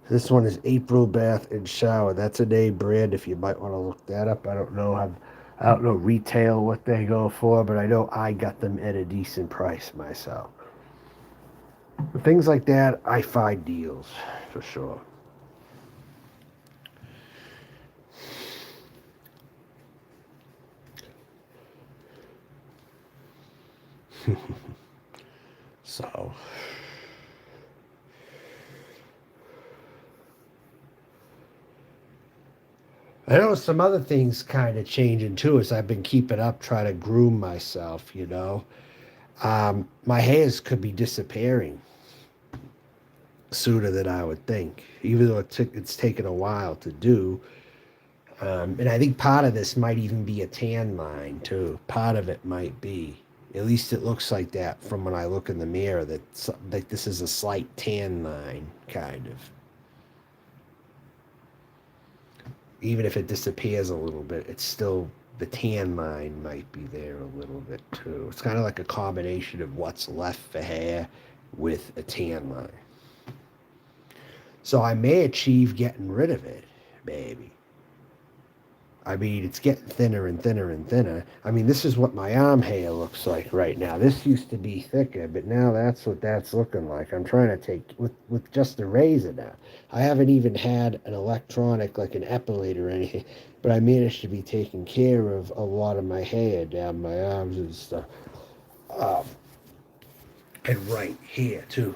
This one is April Bath and Shower. That's a name brand if you might want to look that up. I don't know retail what they go for, but I know I got them at a decent price myself. Things like that, I find deals for sure. So I know some other things kind of changing too as I've been keeping up, trying to groom myself, you know. My hairs could be disappearing sooner than I would think, even though it's taken a while to do. And I think part of this might even be a tan line too. Part of it might be. At least it looks like that from when I look in the mirror. That like this is a slight tan line, kind of. Even if it disappears a little bit, it's still the tan line might be there a little bit too. It's kind of like a combination of what's left for hair with a tan line. So I may achieve getting rid of it, maybe. I mean, it's getting thinner and thinner and thinner. I mean, this is what my arm hair looks like right now. This used to be thicker, but now that's what that's looking like. I'm trying to take with just a razor now. I haven't even had an electronic like an epilate or anything, but I managed to be taking care of a lot of my hair down my arms and stuff. Um, and right here too.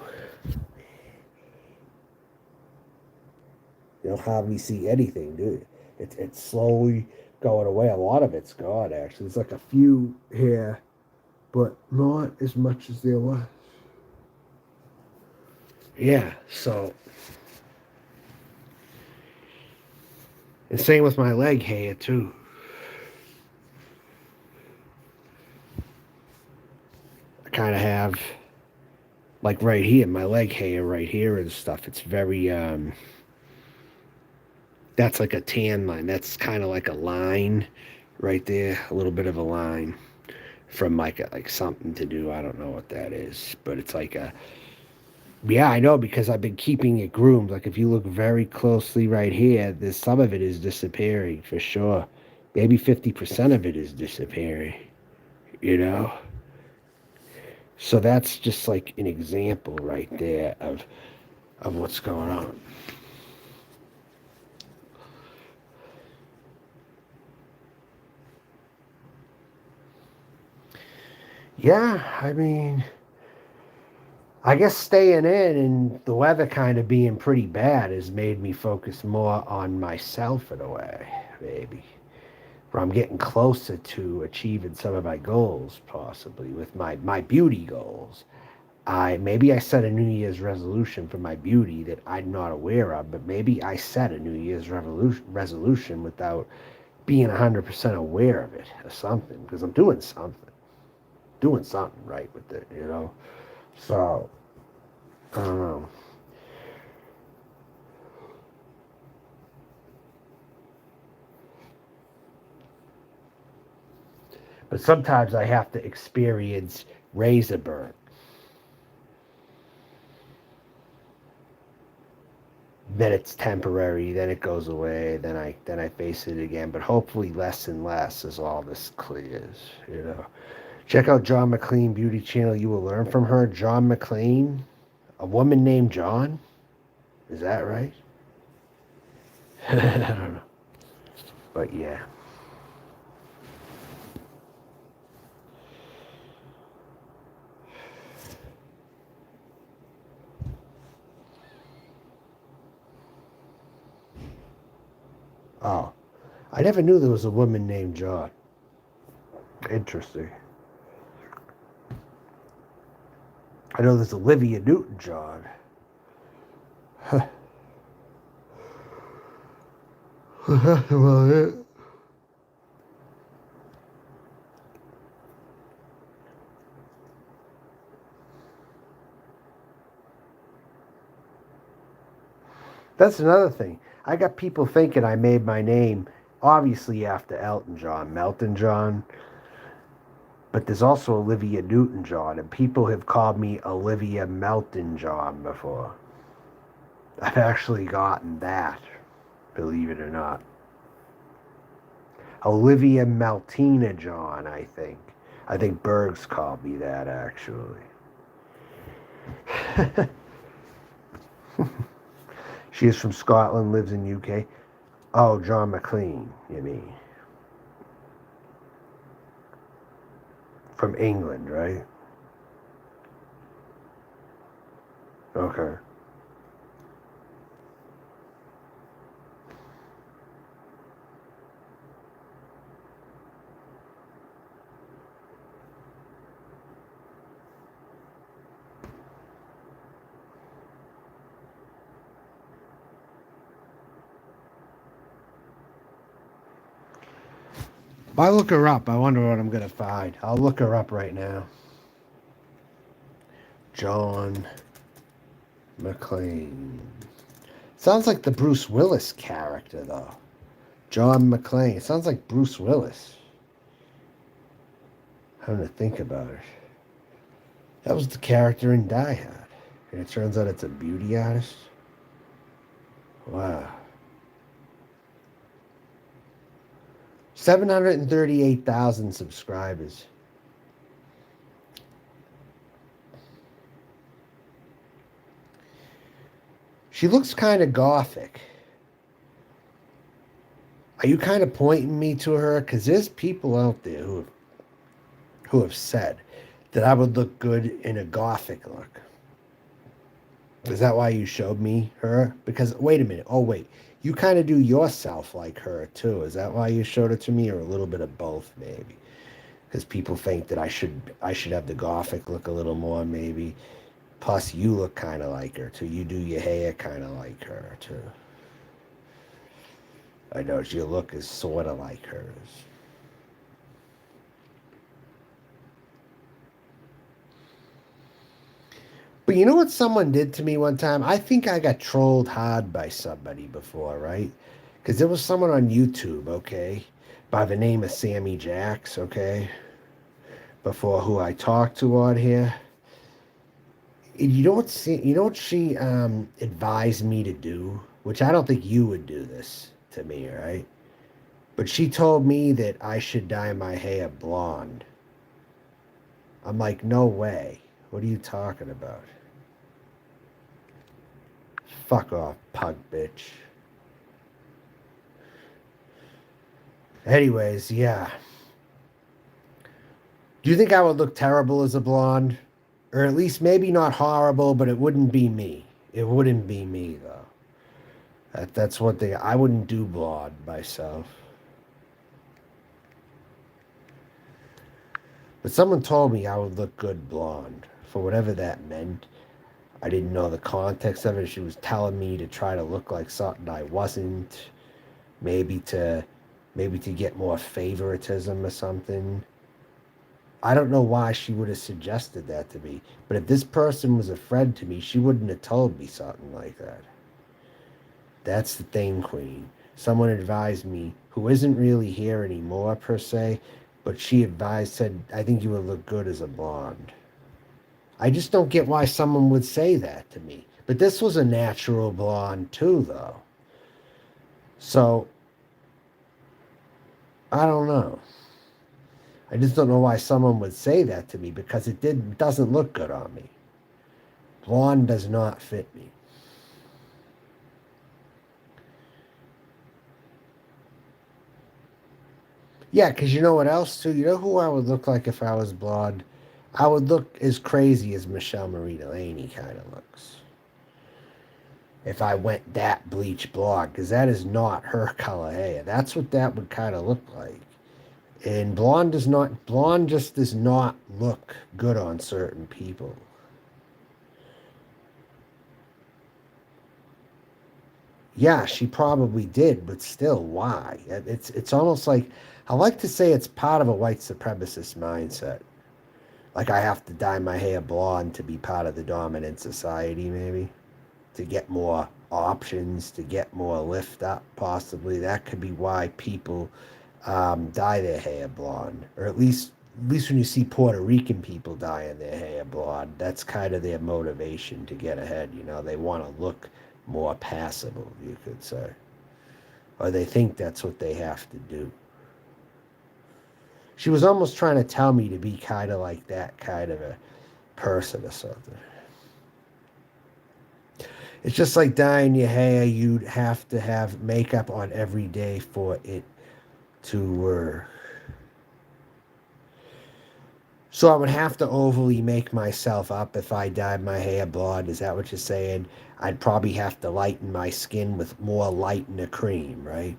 You'll hardly see anything, do you? It's slowly going away. A lot of it's gone, actually. There's like a few here, but not as much as there was. Yeah, so. And same with my leg hair, too. I kind of have, like right here, my leg hair right here and stuff. It's very, that's like a tan line. That's kind of like a line right there, a little bit of a line from like something to do. I don't know what that is, but it's like a. Yeah, I know because I've been keeping it groomed. Like if you look very closely right here, there's some of it is disappearing for sure. Maybe 50% of it is disappearing, you know? So that's just like an example right there of what's going on. Yeah, I mean, I guess staying in and the weather kind of being pretty bad has made me focus more on myself in a way, maybe. Where I'm getting closer to achieving some of my goals, possibly with my beauty goals. I set a New Year's resolution for my beauty that I'm not aware of, but maybe I set a New Year's resolution without being 100% aware of it or something because I'm doing something right with it, you know. So I don't know. But sometimes I have to experience razor burn. Then it's temporary, then it goes away, then I face it again. But hopefully less and less as all this clears, you know. Check out John McLean Beauty Channel. You will learn from her. John McLean, a woman named John. Is that right? I don't know. But yeah. Oh, I never knew there was a woman named John. Interesting. I know there's Olivia Newton-John. That's about it. That's another thing. I got people thinking I made my name obviously after Elton John, Melton John, but there's also Olivia Newton-John, and people have called me Olivia Melton John before. I've actually gotten that, believe it or not. Olivia Meltina John, I think. I think Berg's called me that actually. She is from Scotland, lives in UK. Oh, John McLean, you mean? From England, right? Okay. I look her up, I wonder what I'm gonna find. I'll look her up right now. John McClane. Sounds like the Bruce Willis character, though. John McClane. It sounds like Bruce Willis. Having to think about it. That was the character in Die Hard. And it turns out it's a beauty artist. Wow. 738,000 subscribers. She looks kind of gothic. Are you kind of pointing me to her? Because there's people out there who have said that I would look good in a gothic look. Is that why you showed me her? Because, wait a minute. Oh, wait. You kind of do yourself like her, too. Is that why you showed it to me? Or a little bit of both, maybe? Because people think that I should have the gothic look a little more, maybe. Plus, you look kind of like her, too. You do your hair kind of like her, too. I know your look is sort of like hers. But you know what someone did to me one time? I think I got trolled hard by somebody before, right? Because there was someone on YouTube, okay, by the name of Sammy Jacks, okay, before who I talked to on here. You know what she advised me to do, which I don't think you would do this to me, right? But she told me that I should dye my hair blonde. I'm like, no way. What are you talking about? Fuck off, pug bitch. Anyways, yeah. Do you think I would look terrible as a blonde? Or at least maybe not horrible, but it wouldn't be me. It wouldn't be me, though. That's one thing. I wouldn't do blonde myself. But someone told me I would look good blonde, for whatever that meant. I didn't know the context of it. She was telling me to try to look like something I wasn't. Maybe to get more favoritism or something. I don't know why she would have suggested that to me. But if this person was a friend to me, she wouldn't have told me something like that. That's the thing, Queen. Someone advised me, who isn't really here anymore per se, but she said, I think you would look good as a blonde. I just don't get why someone would say that to me. But this was a natural blonde too, though. So, I don't know. I just don't know why someone would say that to me, because it doesn't look good on me. Blonde does not fit me. Yeah, because you know what else, too? You know who I would look like if I was blonde? I would look as crazy as Michelle Marie Delaney kind of looks. If I went that bleach blonde, because that is not her color hair. That's what that would kind of look like. And blonde just does not look good on certain people. Yeah, she probably did, but still, why? It's almost like, I like to say it's part of a white supremacist mindset. Like I have to dye my hair blonde to be part of the dominant society, maybe. To get more options, to get more lift up, possibly. That could be why people dye their hair blonde. Or at least when you see Puerto Rican people dyeing their hair blonde, that's kind of their motivation to get ahead. You know, they want to look more passable, you could say. Or they think that's what they have to do. She was almost trying to tell me to be kind of like that kind of a person or something. It's just like dyeing your hair. You'd have to have makeup on every day for it to work. So I would have to overly make myself up if I dyed my hair blonde. Is that what you're saying? I'd probably have to lighten my skin with more lightener cream, right?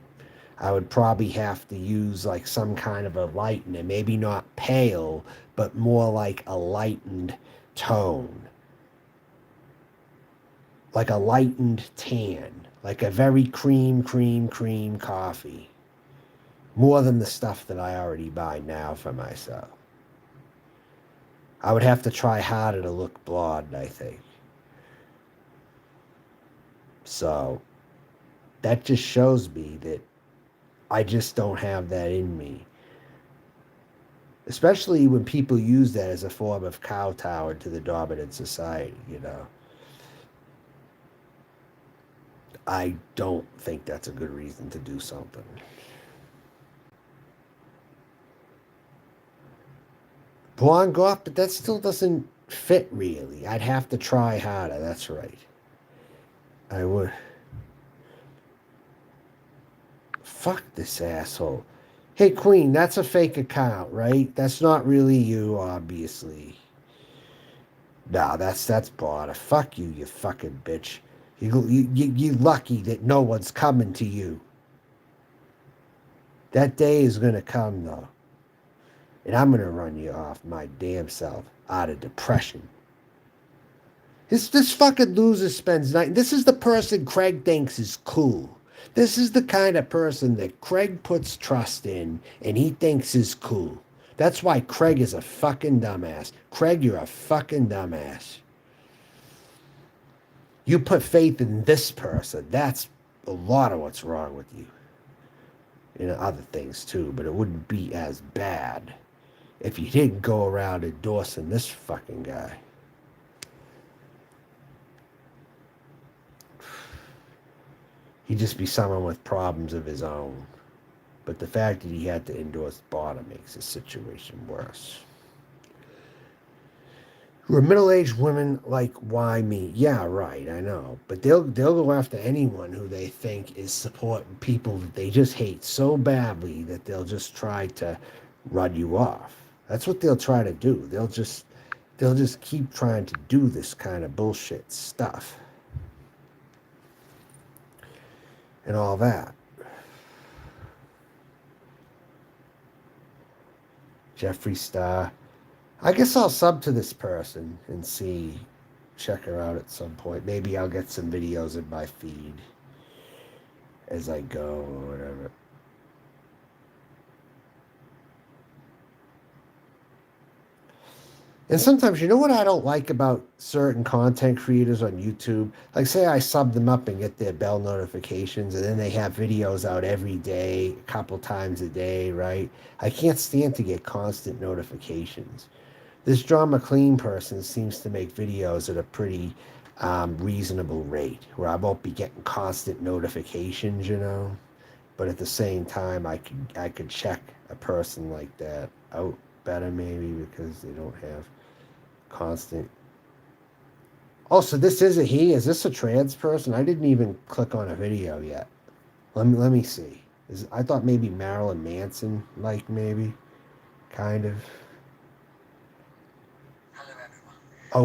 I would probably have to use like some kind of a lightener, maybe not pale, but more like a lightened tone. Like a lightened tan, like a very cream coffee. More than the stuff that I already buy now for myself. I would have to try harder to look blonde, I think. So that just shows me that I just don't have that in me. Especially when people use that as a form of kowtow to the dominant society, you know. I don't think that's a good reason to do something. Blonde goth, but that still doesn't fit really. I'd have to try harder, that's right. I would. Fuck this asshole. Hey, Queen, that's a fake account, right? That's not really you, obviously. Nah, that's Barter. Fuck you, you fucking bitch. You lucky that no one's coming to you. That day is gonna come, though. And I'm gonna run you off my damn self out of depression. This fucking loser spends night. This is the person Craig thinks is cool. This is the kind of person that Craig puts trust in and he thinks is cool. That's why Craig is a fucking dumbass. Craig, you're a fucking dumbass. You put faith in this person. That's a lot of what's wrong with you. And other things too, but it wouldn't be as bad if you didn't go around endorsing this fucking guy. He'd just be someone with problems of his own. But the fact that he had to endorse Barter makes the situation worse. Were middle-aged women like, why me? Yeah, right, I know. But they'll go after anyone who they think is supporting people that they just hate so badly that they'll just try to run you off. That's what they'll try to do. They'll just keep trying to do this kind of bullshit stuff. And all that. Jeffree Star. I guess I'll sub to this person and check her out at some point. Maybe I'll get some videos in my feed as I go or whatever. And sometimes, you know what I don't like about certain content creators on YouTube? Like, say I sub them up and get their bell notifications, and then they have videos out every day, a couple times a day, right? I can't stand to get constant notifications. This John McLean person seems to make videos at a pretty reasonable rate, where I won't be getting constant notifications, you know? But at the same time, I could check a person like that out better maybe because they don't have constant. Oh, so this is a he? Is this a trans person? I didn't even click on a video yet. Let me see. I thought maybe Marilyn Manson, like maybe, kind of. Hello everyone.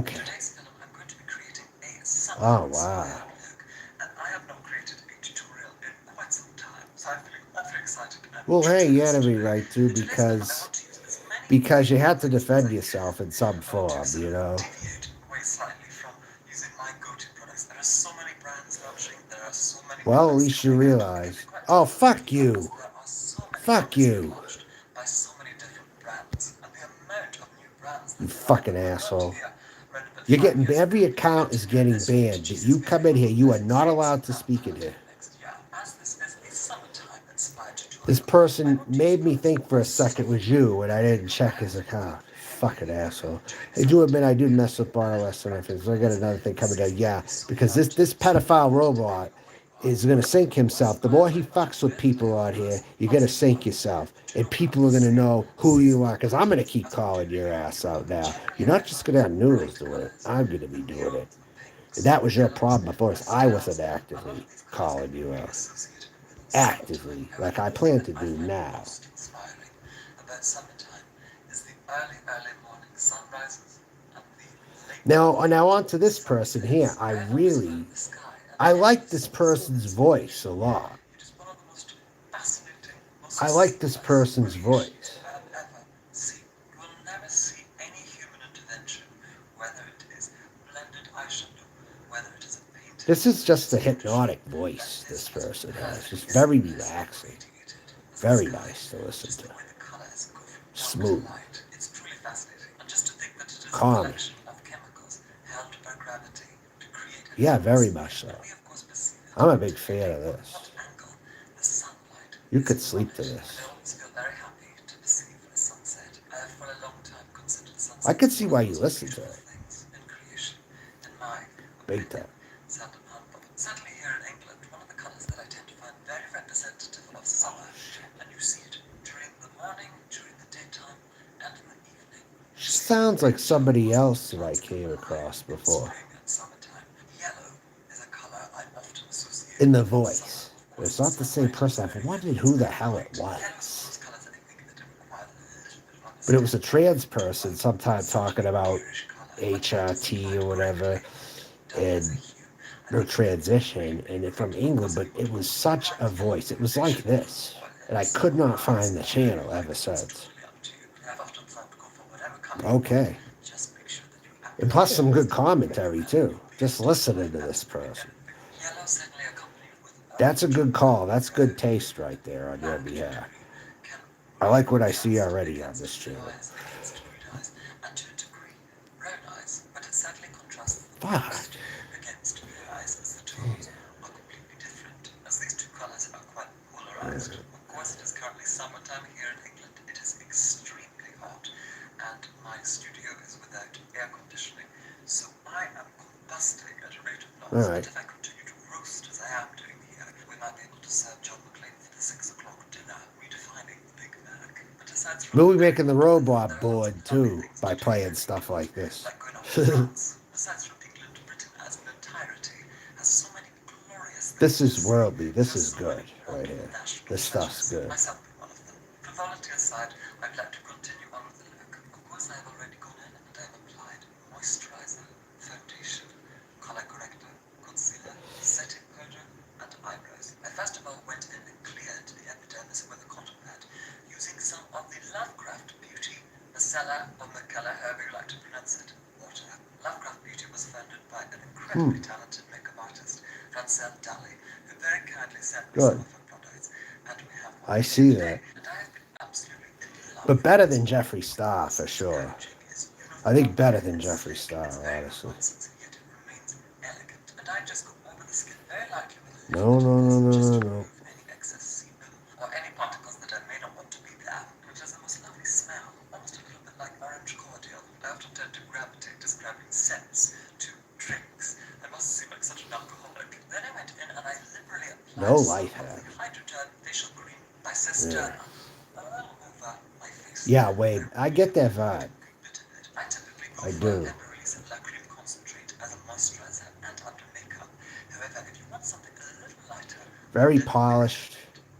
Okay. In today's film, I'm going to be creating a summer Oh wow. look, and I have not created a tutorial in quite some time, so I'm feeling awfully excited. Well, hey, you had every today. right to In today's film, I because want to use as many you had to techniques defend as I yourself can. in some I want form, to you know. deviate away slightly from using my go-to products. There are so many brands launching. There are so many. Well, at products least you coming out. realize. Oh, fuck you. There are so many Fuck products being you. launched by so many different brands, and the amount of new brands You that fucking asshole. You're getting, every account is getting banned. But you come in here, you are not allowed to speak in here. This person made me think for a second it was you when I didn't check his account. Fucking asshole. I do admit I do mess with Bar less than I think. So I got another thing coming down. Yeah, because this pedophile robot is going to sink himself. The more he fucks with people out here, you're going to sink yourself. And people are going to know who you are. Because I'm going to keep calling your ass out now. You're not just going to have noodles doing it. I'm going to be doing it. And that was your problem before. I wasn't actively calling you out. Actively, like I plan to do now. Now on to this person here. I like this person's voice a lot. I like this person's voice. This is just a hypnotic voice this person has. Just very relaxing. Very nice to listen just to. the way the colors go from dark Smooth. to light. It's truly fascinating. And just to think that it is a Calming. collection of chemicals held by gravity to create a Yeah, very atmosphere. much so. And we of course perceive it. I'm a big fan of Depending on this. what angle the sunlight You is could from sleep to it. this. And I always feel very happy to perceive a sunset. I have for a long time considered sunsets I could see one why of the you most listen to beautiful it. things in creation, in my Big opinion. time. Certainly here in England, one of the colours that I tend to find very representative of summer, and you see it during the morning, during the daytime, and in the evening. Sounds like somebody else that I came across In before. spring and summertime, yellow is a colour I often associate In the with summer. voice. Of course, It's not the same sunlight is person. very I've wondered vivid, who it's the very hell it bright. Yellow is one of was. those colours that I think that require a little bit of But it was a understanding. trans person sometime Such talking a about garish colour, but that is HRT or applied whatever correctly, done as a and hue. I her think that it's transition really, and really it from effective. Of England, course, but we it would was want to such a practical voice. It was like implementation. this. Well, And I some could not eyes find the are very channel light. ever It's since. totally up to you. I've often found to go for whatever colour you want. Okay. Just make sure that you And plus some good understand commentary too. you'll be Just able to listening apply to that this person. yellow certainly accompanied with That's a orange good or call. That's good red, taste right there on your black behalf. jewelry can I really like what I see contrast already on against this blue channel. eyes, against green eyes, and to a degree, brown eyes, but it sadly contrasts the Fuck. most against blue eyes as the tones are completely different, as these two colors are quite polarized. Of course, it is currently summertime here in England. It is extremely hot, and my studio is without air conditioning, so I am combusting at a rate of knots. All right. And if I continue to roast as I am doing here, we might be able to serve John McClane for the 6 o'clock dinner, redefining the Big Mac. But aside from We'll be the making the there robot are lots of bored lovely too things by to do here playing in stuff England, like this. like going off to France. Besides from England, Britain as an entirety has so many glorious things This to is see. worldly. This There's is so good many right here. national This stuff's treasures, good. myself being one of them. Frivolity aside, I'd like to continue on with the look. Of course, I have already gone in and I have applied moisturizer, foundation, color corrector, concealer, setting powder, and eyebrows. I first of all went in and cleared the epidermis with a cotton pad using some of the Lovecraft Beauty, Macella or Macella, however you like to pronounce it, water. Lovecraft Beauty was founded by an incredibly talented makeup artist, Francel Daly, who very kindly sent me Good. some of her products, and we have one I here see today. that. And I have been absolutely in love But with better this than one. Jeffree Star for This sure. packaging is I think uniform, better than it's Jeffree sleek, Star, it's very honestly. nonsense, and yet it remains elegant. And I just go over the skin very lightly with a No, little bit no, of no, this, no, just no, to no. remove any excess sebum or any particles that I may not want to be there. It has the most lovely smell, almost a little bit like orange cordial. I often tend to gravitate describing scents to drinks. I must seem like such an alcoholic. Then I went in and I liberally applied No some life of hack. the Hydroderm facial cream by Cisterna all over my face. Yeah, Wade, I get that vibe. I typically go I for do. Emery's La Cream Concentrate as a moisturizer and under makeup. However, if you want something a little lighter, Very then polished.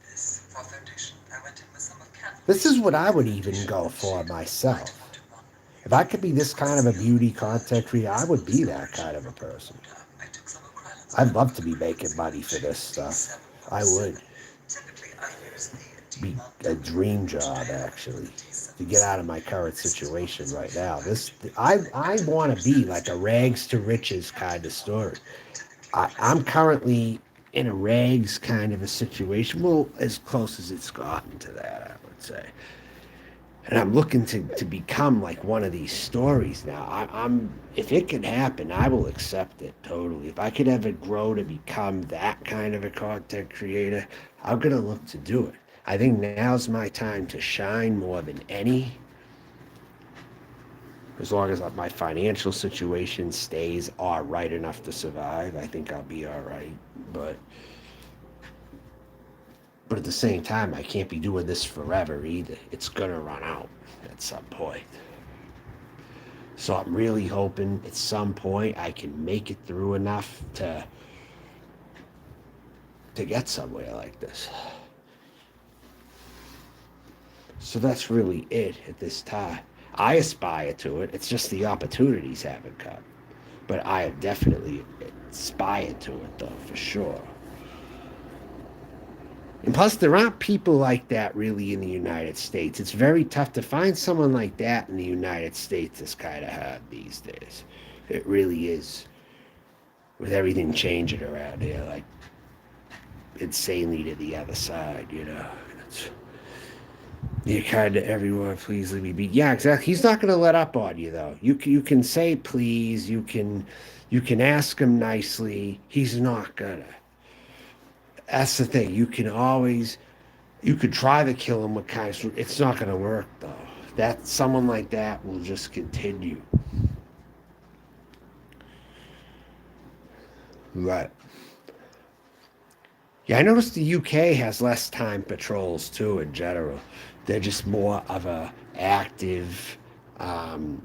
this for foundation, I went in with some of Cat This is what I would foundation even go in the for shade myself. Light 41. If I could be this kind of a beauty content creator, I This would be that discoloration kind of a from person. water. I took some of Krylan's I'd love to be Coconut making money for Concealer this stuff. I 7.7. would. Typically, I use the Be D1. a dream job, Today, actually, the to get out of my current situation right now. I want to be like a rags to riches kind of story. I'm currently in a rags kind of a situation. Well, as close as it's gotten to that, I would say. And I'm looking to become like one of these stories now. I'm if it can happen, I will accept it totally. If I could ever grow to become that kind of a content creator, I'm gonna look to do it. I think now's my time to shine more than any. As long as my financial situation stays all right enough to survive, I think I'll be all right. But at the same time, I can't be doing this forever either. It's gonna run out at some point. So I'm really hoping at some point I can make it through enough to get somewhere like this. So that's really it at this time. I aspire to it. It's just the opportunities haven't come. But I have definitely aspired to it though, for sure. And plus, there aren't people like that really in the United States. It's very tough to find someone like that in the United States. It's kind of hard these days. It really is. With everything changing around here, like insanely to the other side, you know. You're kind to everyone. Please leave me be. Yeah, exactly. He's not going to let up on you, though. You can say please. You can ask him nicely. He's not gonna. That's the thing. You could try to kill him with kindness. It's not going to work, though. That someone like that will just continue. Right. Yeah, I noticed the UK has less time patrols too. In general, they're just more of a active, um,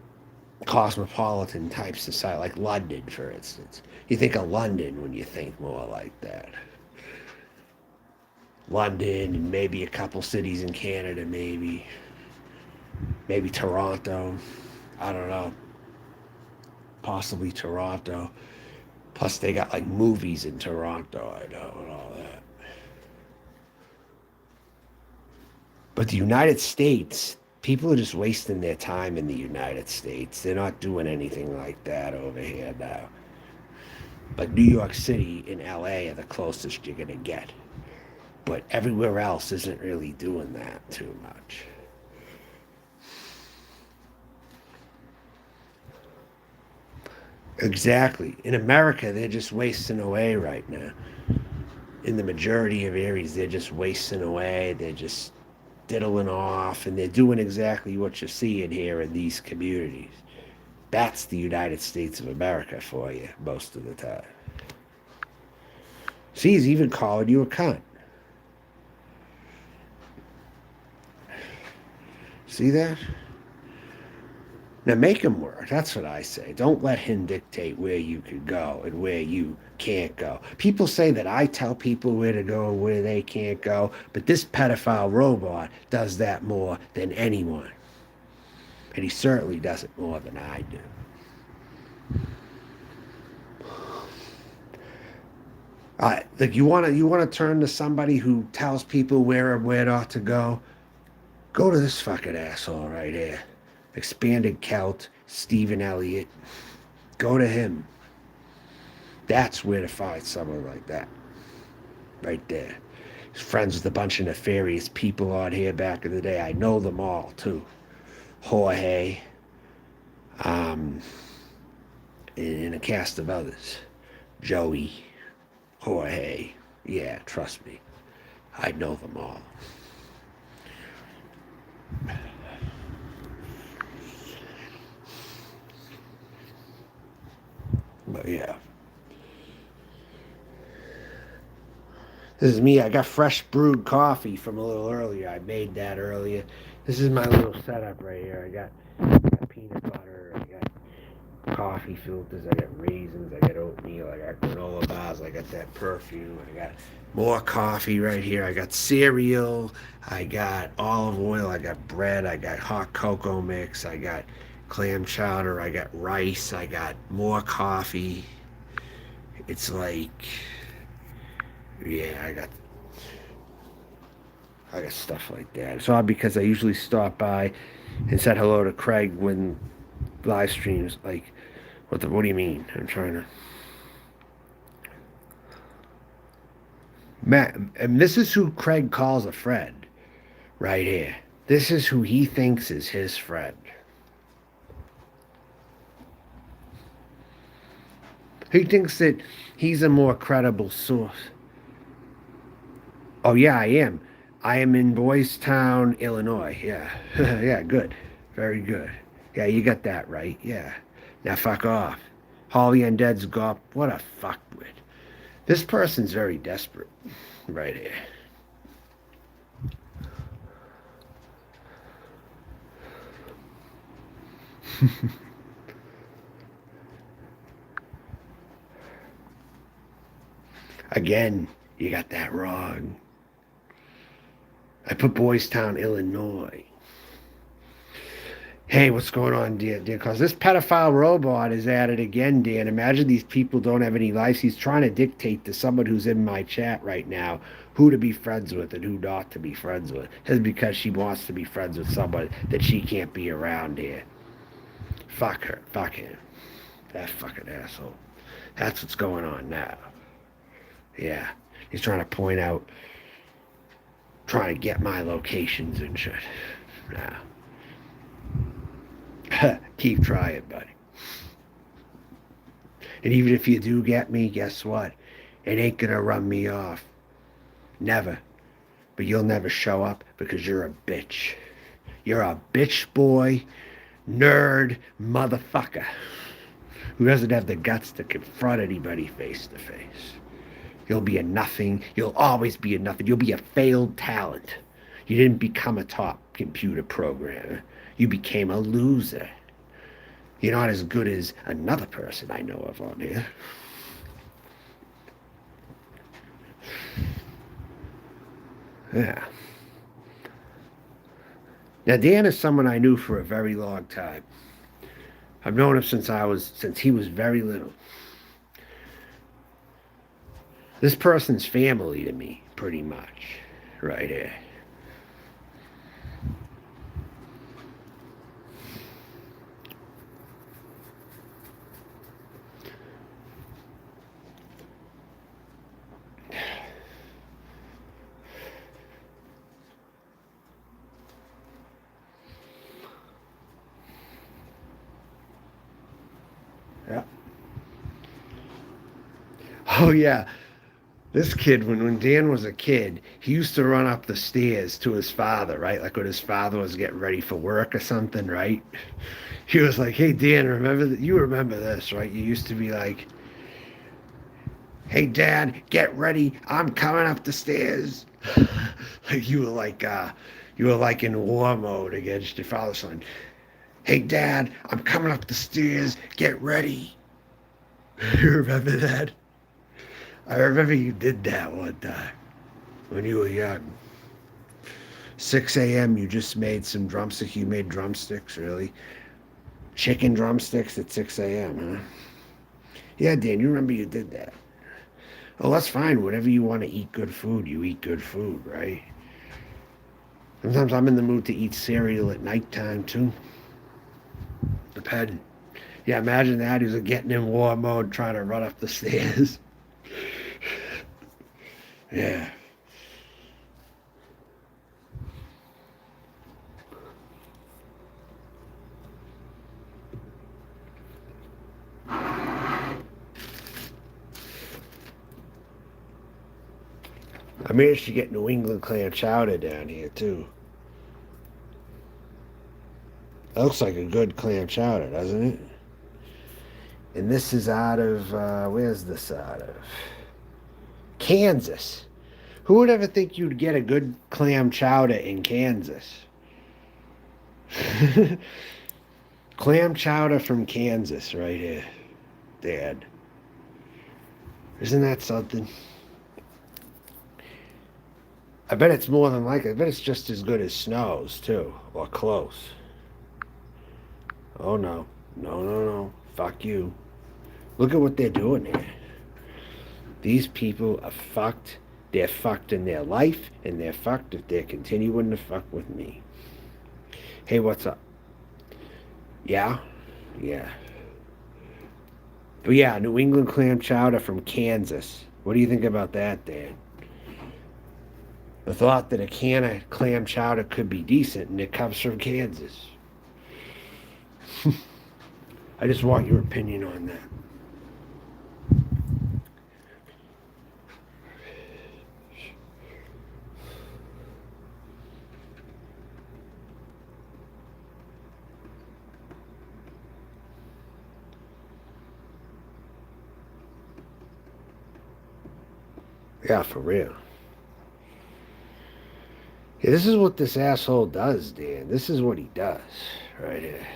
cosmopolitan type society, like London, for instance. You think of London when you think more like that. London and maybe a couple cities in Canada, maybe Toronto. I don't know, possibly Toronto. Plus, they got like movies in Toronto, I know, and all that. But the United States, people are just wasting their time in the United States. They're not doing anything like that over here now. Like New York City and LA are the closest you're going to get. But everywhere else isn't really doing that too much. Exactly. In America, they're just wasting away right now. In the majority of areas, they're just wasting away. They're just diddling off, and they're doing exactly what you're seeing here in these communities. That's the United States of America for you most of the time. See, he's even calling you a cunt. See that? Now make him work. That's what I say. Don't let him dictate where you can go and where you can't go. People say that I tell people where to go and where they can't go, but this pedophile robot does that more than anyone. And he certainly does it more than I do. Like you want to turn to somebody who tells people where not to go. Go to this fucking asshole right here. Expanded Celt, Stephen Elliott. Go to him. That's where to find someone like that. Right there. He's friends with a bunch of nefarious people on here back in the day. I know them all too. Jorge, um, and a cast of others. Joey, Jorge. Yeah, trust me. I know them all. But yeah. This is me. I got fresh brewed coffee from a little earlier. I made that earlier. This is my little setup right here. I got peanut butter. I got coffee filters. I got raisins. I got oatmeal. I got granola bars. I got that perfume. I got more coffee right here. I got cereal. I got olive oil. I got bread. I got hot cocoa mix. I got clam chowder. I got rice. I got more coffee. It's like, yeah, I got stuff like that. It's odd because I usually stop by and said hello to Craig when live streams. Like, what do you mean? I'm trying to. Matt, and this is who Craig calls a friend, right here. This is who he thinks is his friend. He thinks that he's a more credible source. Oh yeah, I am. I am in Boys Town, Illinois. Yeah, yeah, good, very good. Yeah, you got that right. Yeah. Now fuck off. Holly Undead's got what a fuckwit. This person's very desperate, right here. Again, you got that wrong. I put Boys Town, Illinois. Hey, what's going on, dear? Because this pedophile robot is at it again, Dan. Imagine these people don't have any lives. He's trying to dictate to someone who's in my chat right now who to be friends with and who not to be friends with. It's because she wants to be friends with someone that she can't be around here. Fuck her. Fuck him. That fucking asshole. That's what's going on now. Yeah. He's trying to point out trying to get my locations and shit. Nah. Keep trying, buddy. And even if you do get me, guess what? It ain't gonna run me off. Never. But you'll never show up because you're a bitch. You're a bitch boy, nerd, motherfucker who doesn't have the guts to confront anybody face to face. You'll be a nothing. You'll always be a nothing. You'll be a failed talent. You didn't become a top computer programmer. You became a loser. You're not as good as another person I know of on here. Yeah. Now Dan is someone I knew for a very long time. I've known him since he was very little. This person's family to me, pretty much, right here. Yeah. Oh yeah. This kid, when Dan was a kid, he used to run up the stairs to his father, right? Like when his father was getting ready for work or something, right? He was like, "Hey Dan, remember that? You remember this, right? You used to be like, hey Dad, get ready, I'm coming up the stairs." Like you were like in war mode against your father, son. Hey Dad, I'm coming up the stairs, get ready. You remember that? I remember you did that one time when you were young. 6 a.m. You just made some drumsticks. You made drumsticks, really? Chicken drumsticks at 6 a.m., huh? Yeah, Dan, you remember you did that. Oh, that's fine. Whenever you want to eat good food, you eat good food, right? Sometimes I'm in the mood to eat cereal at nighttime, too. Depending. Yeah, imagine that. He's getting in war mode, trying to run up the stairs. Yeah. I managed to get New England clam chowder down here, too. That looks like a good clam chowder, doesn't it? And this is out of, where's this out of? Kansas. Who would ever think you'd get a good clam chowder in Kansas? Clam chowder from Kansas, right here, Dad. Isn't that something? I bet it's more than likely. I bet it's just as good as Snow's, too, or close. Oh, no. No, no, no. Fuck you. Look at what they're doing here. These people are fucked. They're fucked in their life, and they're fucked if they're continuing to fuck with me. Hey, what's up? Yeah? Yeah. But yeah, New England clam chowder from Kansas. What do you think about that, Dan? The thought that a can of clam chowder could be decent and it comes from Kansas. I just want your opinion on that. Yeah, for real. Yeah, this is what this asshole does, Dan. This is what he does, right here.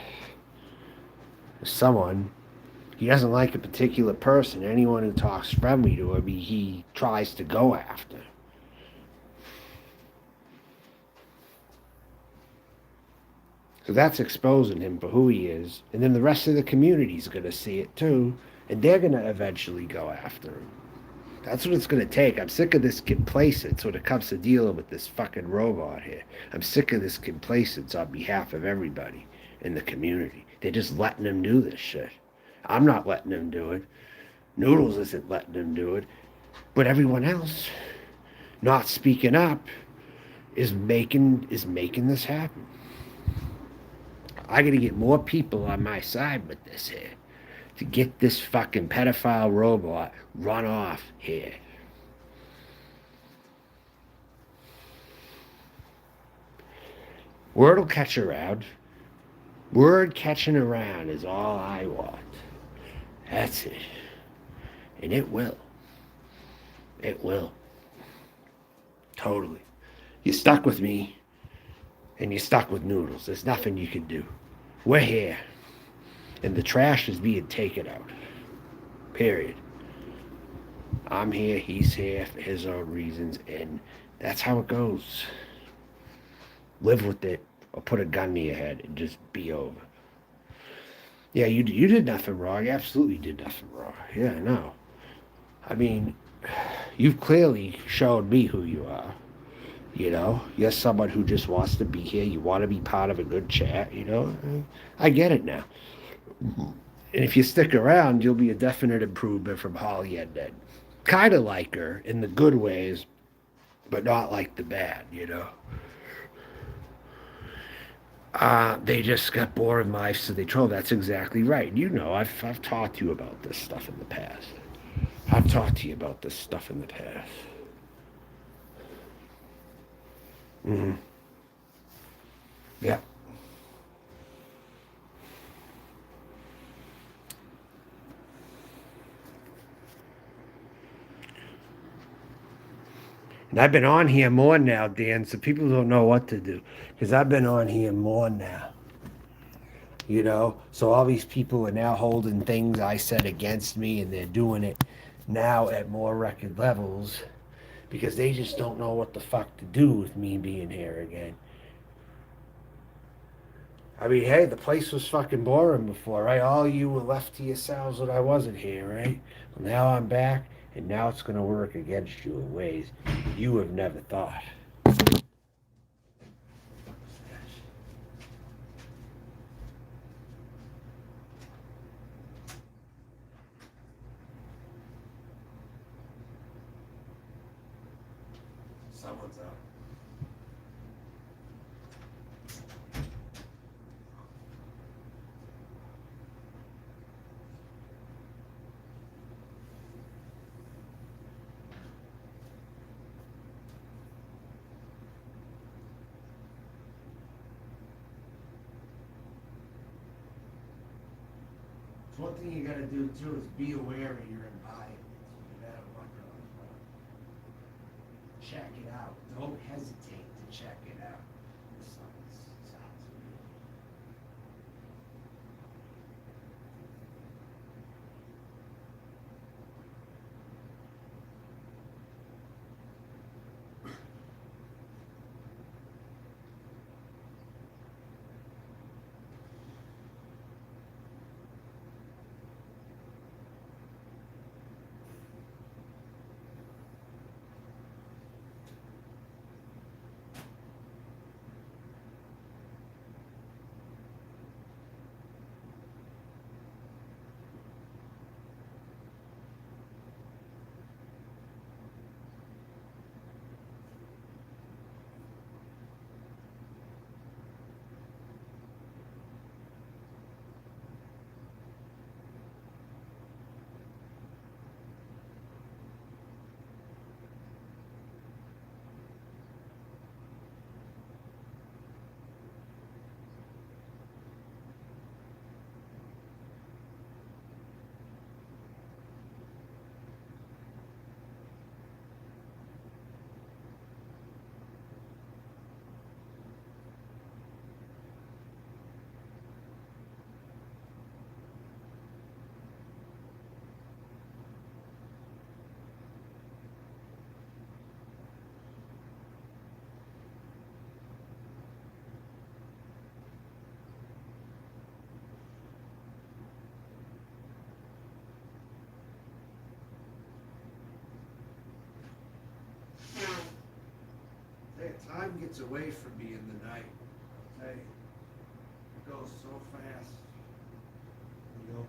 Someone, he doesn't like a particular person. Anyone who talks friendly to him, he tries to go after. So that's exposing him for who he is. And then the rest of the community's going to see it too. And they're going to eventually go after him. That's what it's going to take. I'm sick of this complacence when it comes to dealing with this fucking robot here. I'm sick of this complacence on behalf of everybody in the community. They're just letting him do this shit. I'm not letting him do it. Noodles isn't letting him do it. But everyone else not speaking up, is making this happen. I got to get more people on my side with this here to get this fucking pedophile robot run off here. Word'll catch around. Word catching around is all I want. That's it. And it will. It will. Totally. You're stuck with me, and you're stuck with Noodles. There's nothing you can do. We're here, and the trash is being taken out. Period. I'm here, he's here for his own reasons, and that's how it goes. Live with it, or put a gun to your head and just be over. Yeah, you did nothing wrong. You absolutely did nothing wrong. Yeah, no. I mean, you've clearly shown me who you are. You know, you're someone who just wants to be here. You want to be part of a good chat. You know, I get it now. And if you stick around, you'll be a definite improvement from Holly and Ned. Kind of like her in the good ways, but not like the bad. You know. They just got bored in life, so they troll. That's exactly right. You know, I've talked to you about this stuff in the past. I've talked to you about this stuff in the past. Mm-hmm. Yeah. And I've been on here more now, Dan, so people don't know what to do. Because I've been on here more now. You know? So all these people are now holding things I said against me, and they're doing it now at more record levels because they just don't know what the fuck to do with me being here again. I mean, hey, the place was fucking boring before, right? All you were left to yourselves when I wasn't here, right? Well, now I'm back, and now it's going to work against you in ways you have never thought. Someone's up. One thing you got to do too is be aware of your environment. You got to look check it out. Don't hesitate to check it out. Sounds Hey, time gets away from me in the night. I'll tell you, it goes so fast. You know,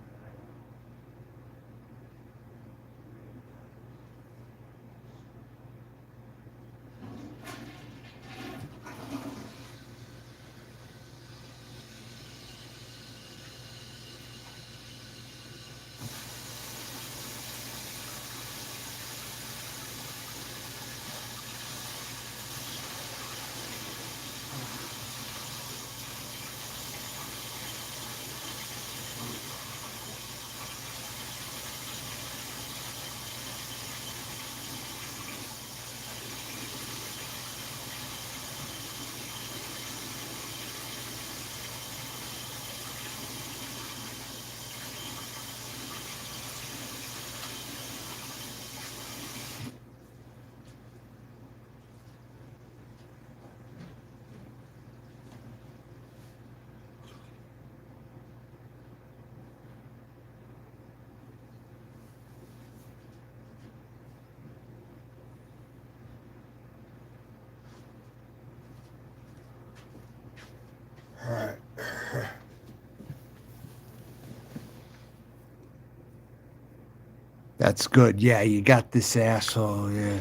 That's good. Yeah, you got this asshole. Yeah,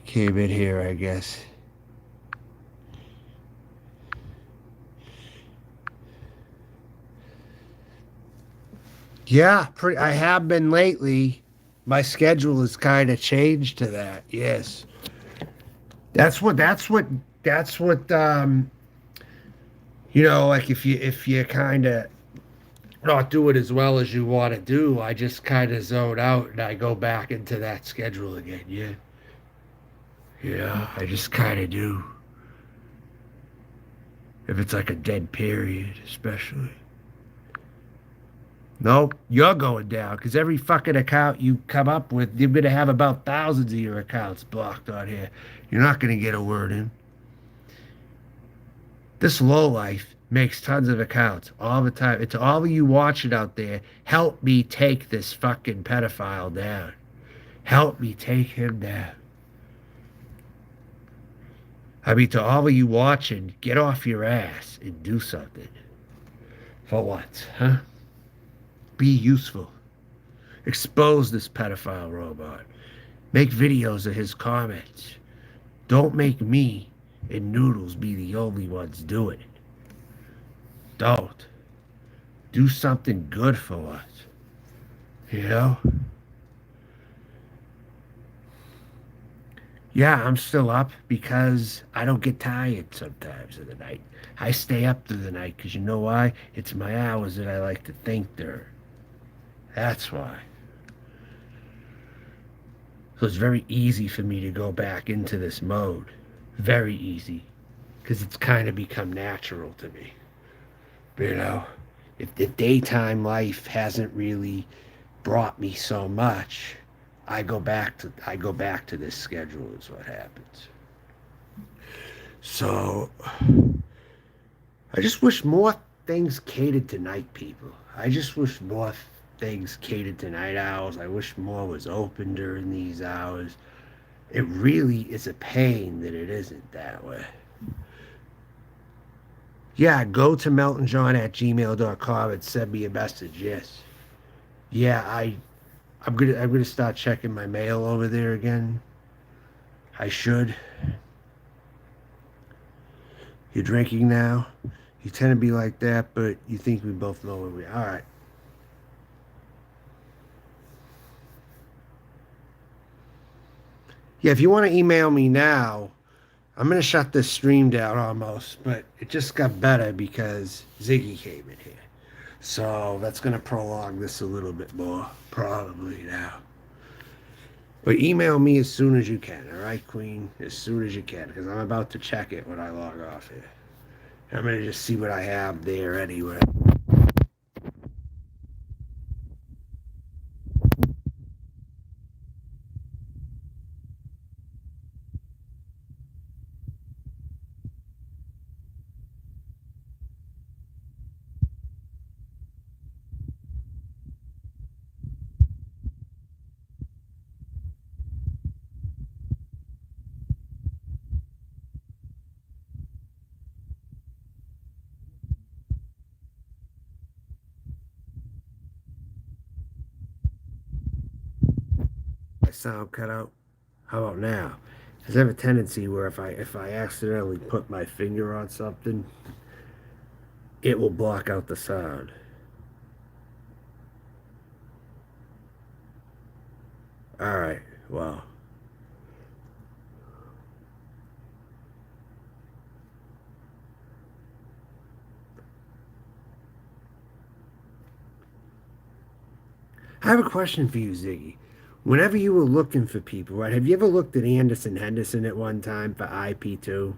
came in here, I guess. Yeah, I have been lately. My schedule has kind of changed to that. Yes, that's what. That's what. That's what. Like if you kind of not do it as well as you want to do, I just kind of zone out and I go back into that schedule again. Yeah, I just kind of do. If it's like a dead period, especially. Nope, you're going down because every fucking account you come up with, you're gonna have about thousands of your accounts blocked on here. You're not gonna get a word in. This lowlife makes tons of accounts all the time. It's all of you watching out there. Help me take this fucking pedophile down. Help me take him down. I mean, to all of you watching, get off your ass and do something. For what, huh? Be useful. Expose this pedophile robot. Make videos of his comments. Don't make me and Noodles be the only ones doing it. Don't. Do something good for us. You know? Yeah, I'm still up because I don't get tired sometimes in the night. I stay up through the night because you know why? It's my hours that I like to think during. That's why. So it's very easy for me to go back into this mode. Very easy. Because it's kind of become natural to me. You know? If the daytime life hasn't really brought me so much, I go back to this schedule is what happens. So I just wish more things catered to night people. I just wish more things catered to night owls. I wish more was open during these hours. It really is a pain that it isn't that way. Yeah, go to meltonjohn@gmail.com and send me a message. Yes. Yeah, I'm gonna start checking my mail over there again. I should. You're drinking now. You tend to be like that, but you think we both know where we are. All right. Yeah, if you want to email me now, I'm gonna shut this stream down almost, but it just got better because Ziggy came in here. So that's gonna prolong this a little bit more, probably now. But email me as soon as you can, all right, Queen? As soon as you can, because I'm about to check it when I log off here. I'm gonna just see what I have there anyway. My sound cut out. How about now? Because I have a tendency where if I accidentally put my finger on something, it will block out the sound. All right. Well, I have a question for you, Ziggy. Whenever you were looking for people, right? Have you ever looked at Anderson Henderson at one time for IP2?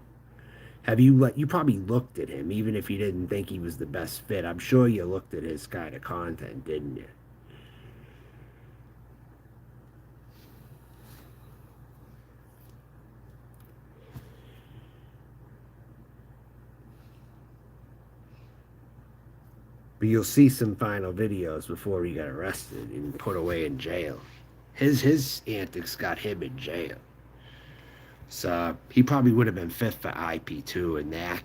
Have you you probably looked at him, even if you didn't think he was the best fit. I'm sure you looked at his kind of content, didn't you? But you'll see some final videos before he got arrested and put away in jail. His antics got him in jail. So he probably would have been fit for IP2 in that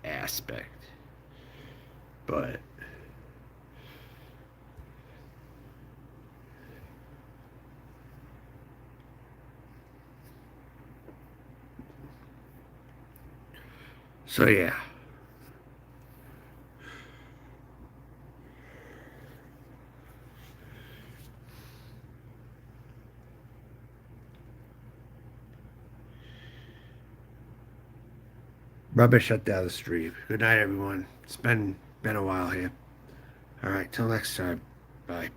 aspect. But So yeah. Rubber shut down the stream. Good night, everyone. It's been a while here. All right, till next time. Bye.